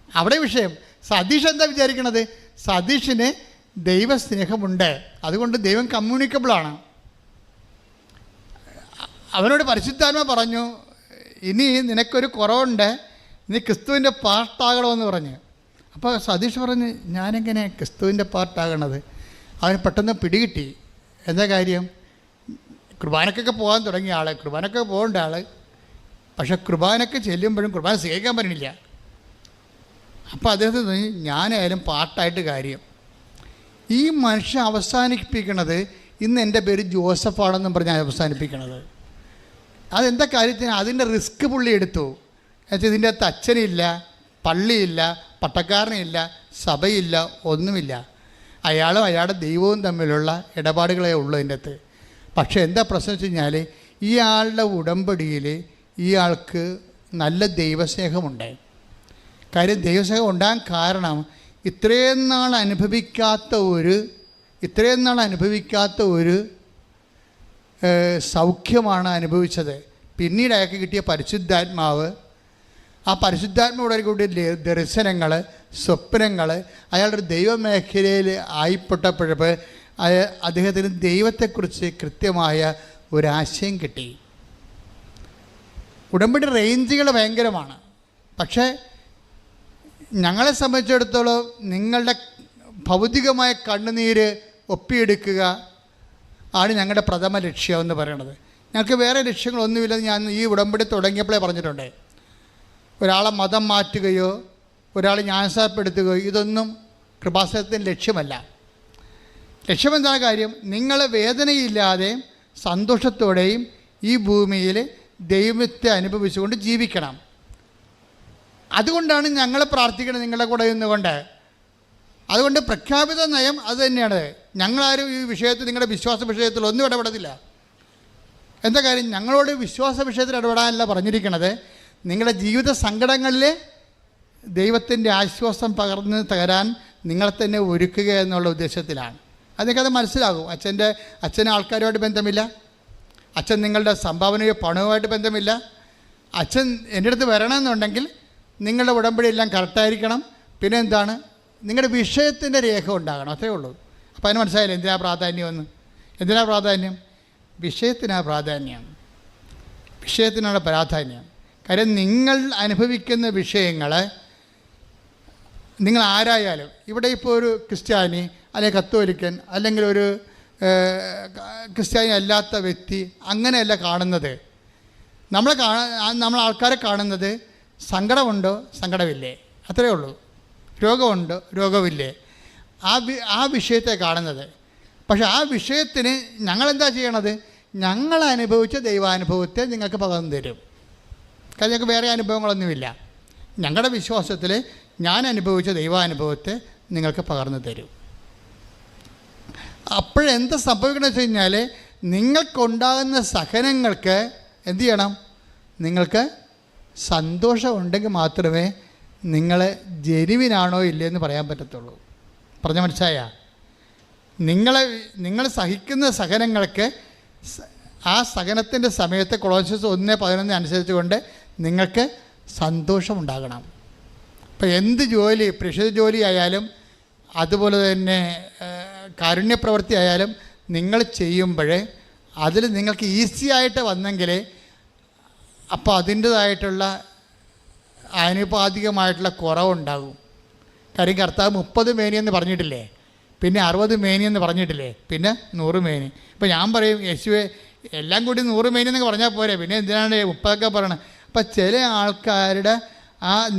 അവിടെ വിഷയം. സതീഷ് എന്താ വിചാരിക്കണത്? സതീഷിന് ദൈവസ്നേഹമുണ്ട്, അതുകൊണ്ട് ദൈവം കമ്മ്യൂണിക്കബിളാണ്. അവനോട് പരിശുദ്ധാത്മ പറഞ്ഞു, ഇനി നിനക്കൊരു കുറവുണ്ട്, നീ ക്രിസ്തുവിൻ്റെ പാർട്ടാകണമെന്ന് പറഞ്ഞു. അപ്പോൾ സതീഷ് പറഞ്ഞു, ഞാനെങ്ങനെ ക്രിസ്തുവിൻ്റെ പാർട്ടാകണത്? അവന് പെട്ടെന്ന് പിടികിട്ടി. എന്താ കാര്യം? കുർബാനക്കൊക്കെ പോകാൻ തുടങ്ങിയ ആൾ, കുർബാനക്കൊക്കെ പോകേണ്ട ആൾ, പക്ഷെ കുർബാനക്ക് ചെല്ലുമ്പോഴും കുർബാന സ്വീകരിക്കാൻ പറ്റണില്ല. അപ്പോൾ അദ്ദേഹത്തിന് തോന്നി, ഞാനായാലും പാർട്ടായിട്ട് കാര്യം. ഈ മനുഷ്യൻ അവസാനിപ്പിക്കണത്, ഇന്ന് എൻ്റെ പേര് ജോസഫാണെന്നും പറഞ്ഞാൽ അവസാനിപ്പിക്കണത്. അതെന്താ കാര്യത്തിന്? അതിൻ്റെ റിസ്ക് പുള്ളി എടുത്തു. എന്നുവെച്ചാൽ ഇതിൻ്റെ അകത്ത് അച്ഛനില്ല, പള്ളിയില്ല, പട്ടക്കാരനില്ല, സഭയില്ല, ഒന്നുമില്ല. അയാളും അയാളുടെ ദൈവവും തമ്മിലുള്ള ഇടപാടുകളേ ഉള്ളൂ ഇതിൻ്റെ അകത്ത്. പക്ഷേ എന്താ പ്രശ്നം വെച്ച് കഴിഞ്ഞാൽ, ഈ ആളുടെ ഉടമ്പടിയിൽ ഈ ആൾക്ക് നല്ല ദൈവസ്നേഹമുണ്ട്. കാര്യം ദൈവസ്നേഹം ഉണ്ടാകാൻ കാരണം ഇത്രയും നാൾ അനുഭവിക്കാത്ത ഒരു സൗഖ്യമാണ് അനുഭവിച്ചത്. പിന്നീട് അയാൾക്ക് കിട്ടിയ പരിശുദ്ധാത്മാവ്, ആ പരിശുദ്ധാത്മാവിടെ കൂടിയ ദർശനങ്ങൾ, സ്വപ്നങ്ങൾ, അയാളുടെ ദൈവമേഖലയിൽ ആയിപ്പെട്ടപ്പോഴപ്പോൾ അദ്ദേഹത്തിന് ദൈവത്തെക്കുറിച്ച് കൃത്യമായ ഒരാശയം കിട്ടി. ഉടമ്പടി റേഞ്ചുകൾ ഭയങ്കരമാണ്. പക്ഷേ ഞങ്ങളെ സംബന്ധിച്ചിടത്തോളം നിങ്ങളുടെ ഭൗതികമായ കണ്ണുനീര് ഒപ്പിയെടുക്കുക ആണ് ഞങ്ങളുടെ പ്രഥമ ലക്ഷ്യം എന്ന് പറയുന്നത്. ഞങ്ങൾക്ക് വേറെ ലക്ഷ്യങ്ങളൊന്നുമില്ലെന്ന് ഞാൻ ഈ ഉടമ്പടി തുടങ്ങിയപ്പോഴേ പറഞ്ഞിട്ടുണ്ട്. ഒരാളെ മതം മാറ്റുകയോ ഒരാളെ ജ്ഞാനസാരപ്പെടുത്തുകയോ ഇതൊന്നും കൃപാസനത്തിൻ്റെ ലക്ഷ്യമല്ല. ലക്ഷ്യമെന്താണ് കാര്യം? നിങ്ങൾ വേദനയില്ലാതെയും സന്തോഷത്തോടെയും ഈ ഭൂമിയിൽ ദൈവത്തെ അനുഭവിച്ചുകൊണ്ട് ജീവിക്കണം. അതുകൊണ്ടാണ് ഞങ്ങൾ പ്രാർത്ഥിക്കുന്നത് നിങ്ങളുടെ കൂടെ നിന്നുകൊണ്ട്. അതുകൊണ്ട് പ്രഖ്യാപിത നയം അത് തന്നെയാണ്. ഞങ്ങളാരും ഈ വിഷയത്തിൽ, നിങ്ങളുടെ വിശ്വാസ വിഷയത്തിൽ ഒന്നും ഇടപെടത്തില്ല. എന്താ കാര്യം? ഞങ്ങളോട് വിശ്വാസ വിഷയത്തിൽ ഇടപെടാനല്ല പറഞ്ഞിരിക്കുന്നത്, നിങ്ങളുടെ ജീവിത സങ്കടങ്ങളിൽ ദൈവത്തിൻ്റെ ആശ്വാസം പകർന്ന് തരാൻ നിങ്ങളെ തന്നെ ഒരുക്കുക എന്നുള്ള ഉദ്ദേശത്തിലാണ്. അതൊക്കെ മനസ്സിലാകും. അച്ഛന് ആൾക്കാരുമായിട്ട് ബന്ധമില്ല, അച്ഛൻ നിങ്ങളുടെ സംഭാവനയോ പണവുമായിട്ട് ബന്ധമില്ല. അച്ഛൻ എൻ്റെ അടുത്ത് വരണമെന്നുണ്ടെങ്കിൽ നിങ്ങളുടെ ഉടമ്പടി എല്ലാം കറക്റ്റായിരിക്കണം. പിന്നെ എന്താണ്? നിങ്ങളുടെ വിഷയത്തിൻ്റെ രേഖ ഉണ്ടാകണം, അത്രേ ഉള്ളൂ. അപ്പോൾ അതിന് മനസ്സിലായില്ല എന്തിനാ പ്രാധാന്യമെന്ന്. എന്തിനാ പ്രാധാന്യം? വിഷയത്തിനാണ് പ്രാധാന്യം, വിഷയത്തിനാണ് പ്രാധാന്യം. കാര്യം നിങ്ങൾ അനുഭവിക്കുന്ന വിഷയങ്ങൾ, നിങ്ങൾ ആരായാലും, ഇവിടെ ഇപ്പോൾ ഒരു ക്രിസ്ത്യാനി അല്ലെങ്കിൽ കത്തോലിക്കൻ അല്ലെങ്കിൽ ഒരു ക്രിസ്ത്യാനി അല്ലാത്ത വ്യക്തി അങ്ങനെയല്ല കാണുന്നത്. നമ്മൾ ആൾക്കാരെ കാണുന്നത് സങ്കടമുണ്ടോ, സങ്കടമില്ലേ, അത്രയേ ഉള്ളൂ. രോഗമുണ്ടോ, രോഗമില്ലേ, ആ വിഷയത്തെ കാണുന്നത്. പക്ഷെ ആ വിഷയത്തിന് ഞങ്ങളെന്താ ചെയ്യണത്? ഞങ്ങൾ അനുഭവിച്ച ദൈവാനുഭവത്തെ നിങ്ങൾക്ക് പകർന്നു തരും. കാരണം ഞങ്ങൾക്ക് വേറെ അനുഭവങ്ങളൊന്നുമില്ല. ഞങ്ങളുടെ വിശ്വാസത്തിൽ ഞാൻ അനുഭവിച്ച ദൈവാനുഭവത്തെ നിങ്ങൾക്ക് പകർന്നു തരും. അപ്പോഴെന്താ സംഭവിക്കണമെന്ന് വെച്ച് കഴിഞ്ഞാൽ, നിങ്ങൾക്കുണ്ടാകുന്ന സഹനങ്ങൾക്ക് എന്തു ചെയ്യണം? നിങ്ങൾക്ക് സന്തോഷമുണ്ടെങ്കിൽ മാത്രമേ നിങ്ങൾ ജെനുവിനാണോ ഇല്ലയെന്ന് പറയാൻ പറ്റത്തുള്ളൂ. പറഞ്ഞ മനസ്സിലായ? നിങ്ങൾ സഹിക്കുന്ന സഹനങ്ങൾക്ക് ആ സഹനത്തിൻ്റെ സമയത്ത് കൊളോസ്യസ് 1:11 അനുസരിച്ച് കൊണ്ട് നിങ്ങൾക്ക് സന്തോഷമുണ്ടാകണം. ഇപ്പോൾ എന്ത് ജോലി, പ്രേക്ഷിത ജോലി ആയാലും അതുപോലെ തന്നെ കാരുണ്യപ്രവൃത്തി ആയാലും നിങ്ങൾ ചെയ്യുമ്പോൾ അതിൽ നിങ്ങൾക്ക് ഈസി ആയിട്ട് വന്നെങ്കിൽ അപ്പോൾ അതിൻ്റേതായിട്ടുള്ള ആനുപാതികമായിട്ടുള്ള കുറവുണ്ടാകും. കാര്യം കർത്താവ് 30 മേനിയെന്ന് പറഞ്ഞിട്ടില്ലേ, പിന്നെ 60 മേനിയെന്ന് പറഞ്ഞിട്ടില്ലേ, പിന്നെ 100 മേനി. ഇപ്പോൾ ഞാൻ പറയും, യേശുവേ എല്ലാം കൂടി 100 മേനിയെന്നൊക്കെ പറഞ്ഞാൽ പോരെ, പിന്നെ എന്തിനാണ് 30 പറയണത്? അപ്പം ചില ആൾക്കാരുടെ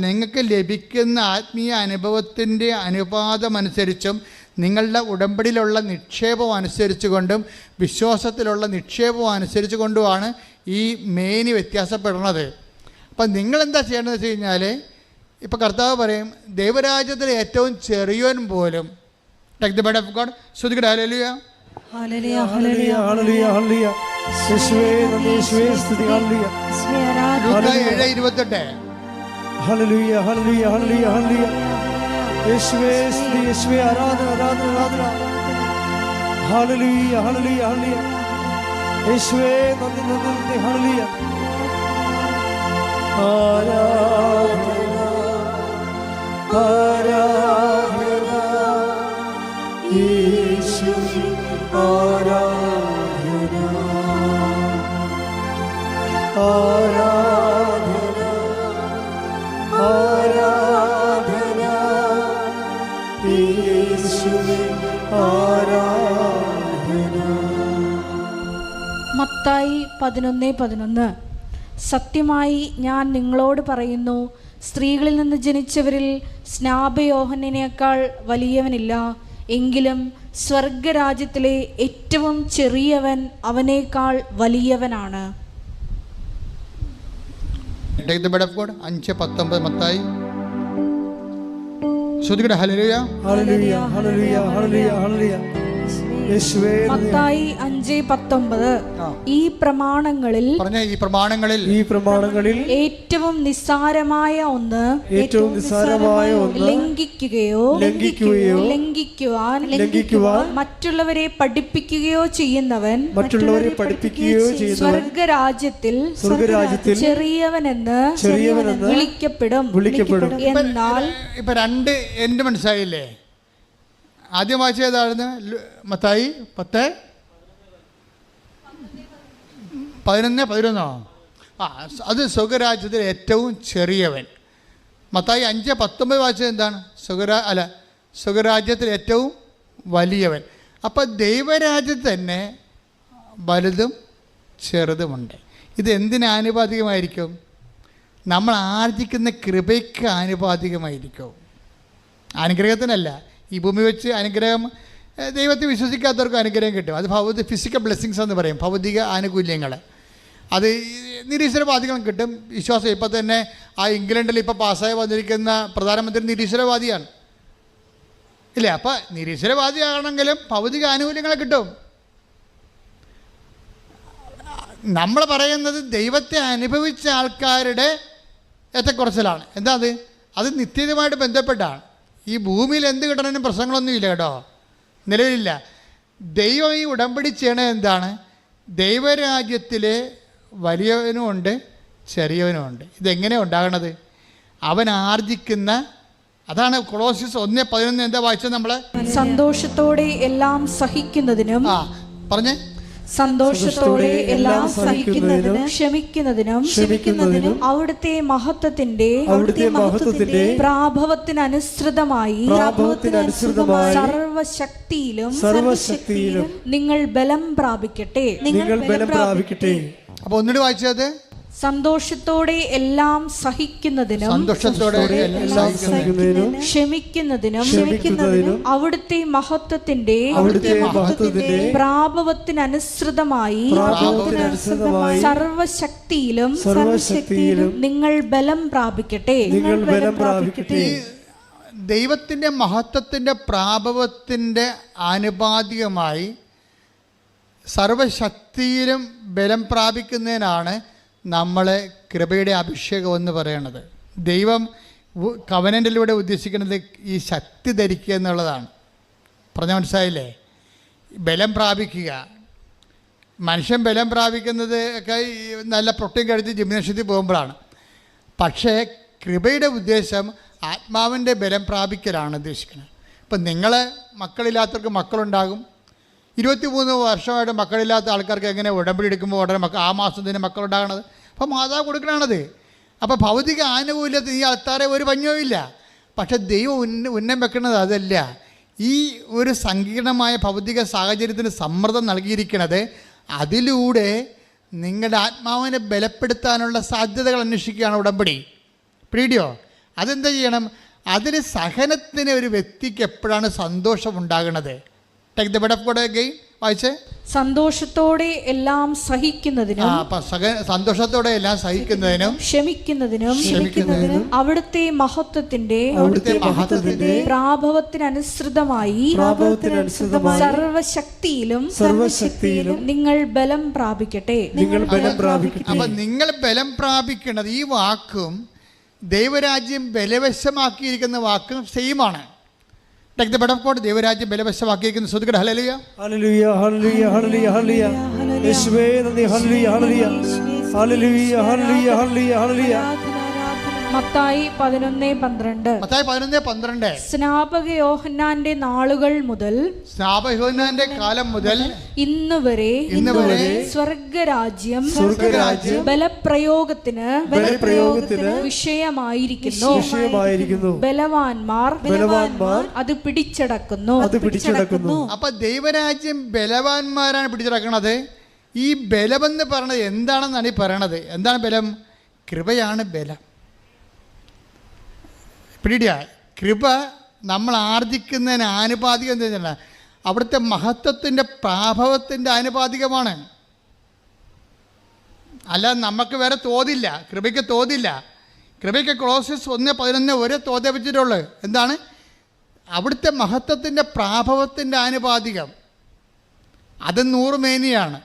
നിങ്ങൾക്ക് ലഭിക്കുന്ന ആത്മീയ അനുഭവത്തിൻ്റെ അനുപാതമനുസരിച്ചും നിങ്ങളുടെ ഉടമ്പടിയിലുള്ള നിക്ഷേപം അനുസരിച്ച് കൊണ്ടും വിശ്വാസത്തിലുള്ള നിക്ഷേപം അനുസരിച്ച് കൊണ്ടുമാണ് ഈ മേനി വ്യത്യാസപ്പെടുന്നത്. അപ്പം നിങ്ങളെന്താ ചെയ്യേണ്ടതെന്ന് വെച്ച് കഴിഞ്ഞാൽ, ഇപ്പോൾ കർത്താവ് പറയും ദൈവരാജ്യത്തിലെ ഏറ്റവും ചെറിയവൻ പോലും take the bread of God. ശ്രുതിക്കട്ടെ ഹല്ലേലൂയ, ഹല്ലേലൂയ, ഹല്ലേലൂയ, ഹല്ലേലൂയ, ഹല്ലേലൂയ. യേശുവേ നന്ദി, യേശുവേ സ്തുതി, ഹല്ലേലൂയ. ലൂക്കാ 7:28. ഹല്ലേലൂയ, ഹല്ലേലൂയ, ഹല്ലേലൂയ, ഹല്ലേലൂയ. യേശുവേ സ്തുതി, യേശുവേ ആരാധന, ആരാധന, ആരാധന. ഹല്ലേലൂയ, ഹല്ലേലൂയ, ഹല്ലേലൂയ. യേശുവേ നന്ദി, നന്ദി, നന്ദി. ഹല്ലേലൂയ. ആരാധന, ആരാധന യേശുവേ, ആരാധന, ആരാധന, ആരാധന യേശുവേ, ആരാധന. മത്തായി 11:11. സത്യമായി ഞാൻ നിങ്ങളോട് പറയുന്നു, സ്ത്രീകളിൽ നിന്ന് ജനിച്ചവരിൽ സ്നാപയോഹന്നേക്കാൾ വലിയവനില്ല. എങ്കിലും സ്വർഗരാജ്യത്തിലെ ഏറ്റവും ചെറിയവൻ അവനേക്കാൾ വലിയവനാണ്. 5:19 മത്തായി. ശ്രുതിക്കട്ടെ ഹല്ലേലൂയ, ഹല്ലേലൂയ, ഹല്ലേലൂയ, ഹല്ലേലൂയ, ഹല്ലേലൂയ. യേശുവേ മത്തായി 5:19. ഈ പ്രമാണങ്ങളിൽ ഏറ്റവും നിസ്സാരമായ ഒന്ന് ലംഘിക്കുവാൻ മറ്റുള്ളവരെ പഠിപ്പിക്കുകയോ ചെയ്യുന്നവൻ സ്വർഗരാജ്യത്തിൽ ചെറിയവനെന്ന് വിളിക്കപ്പെടും. എന്നാൽ ഇപ്പൊ രണ്ട് എന്ത് മനസ്സിലായില്ലേ? ആദ്യം വായിച്ചതായിരുന്നു മത്തായി 10:11. അത് സ്വർഗരാജ്യത്തിൽ ഏറ്റവും ചെറിയവൻ. മത്തായി 5:19 വായിച്ചത് എന്താണ്? സ്വർഗരാജ്യത്തിൽ ഏറ്റവും വലിയവൻ. അപ്പം ദൈവരാജ്യത്ത് തന്നെ വലുതും ചെറുതുമുണ്ട്. ഇത് എന്തിന് ആനുപാതികമായിരിക്കും? നമ്മൾ ആർജിക്കുന്ന കൃപയ്ക്ക് ആനുപാതികമായിരിക്കും, അനുഗ്രഹത്തിനല്ല. ഈ ഭൂമി വെച്ച് അനുഗ്രഹം, ദൈവത്തെ വിശ്വസിക്കാത്തവർക്ക് അനുഗ്രഹം കിട്ടും. അത് ഫിസിക്കൽ ബ്ലെസ്സിങ്സ് എന്ന് പറയും, ഭൗതിക ആനുകൂല്യങ്ങൾ. അത് നിരീശ്വരവാദികളും കിട്ടും. വിശ്വാസം ഇപ്പം തന്നെ ഇംഗ്ലണ്ടിൽ ഇപ്പോൾ പാസ്സായി വന്നിരിക്കുന്ന പ്രധാനമന്ത്രി നിരീശ്വരവാദിയാണ്, ഇല്ലേ? അപ്പം നിരീശ്വരവാദിയാണെങ്കിലും ഭൗതിക ആനുകൂല്യങ്ങളെ കിട്ടും. നമ്മൾ പറയുന്നത് ദൈവത്തെ അനുഭവിച്ച ആൾക്കാരുടെ ഏറ്റക്കുറച്ചിലാണ്. എന്താ അത് നിത്യതയുമായിട്ട് ബന്ധപ്പെട്ടാണ്. ഈ ഭൂമിയിൽ എന്ത് കിട്ടണമെന്നും പ്രശ്നങ്ങളൊന്നുമില്ല കേട്ടോ, നിലവിലില്ല. ദൈവം ഈ ഉടമ്പടി ചെയ്യണത് എന്താണ്? ദൈവരാജ്യത്തിലെ വലിയവനുമുണ്ട് ചെറിയവനുമുണ്ട്. ഇതെങ്ങനെ ഉണ്ടാകണത്? അവൻ ആർജിക്കുന്ന, അതാണ് കൊളോസ്യസ് 1:11 എന്താ വായിച്ചത് നമ്മൾ? സന്തോഷത്തോടെ എല്ലാം സഹിക്കുന്നതിനും പറഞ്ഞേ സന്തോഷത്തോടെ എല്ലാം സഹിക്കുന്നതിനും ക്ഷമിക്കുന്നതിനും അവിടുത്തെ മഹത്വത്തിന്റെ പ്രാഭവത്തിനനുസൃതമായി സർവശക്തിയിലും നിങ്ങൾ ബലം പ്രാപിക്കട്ടെ. അപ്പോൾ ഒന്നുകൂടി വായിച്ചത്, സന്തോഷത്തോടെ എല്ലാം സഹിക്കുന്നതിനും ക്ഷമിക്കുന്നതിനും അവിടുത്തെ മഹത്വത്തിന്റെ പ്രാഭവത്തിനനുസൃതമായി സർവശക്തിയിലും നിങ്ങൾ ബലം പ്രാപിക്കട്ടെ. ദൈവത്തിൻ്റെ മഹത്വത്തിൻ്റെ പ്രാഭവത്തിൻ്റെ ആനുപാതികമായി സർവശക്തിയിലും ബലം പ്രാപിക്കുന്നതിനാണ് നമ്മളെ കൃപയുടെ അഭിഷേകം എന്ന് പറയണത്. ദൈവം കവനൻ്റിലൂടെ ഉദ്ദേശിക്കുന്നത് ഈ ശക്തി ധരിക്കുക എന്നുള്ളതാണ്. പറഞ്ഞാൽ മനസ്സിലായില്ലേ? ബലം പ്രാപിക്കുക. മനുഷ്യൻ ബലം പ്രാപിക്കുന്നത് ഒക്കെ നല്ല പ്രോട്ടീൻ കഴിച്ച് ജിംനേഷ്യത്തിൽ പോകുമ്പോഴാണ്. പക്ഷേ കൃപയുടെ ഉദ്ദേശം ആത്മാവിൻ്റെ ബലം പ്രാപിക്കലാണ് ഉദ്ദേശിക്കുന്നത്. ഇപ്പം നിങ്ങളെ മക്കളില്ലാത്തവർക്ക് മക്കളുണ്ടാകും. 23 വർഷമായിട്ട് മക്കളില്ലാത്ത ആൾക്കാർക്ക് എങ്ങനെ ഉടമ്പടി എടുക്കുമ്പോൾ ഉടനെ ആ മാസം തന്നെ മക്കളുണ്ടാകണത്? അപ്പോൾ മാതാവ് കൊടുക്കണത്. അപ്പോൾ ഭൗതിക ആനുകൂല്യത്തിൽ ഈ ആൾക്കാരെ ഒരു പഞ്ഞവുമില്ല. പക്ഷെ ദൈവം ഉന്നം വെക്കുന്നത് അതല്ല. ഈ ഒരു സങ്കീർണമായ ഭൗതിക സാഹചര്യത്തിന് സമ്മർദ്ദം നൽകിയിരിക്കുന്നത് അതിലൂടെ നിങ്ങളുടെ ആത്മാവിനെ ബലപ്പെടുത്താനുള്ള സാധ്യതകൾ അന്വേഷിക്കുകയാണ് ഉടമ്പടി. പിടിയോ? അതെന്താ ചെയ്യണം? അതിൽ സഹനത്തിന് ഒരു വ്യക്തിക്ക് എപ്പോഴാണ് സന്തോഷമുണ്ടാകുന്നത്? Take the word of God again. വായിച്ചേ. സന്തോഷത്തോടെ എല്ലാം സഹിക്കുന്നതിനും സന്തോഷത്തോടെ എല്ലാം സഹിക്കുന്നതിനും ക്ഷമിക്കുന്നതിനും അവിടുത്തെ മഹത്വത്തിന്റെ പ്രാഭവത്തിനനുസൃതമായി സർവശക്തിയിലും നിങ്ങൾ ബലം പ്രാപിക്കട്ടെ. അപ്പൊ നിങ്ങൾ ബലം പ്രാപിക്കുന്നത് ഈ വാക്കും ദൈവരാജ്യം ബലവശമാക്കിയിരിക്കുന്ന വാക്കും സെയിമാണ്. Take the bed of God. ദൈവരാജ്യം ബലവശമാക്കിയിരിക്കുന്നു. ശ്രുതികട ഹല്ലേലൂയ ഹല്ലേലൂയ ഹല്ലേലൂയ ഹല്ലേലൂയ ഹല്ലേലൂയ. യേശുവേ നന്ദി. ഹല്ലേലൂയ ഹല്ലേലൂയ ഹല്ലേലൂയ ഹല്ലേലൂയ ഹല്ലേലൂയ ഹല്ലേലൂയ. മത്തായി 11:12. സ്നാപക യോഹന്നാന്റെ നാളുകൾ മുതൽ സ്നാപകയോഹന്നാന്റെ കാലം മുതൽ ഇന്ന് വരെ സ്വർഗരാജ്യം ബലപ്രയോഗത്തിന് വിഷയമായിരിക്കുന്നു. ബലവാന്മാർ അത് പിടിച്ചടക്കുന്നു. അപ്പൊ ദൈവരാജ്യം ബലവാന്മാരാണ് പിടിച്ചടക്കുന്നത്. ഈ ബലമെന്ന് പറയണത് എന്താണെന്നാണ് ഈ പറയണത്. എന്താണ് ബലം? കൃപയാണ് ബലം. പിടിയ കൃപ നമ്മൾ ആർജിക്കുന്നതിന് ആനുപാതികം എന്താ? അവിടുത്തെ മഹത്വത്തിൻ്റെ പ്രാഭവത്തിൻ്റെ ആനുപാതികമാണ്. അല്ല നമുക്ക് വേറെ തോതില്ല. കൃപയ്ക്ക് തോതില്ല. കൃപയ്ക്ക് കൊളോസ്യസ് 1:11 ഒരേ തോതേ വെച്ചിട്ടുള്ളൂ. എന്താണ്? അവിടുത്തെ മഹത്വത്തിൻ്റെ പ്രാഭവത്തിൻ്റെ ആനുപാതികം. അത് 100 മേനിയാണ്.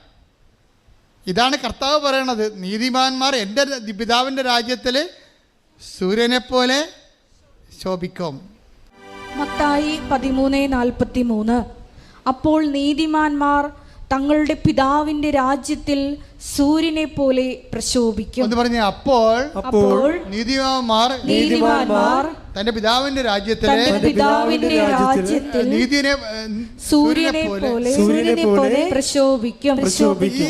ഇതാണ് കർത്താവ് പറയണത്. നീതിമാന്മാർ എൻ്റെ പിതാവിൻ്റെ രാജ്യത്തിൽ സൂര്യനെപ്പോലെ ശോഭിക്കും. മത്തായി 13:43. അപ്പോൾ നീതിമാന്മാർ തങ്ങളുടെ പിതാവിന്റെ രാജ്യത്തിൽ സൂര്യനെ പോലെ പ്രശോഭിക്കും എന്ന് പറഞ്ഞ അപ്പോൾ നീതിമാന്മാർ തന്റെ പിതാവിന്റെ രാജ്യത്തിൽ നീതിയെ സൂര്യനെ പോലെ പ്രശോഭിക്കും. ഈ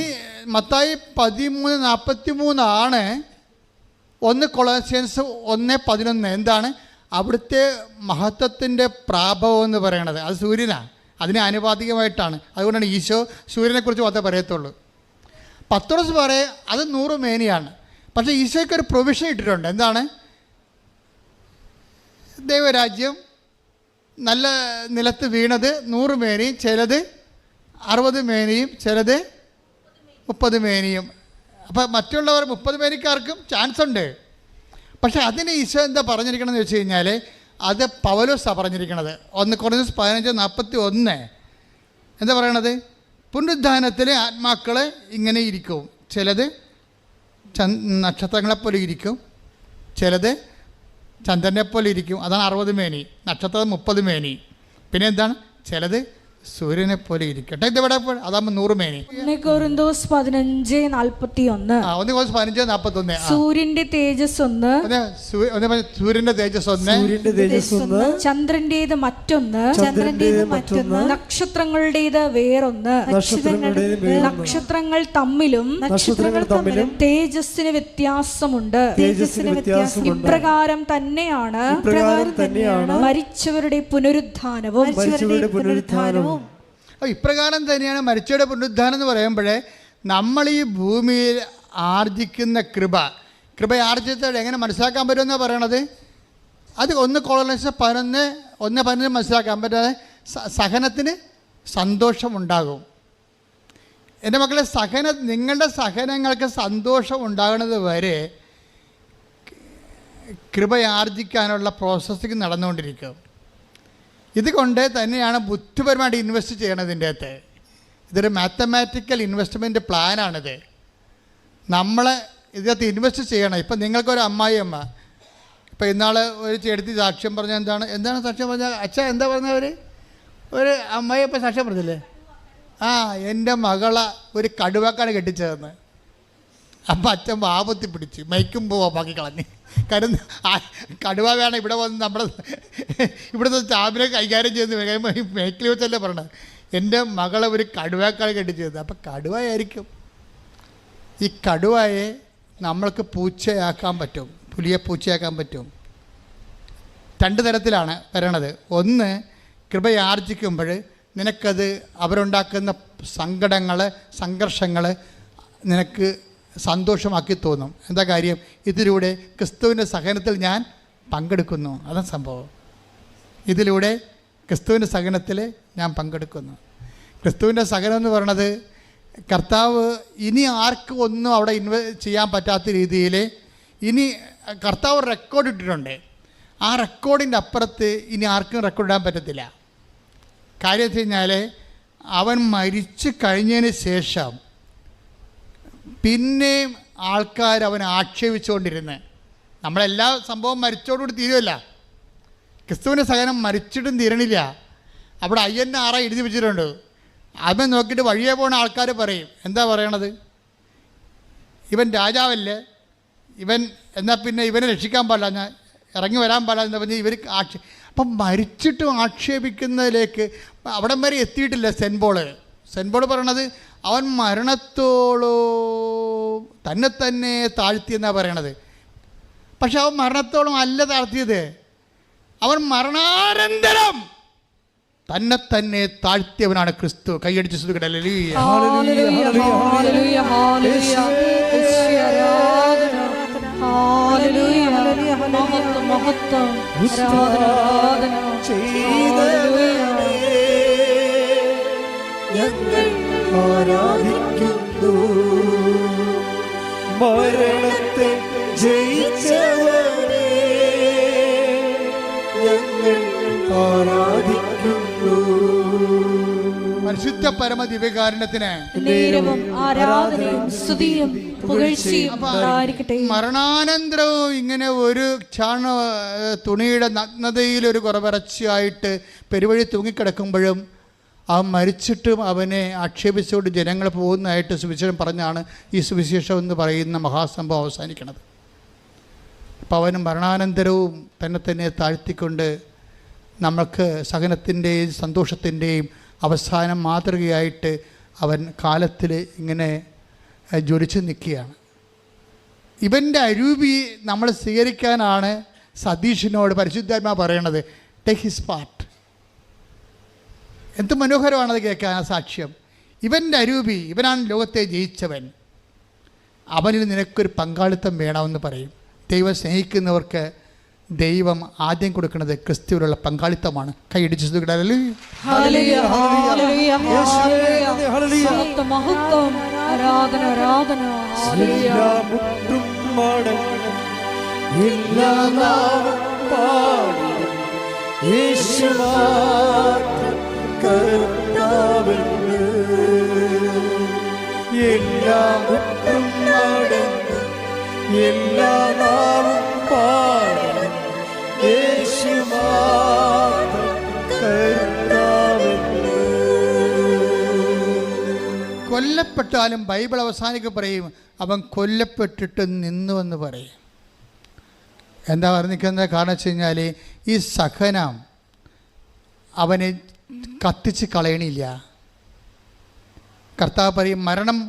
മത്തായി 13:43 ആണ് 1 കൊളോസ്യൻസ് 1:11. എന്താണ്? അവിടുത്തെ മഹത്വത്തിൻ്റെ പ്രാഭവം എന്ന് പറയണത് അത് സൂര്യനാണ്. അതിന് ആനുപാതികമായിട്ടാണ്. അതുകൊണ്ടാണ് ഈശോ സൂര്യനെക്കുറിച്ച് മാത്രമേ പറയത്തുള്ളൂ. പത്രോസ് പറയും അത് 100 മേനിയാണ്. പക്ഷേ ഈശോയ്ക്ക് ഒരു പ്രൊവിഷൻ ഇട്ടിട്ടുണ്ട്. എന്താണ്? ദൈവരാജ്യം നല്ല നിലത്ത് വീണത് 100 മേനിയും ചിലത് 60 മേനിയും ചിലത് 30 മേനിയും. അപ്പോൾ മറ്റുള്ളവർ 30 മേനിക്കാർക്കും ചാൻസ് ഉണ്ട്. പക്ഷേ അതിന് ഈശോ എന്താ പറഞ്ഞിരിക്കണമെന്ന് വെച്ച് കഴിഞ്ഞാൽ അത് പൗലോസാണ് പറഞ്ഞിരിക്കണത്. 1 കൊരിന്ത്യർ 15:41 എന്താ പറയണത്? പുനരുദ്ധാനത്തിലെ ആത്മാക്കൾ ഇങ്ങനെ ഇരിക്കും. ചിലത് നക്ഷത്രങ്ങളെപ്പോലെ ഇരിക്കും, ചിലത് ചന്ദ്രനെപ്പോലെ ഇരിക്കും. അതാണ് 60 മേനി. നക്ഷത്രം 30 മേനി. പിന്നെ എന്താണ്? ചിലത് സൂര്യനെ പോലെ ഇരിക്കട്ടെ. ഇതെവിടെ അതാകുമ്പോൾ 100 മേനി. 1 കൊരിന്തോസ് 15:41. 1 കൊരിന്തോസ് 15:41. സൂര്യന്റെ തേജസ് ഒന്ന്, സൂര്യന്റെ തേജസ് ഒന്ന്, ചന്ദ്രന്റേത് മറ്റൊന്ന്, നക്ഷത്രങ്ങളുടേത് വേറൊന്ന്, നക്ഷത്രങ്ങൾ തമ്മിലും തേജസ്സിന് വ്യത്യാസമുണ്ട്. ഇപ്രകാരം തന്നെയാണ് മരിച്ചവരുടെ പുനരുത്ഥാനവും. ഇപ്രകാരം തന്നെയാണ് മരിച്ചവരുടെ പുനരുദ്ധാനം എന്ന് പറയുമ്പോഴേ നമ്മൾ ഈ ഭൂമിയിൽ ആർജിക്കുന്ന കൃപ ആർജിച്ചത് എങ്ങനെ മനസ്സിലാക്കാൻ പറ്റുമെന്നാണ് പറയണത്. അത് 1 കൊളോസർ 11 മനസ്സിലാക്കാൻ പറ്റാതെ സഹനത്തിന് സന്തോഷമുണ്ടാകും. എൻ്റെ മക്കളെ, നിങ്ങളുടെ സഹനങ്ങൾക്ക് സന്തോഷം ഉണ്ടാകുന്നത് വരെ കൃപ ആർജിക്കാനുള്ള പ്രോസസ്സിങ് നടന്നുകൊണ്ടിരിക്കും. ഇതുകൊണ്ട് തന്നെയാണ് ബുദ്ധിപരമായിട്ട് ഇൻവെസ്റ്റ് ചെയ്യണതിൻ്റെ അകത്ത്. ഇതൊരു മാത്തമാറ്റിക്കൽ ഇൻവെസ്റ്റ്മെൻറ്റ് പ്ലാനാണിത്. നമ്മൾ ഇതിനകത്ത് ഇൻവെസ്റ്റ് ചെയ്യണം. ഇപ്പം നിങ്ങൾക്കൊരു അമ്മായിയമ്മ, ഇപ്പം ഇന്നാൾ ഒരു ചേട്ടത്തി സാക്ഷ്യം പറഞ്ഞാൽ എന്താണ് സാക്ഷ്യം പറഞ്ഞാൽ? അച്ഛൻ എന്താ പറഞ്ഞവർ? ഒരു അമ്മായിയപ്പ സാക്ഷ്യം പറഞ്ഞില്ലേ? എൻ്റെ മകളെ ഒരു കടുവാക്കാണ് കെട്ടിച്ചതെന്ന്. അപ്പം അച്ഛൻ വാപത്തി പിടിച്ച് മൈക്കും ബാക്കി കളഞ്ഞ്. കാരണം കടുവ വേണം ഇവിടെ വന്ന് ഇവിടുത്തെ സ്റ്റാഫിനെ കൈകാര്യം ചെയ്യുന്ന മേക്കിൽ വെച്ചല്ലേ പറഞ്ഞത്. എൻ്റെ മകളെ ഒരു കടുവാക്കാണ് കെട്ടിച്ചത്. അപ്പം കടുവയായിരിക്കും. ഈ കടുവയെ നമ്മൾക്ക് പൂച്ചയാക്കാൻ പറ്റും, പുലിയെ പൂച്ചയാക്കാൻ പറ്റും. 2 തരത്തിലാണ് വരണത്. ഒന്ന്, കൃപയാർജിക്കുമ്പോൾ നിനക്കത് അവരുണ്ടാക്കുന്ന സങ്കടങ്ങൾ, സംഘർഷങ്ങൾ നിനക്ക് സന്തോഷമാക്കി തോന്നും. എന്താ കാര്യം? ഇതിലൂടെ ക്രിസ്തുവിൻ്റെ സഹനത്തിൽ ഞാൻ പങ്കെടുക്കുന്നു. അതാണ് സംഭവം. ഇതിലൂടെ ക്രിസ്തുവിൻ്റെ സഹനത്തിൽ ഞാൻ പങ്കെടുക്കുന്നു. ക്രിസ്തുവിൻ്റെ സഹനം എന്ന് പറയണത് കർത്താവ് ഇനി ആർക്കും ഒന്നും അവിടെ ചെയ്യാൻ പറ്റാത്ത രീതിയിൽ ഇനി കർത്താവ് റെക്കോർഡ് ഇട്ടിട്ടുണ്ട്. ആ റെക്കോർഡിൻ്റെ അപ്പുറത്ത് ഇനി ആർക്കും റെക്കോർഡ് ഇടാൻ പറ്റത്തില്ല. കാര്യം വെച്ച് കഴിഞ്ഞാൽ അവൻ മരിച്ചു കഴിഞ്ഞതിന് ശേഷം പിന്നെയും ആൾക്കാർ അവനെ ആക്ഷേപിച്ചുകൊണ്ടിരുന്ന്, നമ്മളെല്ലാ സംഭവം മരിച്ചോടുകൂടി തീരുമല്ല. ക്രിസ്തുവിൻ്റെ സഹനം മരിച്ചിട്ടും തീരണില്ല. അവിടെ INR എഴുതി വെച്ചിട്ടുണ്ട്. അവൻ നോക്കിയിട്ട് വഴിയെ പോകുന്ന ആൾക്കാർ പറയും, എന്താ പറയണത്? ഇവൻ രാജാവല്ലേ, ഇവൻ എന്നാൽ പിന്നെ ഇവനെ രക്ഷിക്കാൻ പാടില്ല, ഞാൻ ഇറങ്ങി വരാൻ പാടില്ല എന്ന് പറഞ്ഞ് ഇവർ അപ്പം മരിച്ചിട്ടും ആക്ഷേപിക്കുന്നതിലേക്ക് അവിടം വരെ എത്തിയിട്ടില്ല സെൻറ്റ് പോൾ പറയണത്. അവൻ മരണത്തോളോ തന്നെ താഴ്ത്തിയെന്നാണ് പറയണത്. പക്ഷെ അവൻ മരണത്തോളം അല്ല താഴ്ത്തിയത്, അവൻ മരണാനന്തരം തന്നെ താഴ്ത്തിയവനാണ് ക്രിസ്തു. കൈയടിച്ച് ആരാധിക്കുന്നു. മരണത്തെ ജയിച്ചവനെ ഞങ്ങൾ ആരാധിക്കുന്നു. പരിശുദ്ധ പരമ ദിവ്യകാരുണ്യത്തിന് മരണാനന്തരവും ഇങ്ങനെ ഒരു തുണിയുടെ നഗ്നതയിൽ ഒരു കുറവിറച്ചിയായിട്ട് പെരുവഴി തൂങ്ങിക്കിടക്കുമ്പോഴും അവൻ മരിച്ചിട്ടും അവനെ ആക്ഷേപിച്ചുകൊണ്ട് ജനങ്ങൾ പോകുന്നതായിട്ട് സുവിശേഷം പറഞ്ഞാണ് ഈ സുവിശേഷം എന്ന് പറയുന്ന മഹാസംഭവം അവസാനിക്കുന്നത്. അപ്പം അവന് മരണാനന്തരവും തന്നെ താഴ്ത്തിക്കൊണ്ട് നമുക്ക് സഹനത്തിൻ്റെയും സന്തോഷത്തിൻ്റെയും അവസാനം മാതൃകയായിട്ട് അവൻ കാലത്തിൽ ഇങ്ങനെ ജ്വലിച്ച് നിൽക്കുകയാണ്. ഇവൻ്റെ അരൂപി നമ്മൾ സ്വീകരിക്കാനാണ് സതീഷിനോട് പരിശുദ്ധാത്മാ പറയണത്, ടേക്ക് ഹിസ് പാർട്ട്. എന്ത് മനോഹരമാണത് കേൾക്കാൻ ആ സാക്ഷ്യം. ഇവൻ്റെ അരൂപി, ഇവനാണ് ലോകത്തെ ജയിച്ചവൻ, അവനിൽ നിനക്കൊരു പങ്കാളിത്തം വേണമെന്ന് പറയും. ദൈവം സ്നേഹിക്കുന്നവർക്ക് ദൈവം ആദ്യം കൊടുക്കുന്നത് ക്രിസ്തുവിലുള്ള പങ്കാളിത്തമാണ്. കൈയടിച്ചു കർത്താവെന്ന് എല്ലാ മുട്ടും മടങ്ങും എല്ലാ നാവും പാടും യേശു മാത്രം കർത്താവെന്ന്. കൊല്ലപ്പെട്ടാലും ബൈബിൾ അവസാനിക്ക് പറയും അവൻ കൊല്ലപ്പെട്ടിട്ട് നിന്നുവെന്ന് പറയും. എന്താ പറഞ്ഞിരിക്കുന്നത്? കാരണം വെച്ച് കഴിഞ്ഞാൽ ഈ സഹനം അവനെ കത്തിച്ച് കളയണില്ല. കർത്താവ് പറയും മരണം,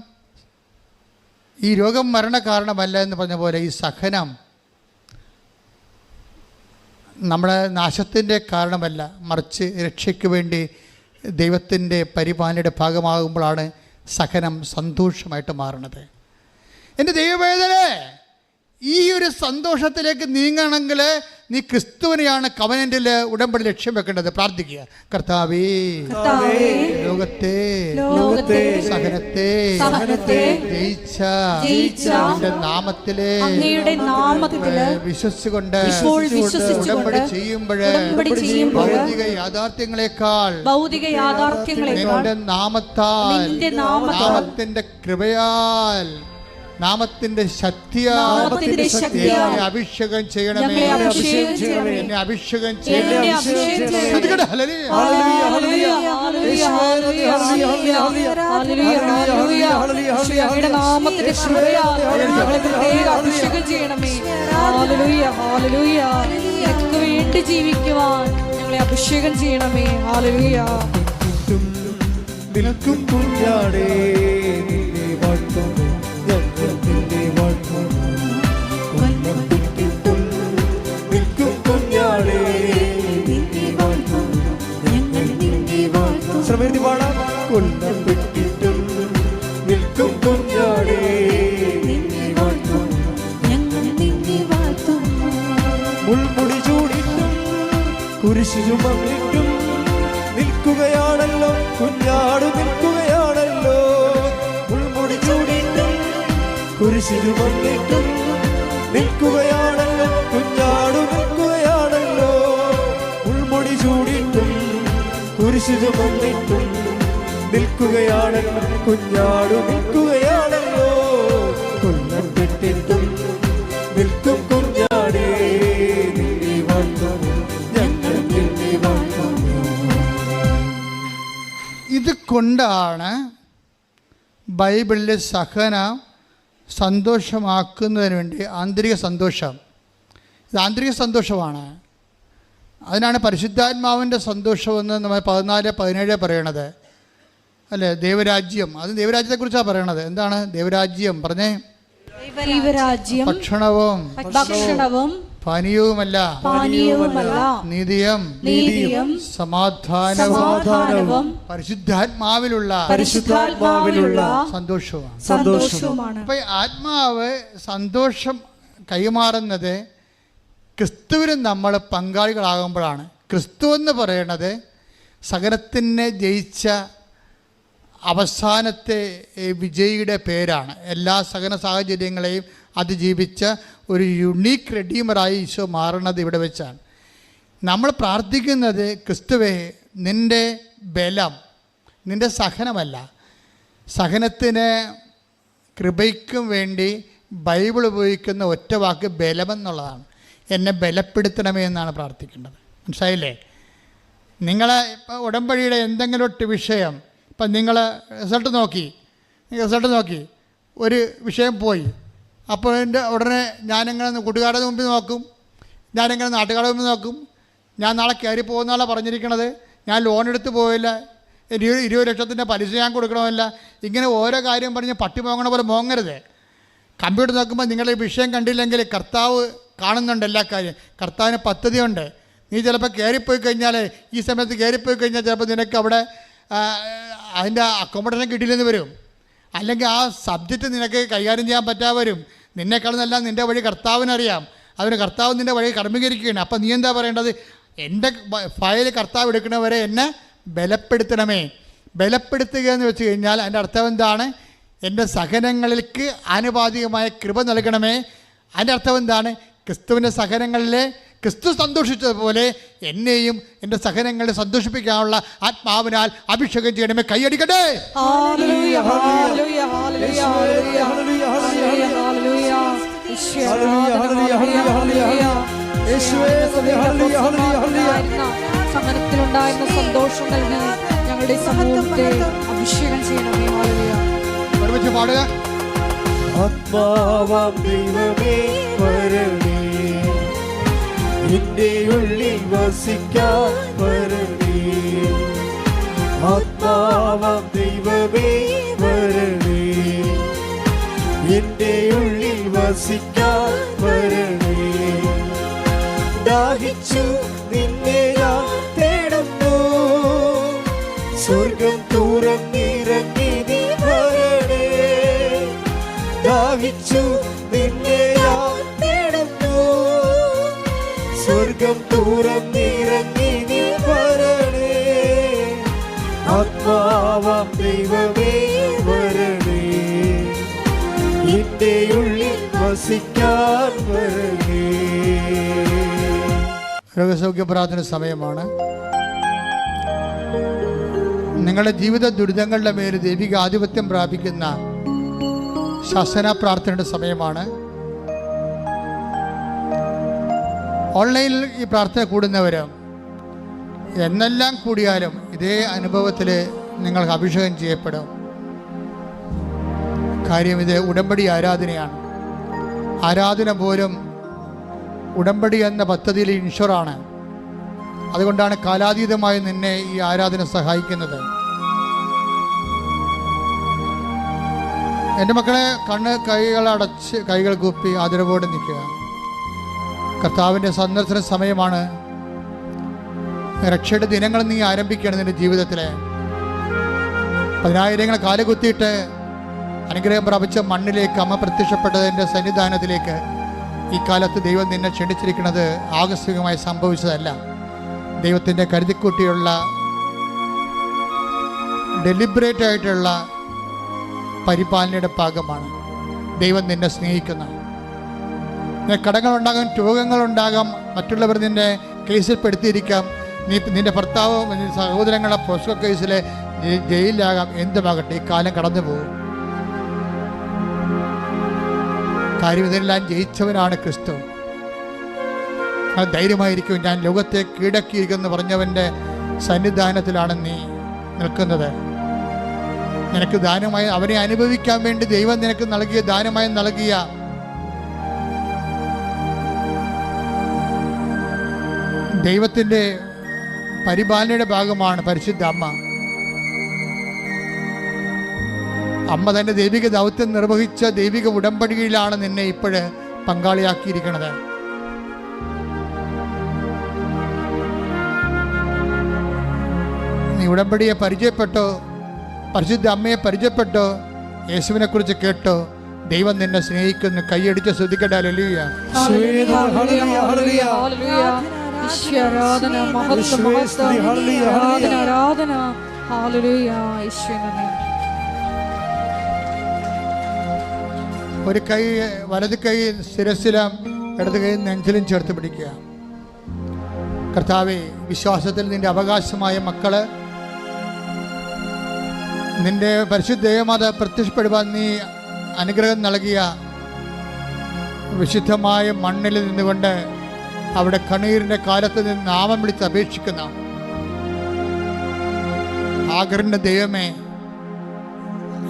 ഈ രോഗം മരണ കാരണമല്ല എന്ന് പറഞ്ഞ പോലെ ഈ സഹനം നമ്മുടെ നാശത്തിൻ്റെ കാരണമല്ല, മറിച്ച് രക്ഷയ്ക്ക് വേണ്ടി ദൈവത്തിൻ്റെ പരിപാലനയുടെ ഭാഗമാകുമ്പോഴാണ് സഹനം സന്തോഷമായിട്ട് മാറുന്നത്. എൻ്റെ ദൈവവേദനേ, ഈ ഒരു സന്തോഷത്തിലേക്ക് നീങ്ങണമെങ്കിൽ നീ ക്രിസ്തുവിനെയാണ് കവനന്റിൽ ഉടമ്പടി ലക്ഷ്യം വെക്കേണ്ടത്. പ്രാർത്ഥിക്കുക, കർത്താവേ ലോകത്തെ സഹനത്തെ ജയിച്ച അങ്ങയുടെ നാമത്തിലെ വിശ്വസിച്ചുകൊണ്ട് ഉടമ്പടി ചെയ്യുമ്പോൾ ഭൗതിക യാഥാർത്ഥ്യങ്ങളെക്കാൾ നിന്റെ നാമത്താൽ, നാമത്തിന്റെ കൃപയാൽ, നാമത്തിന്റെ ശക്തിയാൽ അഭിഷേകം ചെയ്യണമേ. എന്നെ അഭിഷേകം ചെയ്യണമേ. വേണ്ടി ജീവിക്കുവാൻ ഞങ്ങളെ അഭിഷേകം ചെയ്യണമേ. ഹല്ലേലൂയ. നിൽക്കും കുഞ്ഞാടേ നിന്നെ വാഴ്ത്തുന്നു, നിന്നെ വാഴ്ത്തുന്നു. കൊല്ലപ്പെട്ടിട്ടും നിൽക്കും കുഞ്ഞാടേ നിന്നെ വാഴ്ത്തുന്നു, ഞങ്ങൾ നിന്നെ വാഴ്ത്തുന്നു. ശ്രമേർത്തി പാടാം. കൊല്ലപ്പെട്ടിട്ടും നിൽക്കും കുഞ്ഞാടേ നിന്നെ വാഴ്ത്തുന്നു, ഞങ്ങൾ നിന്നെ വാഴ്ത്തുന്നു. മുൾമുടി ചൂടിട്ടും കുരിശു ചുമന്നിട്ടും നിൽക്കുകയാണല്ലോ കുഞ്ഞാട്, നിൽക്കുകയാണല്ലോ. മുൾമുടി ചൂടിട്ടും കുരിശു ചുമന്നിട്ടും നിൽക്കുകയാണല്ലോ കുഞ്ഞാട്, നിൽക്കുകയാണല്ലോ. മുൾമുടി ചൂടിട്ടും കുരിശു ചുമന്നിട്ടും നിൽക്കുകയാണല്ലോ കുഞ്ഞാട്, നിൽക്കുകയാണല്ലോ. കൊല്ലപ്പെട്ടിട്ടും നിൽക്കും കുഞ്ഞാടേ നിന്നെ വാഴ്ത്തുന്നു, ഞങ്ങൾ നിന്നെ വാഴ്ത്തുന്നു. ഇത് കൊണ്ടാണ് ബൈബിളിലെ സഹനം സന്തോഷമാക്കുന്നതിന് വേണ്ടി ആന്തരിക സന്തോഷം, ഇത് ആന്തരിക സന്തോഷമാണ്. അതിനാണ് പരിശുദ്ധാത്മാവിൻ്റെ സന്തോഷമെന്ന് നമ്മൾ 14-17 പറയണത് അല്ലേ. ദൈവരാജ്യം, അത് ദൈവരാജ്യത്തെക്കുറിച്ചാണ് പറയണത്. എന്താണ് ദൈവരാജ്യം? പറഞ്ഞേ. ദൈവരാജ്യം ഭക്ഷണവും പാനീയവുമല്ല, നീതിയും സമാധാനവും പരിശുദ്ധാത്മാവിലുള്ള സന്തോഷവുമാണ്. അപ്പൊ ആത്മാവ് സന്തോഷം കൈമാറുന്നത് ക്രിസ്തുവിന് നമ്മൾ പങ്കാളികളാകുമ്പോഴാണ്. ക്രിസ്തു എന്ന് പറയുന്നത് സകലത്തിനെ ജയിച്ച അവസാനത്തെ വിജയിയുടെ പേരാണ്. എല്ലാ സകല സാഹചര്യങ്ങളെയും അതിജീവിച്ച ഒരു യുണീക്ക് റെഡീമറായി ഈശോ മാറുന്നത് ഇവിടെ വെച്ചാണ്. നമ്മൾ പ്രാർത്ഥിക്കുന്നത് ക്രിസ്തുവേ നിൻ്റെ ബലം, നിൻ്റെ സഹനമല്ല. സഹനത്തിന് കൃപയ്ക്കും വേണ്ടി ബൈബിൾ ഉപയോഗിക്കുന്ന ഒറ്റ വാക്ക് ബലമെന്നുള്ളതാണ്. എന്നെ ബലപ്പെടുത്തണമേ എന്നാണ് പ്രാർത്ഥിക്കേണ്ടത്. മനസ്സിലായില്ലേ? നിങ്ങൾ ഇപ്പോൾ ഉടമ്പടിയുടെ എന്തെങ്കിലും ഒരു വിഷയം, ഇപ്പം നിങ്ങൾ റിസൾട്ട് നോക്കി ഒരു വിഷയം പോയി, അപ്പോൾ എൻ്റെ ഉടനെ ഞാനെങ്ങനെ കൂട്ടുകാരുടെ മുമ്പിൽ നോക്കും, ഞാനെങ്ങനെ നാട്ടുകാരുടെ മുമ്പിൽ നോക്കും, ഞാൻ നാളെ കയറി പോകുന്നതാണ് പറഞ്ഞിരിക്കണത്, ഞാൻ ലോൺ എടുത്ത് പോയില്ല, 20 ലക്ഷത്തിൻ്റെ പലിശ ഞാൻ കൊടുക്കണമല്ല, ഇങ്ങനെ ഓരോ കാര്യം പറഞ്ഞ് പട്ടി മോങ്ങണ പോലെ മോങ്ങരുത്. കമ്പ്യൂട്ടർ നോക്കുമ്പോൾ നിങ്ങളുടെ വിഷയം കണ്ടില്ലെങ്കിൽ കർത്താവ് കാണുന്നുണ്ട് എല്ലാ കാര്യം. കർത്താവിന് പദ്ധതിയുണ്ട്. നീ ചിലപ്പോൾ കയറിപ്പോയി കഴിഞ്ഞാൽ, ഈ സമയത്ത് കയറിപ്പോയി കഴിഞ്ഞാൽ ചിലപ്പോൾ നിനക്ക് അവിടെ അതിൻ്റെ അക്കോമഡേഷൻ കിട്ടിയില്ലെന്ന് വരും, അല്ലെങ്കിൽ ആ സബ്ജക്റ്റ് നിനക്ക് കൈകാര്യം ചെയ്യാൻ പറ്റാതെ വരും. നിന്നെക്കാളുന്നെല്ലാം നിൻ്റെ വഴി കർത്താവിനറിയാം. അതിന് കർത്താവ് നിൻ്റെ വഴി കർമ്മീകരിക്കുകയാണ്. അപ്പം നീ എന്താ പറയേണ്ടത്? എൻ്റെ ഫയൽ കർത്താവ് എടുക്കണവരെ എന്നെ ബലപ്പെടുത്തണമേ. ബലപ്പെടുത്തുക എന്ന് വെച്ച് കഴിഞ്ഞാൽ അതിൻ്റെ അർത്ഥം എന്താണ്? എൻ്റെ സഹനങ്ങൾക്ക് ആനുപാതികമായ കൃപ നൽകണമേ. അതിൻ്റെ അർത്ഥം എന്താണ്? ക്രിസ്തുവിൻ്റെ സഹനങ്ങളിലെ ക്രിസ്തു സന്തോഷിച്ചതുപോലെ എന്നെയും എൻ്റെ സഹനങ്ങളെ സന്തോഷിപ്പിക്കാനുള്ള ആത്മാവിനാൽ അഭിഷേകം ചെയ്യണമേ. കൈയടിക്കട്ടെ. സഹനത്തിലുണ്ടായിരുന്ന സന്തോഷം നൽകി ഞങ്ങളുടെ സമൂഹത്തെ അഭിഷേകം ചെയ്യണമേ. ഒരുമിച്ച് പാടുക. ആത്മാവാം ദൈവമേ വരണേ, എന്റെ ഉള്ളിൽ വസിക്കാൻ വരണേ. ആത്മാവാം ദൈവമേ വരണേ, എന്റെ ഉള്ളിൽ വസിക്കാൻ വരണേ. ദാഹിച്ചു നിന്നെ ഞാൻ തേടുന്നു, സ്വർഗം തുറന്നിറങ്ങി നീ വരണേ. ദാഹിച്ചു നിന്നെ ഞാൻ തേടുന്നു, സ്വർഗം തുറന്നിറങ്ങി നീ വരണേ. ആത്മാവാം ദൈവമേ വരണേ, എന്റെ ഉള്ളിൽ വസിക്കാൻ വരണേ. രോഗസൗഖ്യ പ്രാർത്ഥന സമയമാണ്. നിങ്ങളുടെ ജീവിത ദുരിതങ്ങളുടെ മേൽ ദൈവിക ആധിപത്യം പ്രാപിക്കുന്ന ശാസന പ്രാർത്ഥനയുടെ സമയമാണ്. ഓൺലൈനിൽ ഈ പ്രാർത്ഥന കൂടുന്നവർ എന്നെല്ലാം കൂടിയാലും ഇതേ അനുഭവത്തിൽ നിങ്ങൾക്ക് അഭിഷേകം ചെയ്യപ്പെടും. കാര്യം ഇത് ഉടമ്പടി ആരാധനയാണ്. ആരാധന പോലും ഉടമ്പടി എന്ന പദ്ധതിയിൽ ഇൻഷുറാണ്. അതുകൊണ്ടാണ് കാലാതീതമായി നിന്നെ ഈ ആരാധന സഹായിക്കുന്നത്. എൻ്റെ മക്കളെ, കൈകളടച്ച് കൈകൾ കൂപ്പി ആദരവോടെ നിൽക്കുക. കർത്താവിൻ്റെ സന്ദർശന സമയമാണ്. രക്ഷയുടെ ദിനങ്ങൾ നീ ആരംഭിക്കുകയാണ്. നിൻ്റെ ജീവിതത്തിൽ 10,000 കാലുകുത്തിയിട്ട് അനുഗ്രഹം പ്രാപിച്ച മണ്ണിലേക്ക് അമ്മ പ്രത്യക്ഷപ്പെട്ടതിൻ്റെ സന്നിധാനത്തിലേക്ക് ഈ കാലത്ത് ദൈവം നിന്നെ ക്ഷണിച്ചിരിക്കുന്നത് ആകസ്മികമായി സംഭവിച്ചതല്ല. ദൈവത്തിൻ്റെ കരുതിക്കൂട്ടിയുള്ള ഡെലിബറേറ്റ് ആയിട്ടുള്ള പരിപാലനയുടെ ഭാഗമാണ്. ദൈവം നിന്നെ സ്നേഹിക്കുന്ന. കടങ്ങളുണ്ടാകാം, രോഗങ്ങളുണ്ടാകാം, മറ്റുള്ളവർ നിന്നെ കേസിൽ പെടുത്തിയിരിക്കാം. നിന്റെ ഭർത്താവ്, നിന്റെ സഹോദരങ്ങളെ പോസ്കോ കേസിൽ ജയിലിലാകാം. എന്തുമാകട്ടെ, ഈ കാലം കടന്നു പോകും. കാര്യം ഇതെല്ലാം ജയിച്ചവനാണ് ക്രിസ്തു. ധൈര്യമായിരിക്കും. ഞാൻ ലോകത്തെ കീഴടക്കിയിരിക്കുമെന്ന് പറഞ്ഞവൻ്റെ സന്നിധാനത്തിലാണ് നീ നിൽക്കുന്നത്. നിനക്ക് ദാനമായി അവനെ അനുഭവിക്കാൻ വേണ്ടി ദൈവം നിനക്ക് നൽകിയ ദാനമായി നൽകിയ ദൈവത്തിൻ്റെ പരിപാലനയുടെ ഭാഗമാണ് പരിശുദ്ധ അമ്മ. അമ്മ തൻ്റെ ദൈവിക ദൗത്യം നിർവഹിച്ച ദൈവിക ഉടമ്പടിയിലാണ് നിന്നെ ഇപ്പോഴ് പങ്കാളിയാക്കിയിരിക്കുന്നത്. നീ ഉടമ്പടിയെ പരിചയപ്പെട്ടോ, പരിശുദ്ധ അമ്മയെ പരിചയപ്പെട്ടോ, യേശുവിനെ കുറിച്ച് കേട്ടോ. ദൈവം നിന്നെ സ്നേഹിക്കുന്നു. കൈയടിച്ച് ശ്രദ്ധിക്കട്ടെ. ഹല്ലേലൂയ. ഒരു കൈ വലത് കൈ ശിരസിലും ഇടത് കൈ നെഞ്ചിലും ചേർത്ത് പിടിക്കുക. കർത്താവേ, വിശ്വാസത്തിൽ നിന്റെ അവകാശമായ മക്കള് നിന്റെ പരിശുദ്ധ ദൈവമാത പ്രത്യക്ഷപ്പെടുവാൻ നീ അനുഗ്രഹം നൽകിയ വിശുദ്ധമായ മണ്ണിൽ നിന്നുകൊണ്ട് അവിടെ കണ്ണീരിൻ്റെ കാലത്ത് നിന്ന് നാമം വിളിച്ച് അപേക്ഷിക്കുന്ന ആഗറിൻ്റെ ദൈവമേ,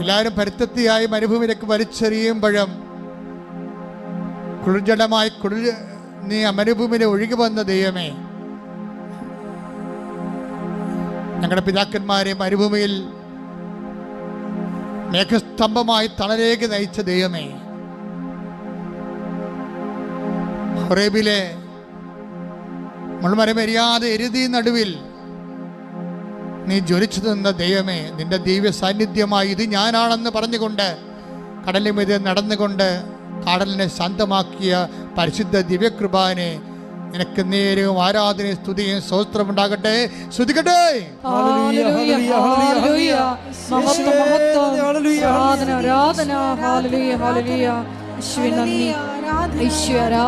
എല്ലാവരും പരിത്തത്തിയായി മരുഭൂമിയിലേക്ക് വലിച്ചെറിയുമ്പോഴും കുളിർജടമായി നീ മരുഭൂമിയിൽ ഒഴുകി വന്ന ദൈവമേ, ഞങ്ങളുടെ പിതാക്കന്മാരെ മരുഭൂമിയിൽ മേഘസ്തംഭമായി തണലേക്ക് നയിച്ച ദൈവമേ, ഹൊറേബിലെ മുൾമരമെരിയാതെ എരുതി നടുവിൽ നീ ജ്വലിച്ചു നിന്ന ദൈവമേ, നിന്റെ ദിവ്യ സാന്നിധ്യമായി ഇത് ഞാനാണെന്ന് പറഞ്ഞുകൊണ്ട് കടലിമീതെ നടന്നുകൊണ്ട് കടലിനെ ശാന്തമാക്കിയ പരിശുദ്ധ ദിവ്യകൃപാനെ നിനക്ക് നേരവും ആരാധനയും സ്തുതിയും സ്തോത്രമുണ്ടാകട്ടെ. സ്തുതിക്കട്ടെ.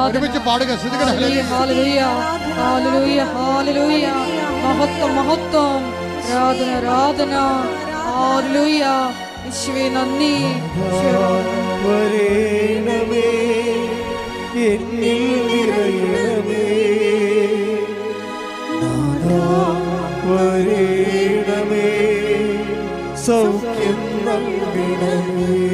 ഒരുമിച്ച് പാടുക. സൗഖ്യം നൽകണമേ.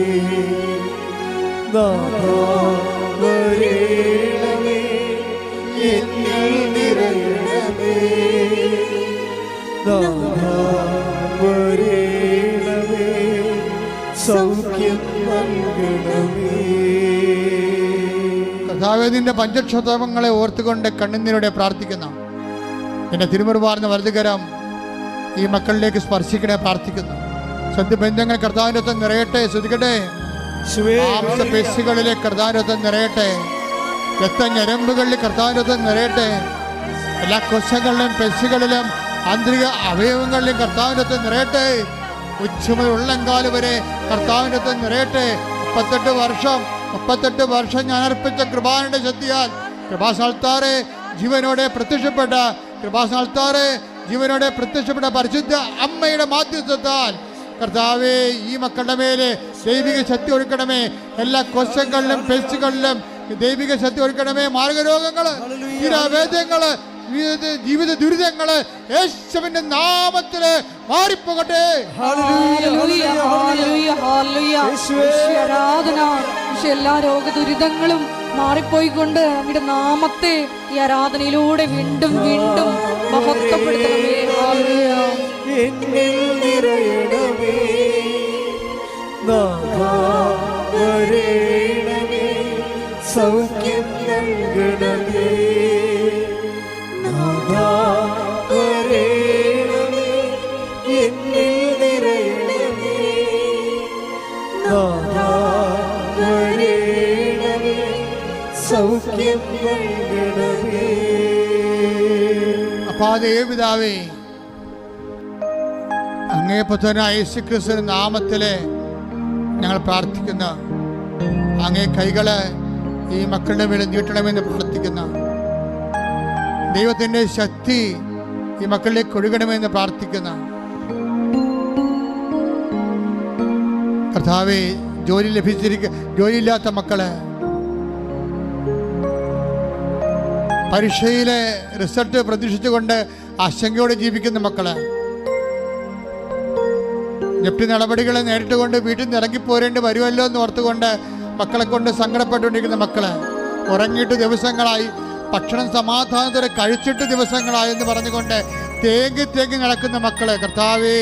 എന്നിൽ നിറയണമേ. നാഥാ വരേണമേ, സൗഖ്യം നൽകണമേ. കർത്താവേ, നിന്റെ പഞ്ചക്ഷതങ്ങളെ ഓർത്തുകൊണ്ട് കണ്ണുനീരോടെ പ്രാർത്ഥിക്കുന്നു. നിന്റെ തിരുമുറുവാർന്ന വലതുകരം ഈ മക്കളിലേക്ക് സ്പർശിക്കണേ പ്രാർത്ഥിക്കുന്നു. സദ്യബന്ധങ്ങൾ കർത്താവിനൊത്ത് നിറയട്ടെ. ശ്രദ്ധിക്കട്ടെ, പേശികളിലെ കർത്താവിനൊത്ത് നിറയട്ടെ. രക്തഞരമ്പുകളിൽ കർത്താവിനൊത്ത് നിറയട്ടെ. എല്ലാ കൊശങ്ങളിലും പേശികളിലും ആന്തരിക അവയവങ്ങളിലും കർത്താവിനൊത്ത് നിറയട്ടെ. ഉച്ചമുതൽ ഉള്ളങ്കാല് വരെ കർത്താവിനൊത്ത് നിറയട്ടെ. 38 വർഷം ഞാൻ അർപ്പിച്ച കൃപാനയുടെ ശക്തിയാൽ കൃപാസ്ഥാനത്താറെ ജീവനോടെ പ്രത്യക്ഷപ്പെട്ട പരിശുദ്ധ അമ്മയുടെ മാധ്യസ്ഥത്താൽ കർത്താവേ, ഈ മക്കളുടെ മേലെ ദൈവിക ശക്തി ഒഴുക്കണമേ. എല്ലാ കോശങ്ങളിലും പേശികളിലും ദൈവിക ശക്തി ഒഴുക്കണമേ. മാർഗരോഗങ്ങള്, തീരാവേദ്യങ്ങള്, ജീവിത ദുരിതങ്ങള് യേശുവിന്റെ നാമത്തില് മാറിപ്പോകട്ടെ. എല്ലാ രോഗദുരിതങ്ങളും മാറിപ്പോയിക്കൊണ്ട് അങ്ങയുടെ നാമത്തെ ഈ ആരാധനയിലൂടെ വീണ്ടും വീണ്ടും മഹത്വപ്പെടുത്തണമേ. എന്നിൽ നിറയണമേ, നാഥാ വരേണമേ, സൗഖ്യം നൽകണമേ. നാഥാ വരേണമേ, എന്നിൽ നിറയണമേ. നാഥാ വരേണമേ, സൗഖ്യം നൽകണമേ. അപ്പാദേ പിതാവേ, അങ്ങേ പുത്രനായ യേശുക്രിസ്തുവിന്റെ നാമത്തില് ഞങ്ങൾ പ്രാർത്ഥിക്കുന്നു. അങ്ങേ കൈകള് ഈ മക്കളുടെ മേൽ നീട്ടണമെന്ന് പ്രാർത്ഥിക്കുന്നു. ദൈവത്തിന്റെ ശക്തി ഈ മക്കളിലേക്ക് ഒഴുകണമെന്ന് പ്രാർത്ഥിക്കുന്നു. കർത്താവേ, ജോലിയില്ലാത്ത മക്കള്, പരീക്ഷയിലെ റിസൾട്ട് പ്രതീക്ഷിച്ചുകൊണ്ട് ആശങ്കയോടെ ജീവിക്കുന്ന മക്കള്, ജപ്തി നടപടികളെ നേരിട്ടുകൊണ്ട് വീട്ടിൽ നിന്ന് ഇറങ്ങിപ്പോരേണ്ടി വരുമല്ലോ എന്ന് ഓർത്തുകൊണ്ട് മക്കളെ കൊണ്ട് സങ്കടപ്പെട്ടുകൊണ്ടിരിക്കുന്ന മക്കള്, ഉറങ്ങിയിട്ട് ദിവസങ്ങളായി, ഭക്ഷണം സമാധാനത്തോടെ കഴിച്ചിട്ട് ദിവസങ്ങളായി എന്ന് പറഞ്ഞുകൊണ്ട് തേങ്ങി നടക്കുന്ന മക്കള്, കർത്താവേ,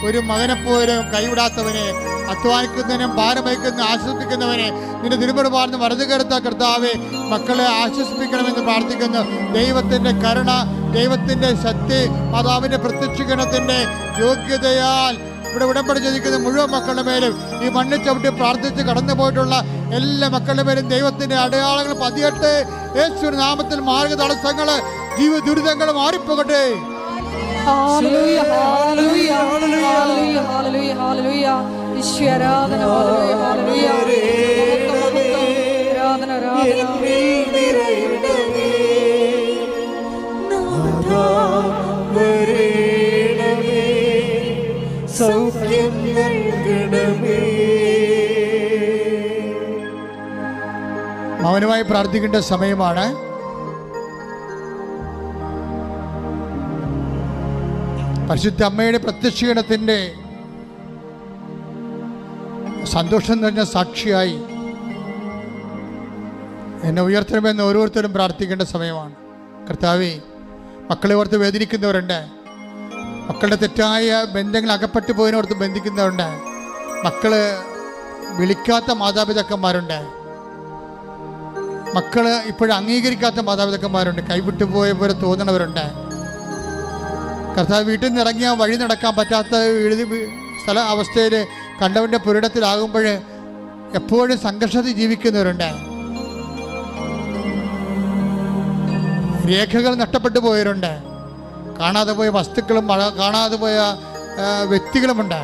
ഒരു മകനെപ്പോലും കൈവിടാത്തവനെ, അധ്വാനിക്കുന്നതിനും ഭാരം വഹിക്കുന്ന ആശ്വസിപ്പിക്കുന്നവനെ നിന്റെ തിരുമുറുപാർന്ന് വലതു കരുത്ത കർത്താവേ, മക്കളെ ആശ്വസിപ്പിക്കണമെന്ന് പ്രാർത്ഥിക്കുന്നു. ദൈവത്തിൻ്റെ കരുണ, ദൈവത്തിൻ്റെ ശക്തി, മാതാവിൻ്റെ പ്രത്യക്ഷീകരണത്തിൻ്റെ യോഗ്യതയാൽ ഇവിടെ ഉടമ്പടി ചോദിക്കുന്ന മുഴുവൻ മക്കളുടെ മേലും, ഈ മണ്ണിൽ ചവിട്ടി പ്രാർത്ഥിച്ച് കടന്നു പോയിട്ടുള്ള എല്ലാ മക്കളുടെ മേലും ദൈവത്തിൻ്റെ അടയാളങ്ങൾ പതിയട്ടെ. യേശുവിന്റെ നാമത്തിൽ മാർഗ തടസ്സങ്ങള്, ജീവ ദുരിതങ്ങൾ മാറിപ്പോകട്ടെ. സൗഖ്യം നൽകണമേ. മൗനമായി പ്രാർത്ഥിക്കേണ്ട സമയമാണ്. പരിശുദ്ധ അമ്മയുടെ പ്രത്യക്ഷീകരണത്തിൻ്റെ സന്തോഷം നിറഞ്ഞ സാക്ഷിയായി എന്നെ ഉയർത്തണമെന്ന് ഓരോരുത്തരും പ്രാർത്ഥിക്കേണ്ട സമയമാണ്. കർത്താവേ, മക്കളെ ഓർത്ത് വേദനിക്കുന്നവരുണ്ട്, മക്കളുടെ തെറ്റായ ബന്ധങ്ങൾ അകപ്പെട്ടു പോയതിനോർത്ത് ബന്ധിക്കുന്നവരുണ്ട്, മക്കള് വിളിക്കാത്ത മാതാപിതാക്കന്മാരുണ്ട്, മക്കള് ഇപ്പോഴും അംഗീകരിക്കാത്ത മാതാപിതാക്കന്മാരുണ്ട്, കൈവിട്ടു പോയ പോലെ തോന്നണവരുണ്ട്. കർത്താവ് വീട്ടിൽ നിന്ന് ഇറങ്ങിയാൽ വഴി നടക്കാൻ പറ്റാത്ത അവസ്ഥയിൽ കണ്ടവൻ്റെ പുരിടത്തിലാകുമ്പോൾ എപ്പോഴും സംഘർഷത്തിൽ ജീവിക്കുന്നവരുണ്ട്, രേഖകൾ നഷ്ടപ്പെട്ടു പോയവരുണ്ട്, കാണാതെ പോയ വസ്തുക്കളും കാണാതെ പോയ വ്യക്തികളുമുണ്ട്,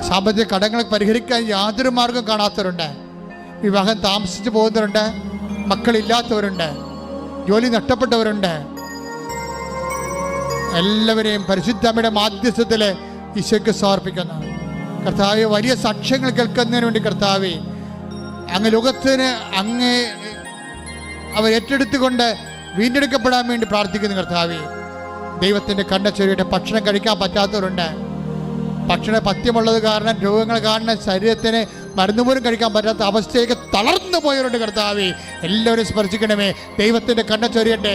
സാമ്പത്തിക കടങ്ങൾ പരിഹരിക്കാൻ യാതൊരു മാർഗം കാണാത്തവരുണ്ട്, വിവാഹം താമസിച്ച് പോകുന്നവരുണ്ട്, മക്കളില്ലാത്തവരുണ്ട്, ജോലി നഷ്ടപ്പെട്ടവരുണ്ട്. എല്ലാവരെയും പരിശുദ്ധമ്മയുടെ മാധ്യസ്ഥത്തിൽ ഈശോയ്ക്ക് സമർപ്പിക്കുന്നു. കർത്താവെ, വലിയ സാക്ഷ്യങ്ങൾ കേൾക്കുന്നതിന് വേണ്ടി കർത്താവെ, അങ്ങ് ലോകത്തിന് അങ്ങേ അവർ ഏറ്റെടുത്തുകൊണ്ട് വീണ്ടെടുക്കപ്പെടാൻ വേണ്ടി പ്രാർത്ഥിക്കുന്നു. കർത്താവെ, ദൈവത്തിൻ്റെ കണ്ണച്ചൊരിയുടെ ഭക്ഷണം കഴിക്കാൻ പറ്റാത്തവരുണ്ട്, ഭക്ഷണ പഥ്യമുള്ളത് കാരണം രോഗങ്ങൾ കാരണം ശരീരത്തിന് മരുന്ന് പോലും കഴിക്കാൻ പറ്റാത്ത അവസ്ഥയൊക്കെ തളർന്നു പോയവരുണ്ട് കർത്താവേ. എല്ലാവരും സ്പർശിക്കണമേ. ദൈവത്തിൻ്റെ കണ്ണ ചൊരിയട്ടെ.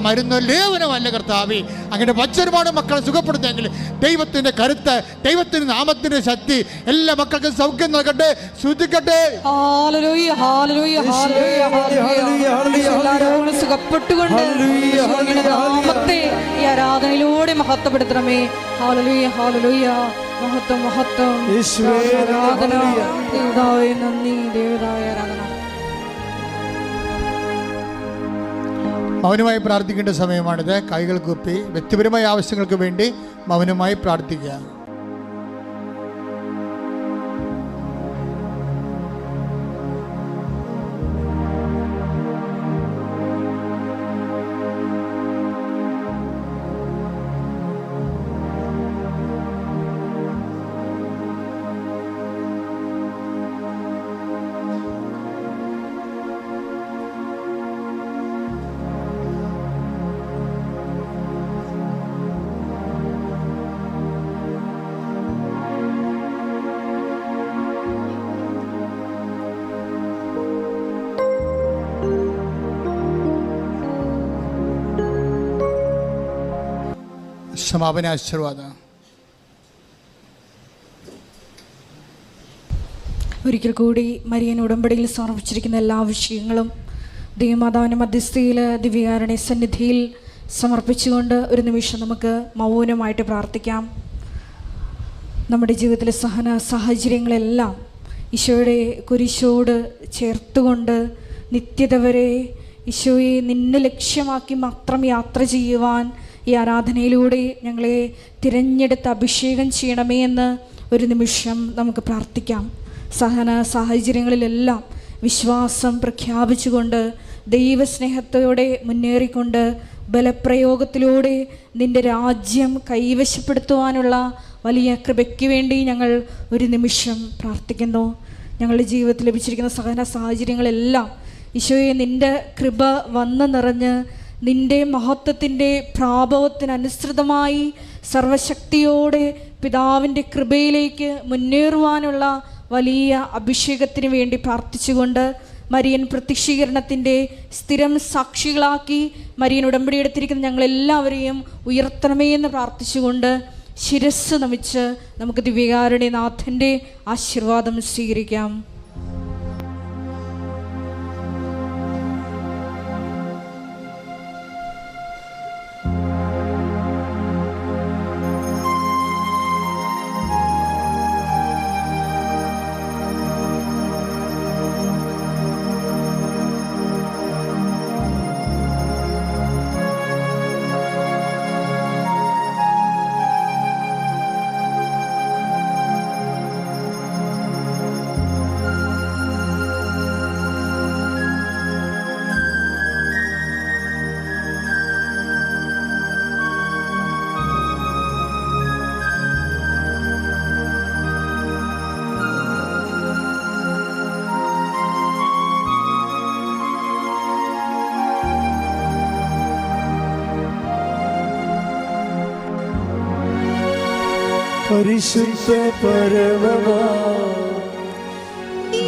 മരുന്ന് ലേവനമല്ല കർത്താവേ. അങ്ങനെ ഒരുപാട് മക്കളെ സുഖപ്പെടുത്തെങ്കിൽ ദൈവത്തിൻ്റെ കരുത്ത്, ദൈവത്തിൻ്റെ നാമത്തിൻ്റെ ശക്തി എല്ലാ മക്കൾക്കും സൗഖ്യം നൽകട്ടെ. ശ്രദ്ധിക്കട്ടെ. സുഖപ്പെട്ടുകൊണ്ട് ഈ ആരാധനയിലൂടെ മഹത്വപ്പെടുത്തണമേ. Hallelujah, hallelujah. മഹത്വം, മഹത്വം. ആരാധന. ദൈവമായ നന്ദി, ദൈവമായ ആരാധന. മൗനമായി പ്രാർത്ഥിക്കേണ്ട സമയമാണിത്. കൈകൾ കൂപ്പി വ്യക്തിപരമായ ആവശ്യങ്ങൾക്ക് വേണ്ടി മൗനമായി പ്രാർത്ഥിക്കുക. സമാപന ആശീർവാദം. ഒരിക്കൽ കൂടി മരിയൻ ഉടമ്പടിയിൽ സമർപ്പിച്ചിരിക്കുന്ന എല്ലാ വിഷയങ്ങളും ദൈവമാതാവിൻ്റെ മധ്യസ്ഥയിൽ ദിവ്യകാരുണ്യ സന്നിധിയിൽ സമർപ്പിച്ചുകൊണ്ട് ഒരു നിമിഷം നമുക്ക് മൗനമായിട്ട് പ്രാർത്ഥിക്കാം. നമ്മുടെ ജീവിതത്തിലെ സാഹചര്യങ്ങളെല്ലാം ഈശോയുടെ കുരിശോട് ചേർത്തുകൊണ്ട് നിത്യത വരെ ഈശോയെ നിന്നെ ലക്ഷ്യമാക്കി മാത്രം യാത്ര ചെയ്യുവാൻ ഈ ആരാധനയിലൂടെ ഞങ്ങളെ തിരഞ്ഞെടുത്ത് അഭിഷേകം ചെയ്യണമേ എന്ന് ഒരു നിമിഷം നമുക്ക് പ്രാർത്ഥിക്കാം. സാഹചര്യങ്ങളിലെല്ലാം വിശ്വാസം പ്രഖ്യാപിച്ചുകൊണ്ട് ദൈവസ്നേഹത്തോടെ മുന്നേറിക്കൊണ്ട് ബലപ്രയോഗത്തിലൂടെ നിൻ്റെ രാജ്യം കൈവശപ്പെടുത്തുവാനുള്ള വലിയ കൃപയ്ക്ക് വേണ്ടി ഞങ്ങൾ ഒരു നിമിഷം പ്രാർത്ഥിക്കുന്നു. ഞങ്ങളുടെ ജീവിതത്തിൽ ലഭിച്ചിരിക്കുന്ന സാഹചര്യങ്ങളെല്ലാം ഈശോയെ നിൻ്റെ കൃപ വന്ന് നിറഞ്ഞ് നിൻ്റെ മഹത്വത്തിൻ്റെ പ്രാഭവത്തിനനുസൃതമായി സർവശക്തിയോടെ പിതാവിൻ്റെ കൃപയിലേക്ക് മുന്നേറുവാനുള്ള വലിയ അഭിഷേകത്തിന് വേണ്ടി പ്രാർത്ഥിച്ചുകൊണ്ട് മരിയൻ പ്രത്യക്ഷീകരണത്തിൻ്റെ സ്ഥിരം സാക്ഷികളാക്കി മരിയൻ ഉടമ്പടി എടുത്തിരിക്കുന്ന ഞങ്ങളെല്ലാവരെയും ഉയർത്തണമേ എന്ന് പ്രാർത്ഥിച്ചുകൊണ്ട് ശിരസ്സ് നമിച്ച് നമുക്ക് ദിവ്യകാരുണ്യനാഥൻ്റെ ആശീർവാദം സ്വീകരിക്കാം. പരിശുദ്ധ പരമമാ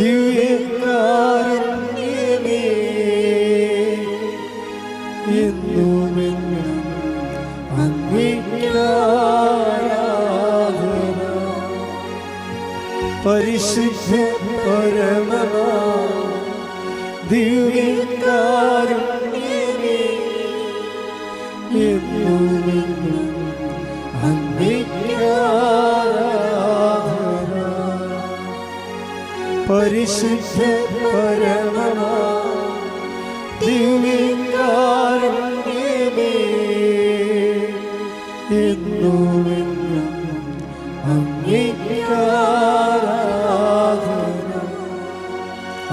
ദിവ്യകാരുണ്യമേ എന്നുമെന്നും അങ്ങേക്ക് ആരാധന. പരിശുദ്ധ പരമമാ ദിവ്യകാരുണ്യമേ എന്നുമെന്നും അങ്ങേക്ക് ആരാധന. പരിശുദ്ധ പരമമാ ദിവ്യകാരുണ്യമേ എന്നുമെന്നും അങ്ങേക്ക് ആരാധന.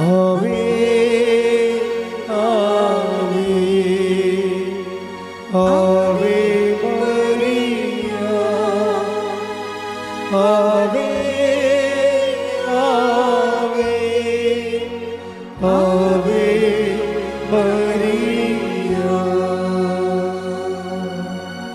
ആവേ ആവേ ആവേ മരിയ ആവേ ആവേ ആവേ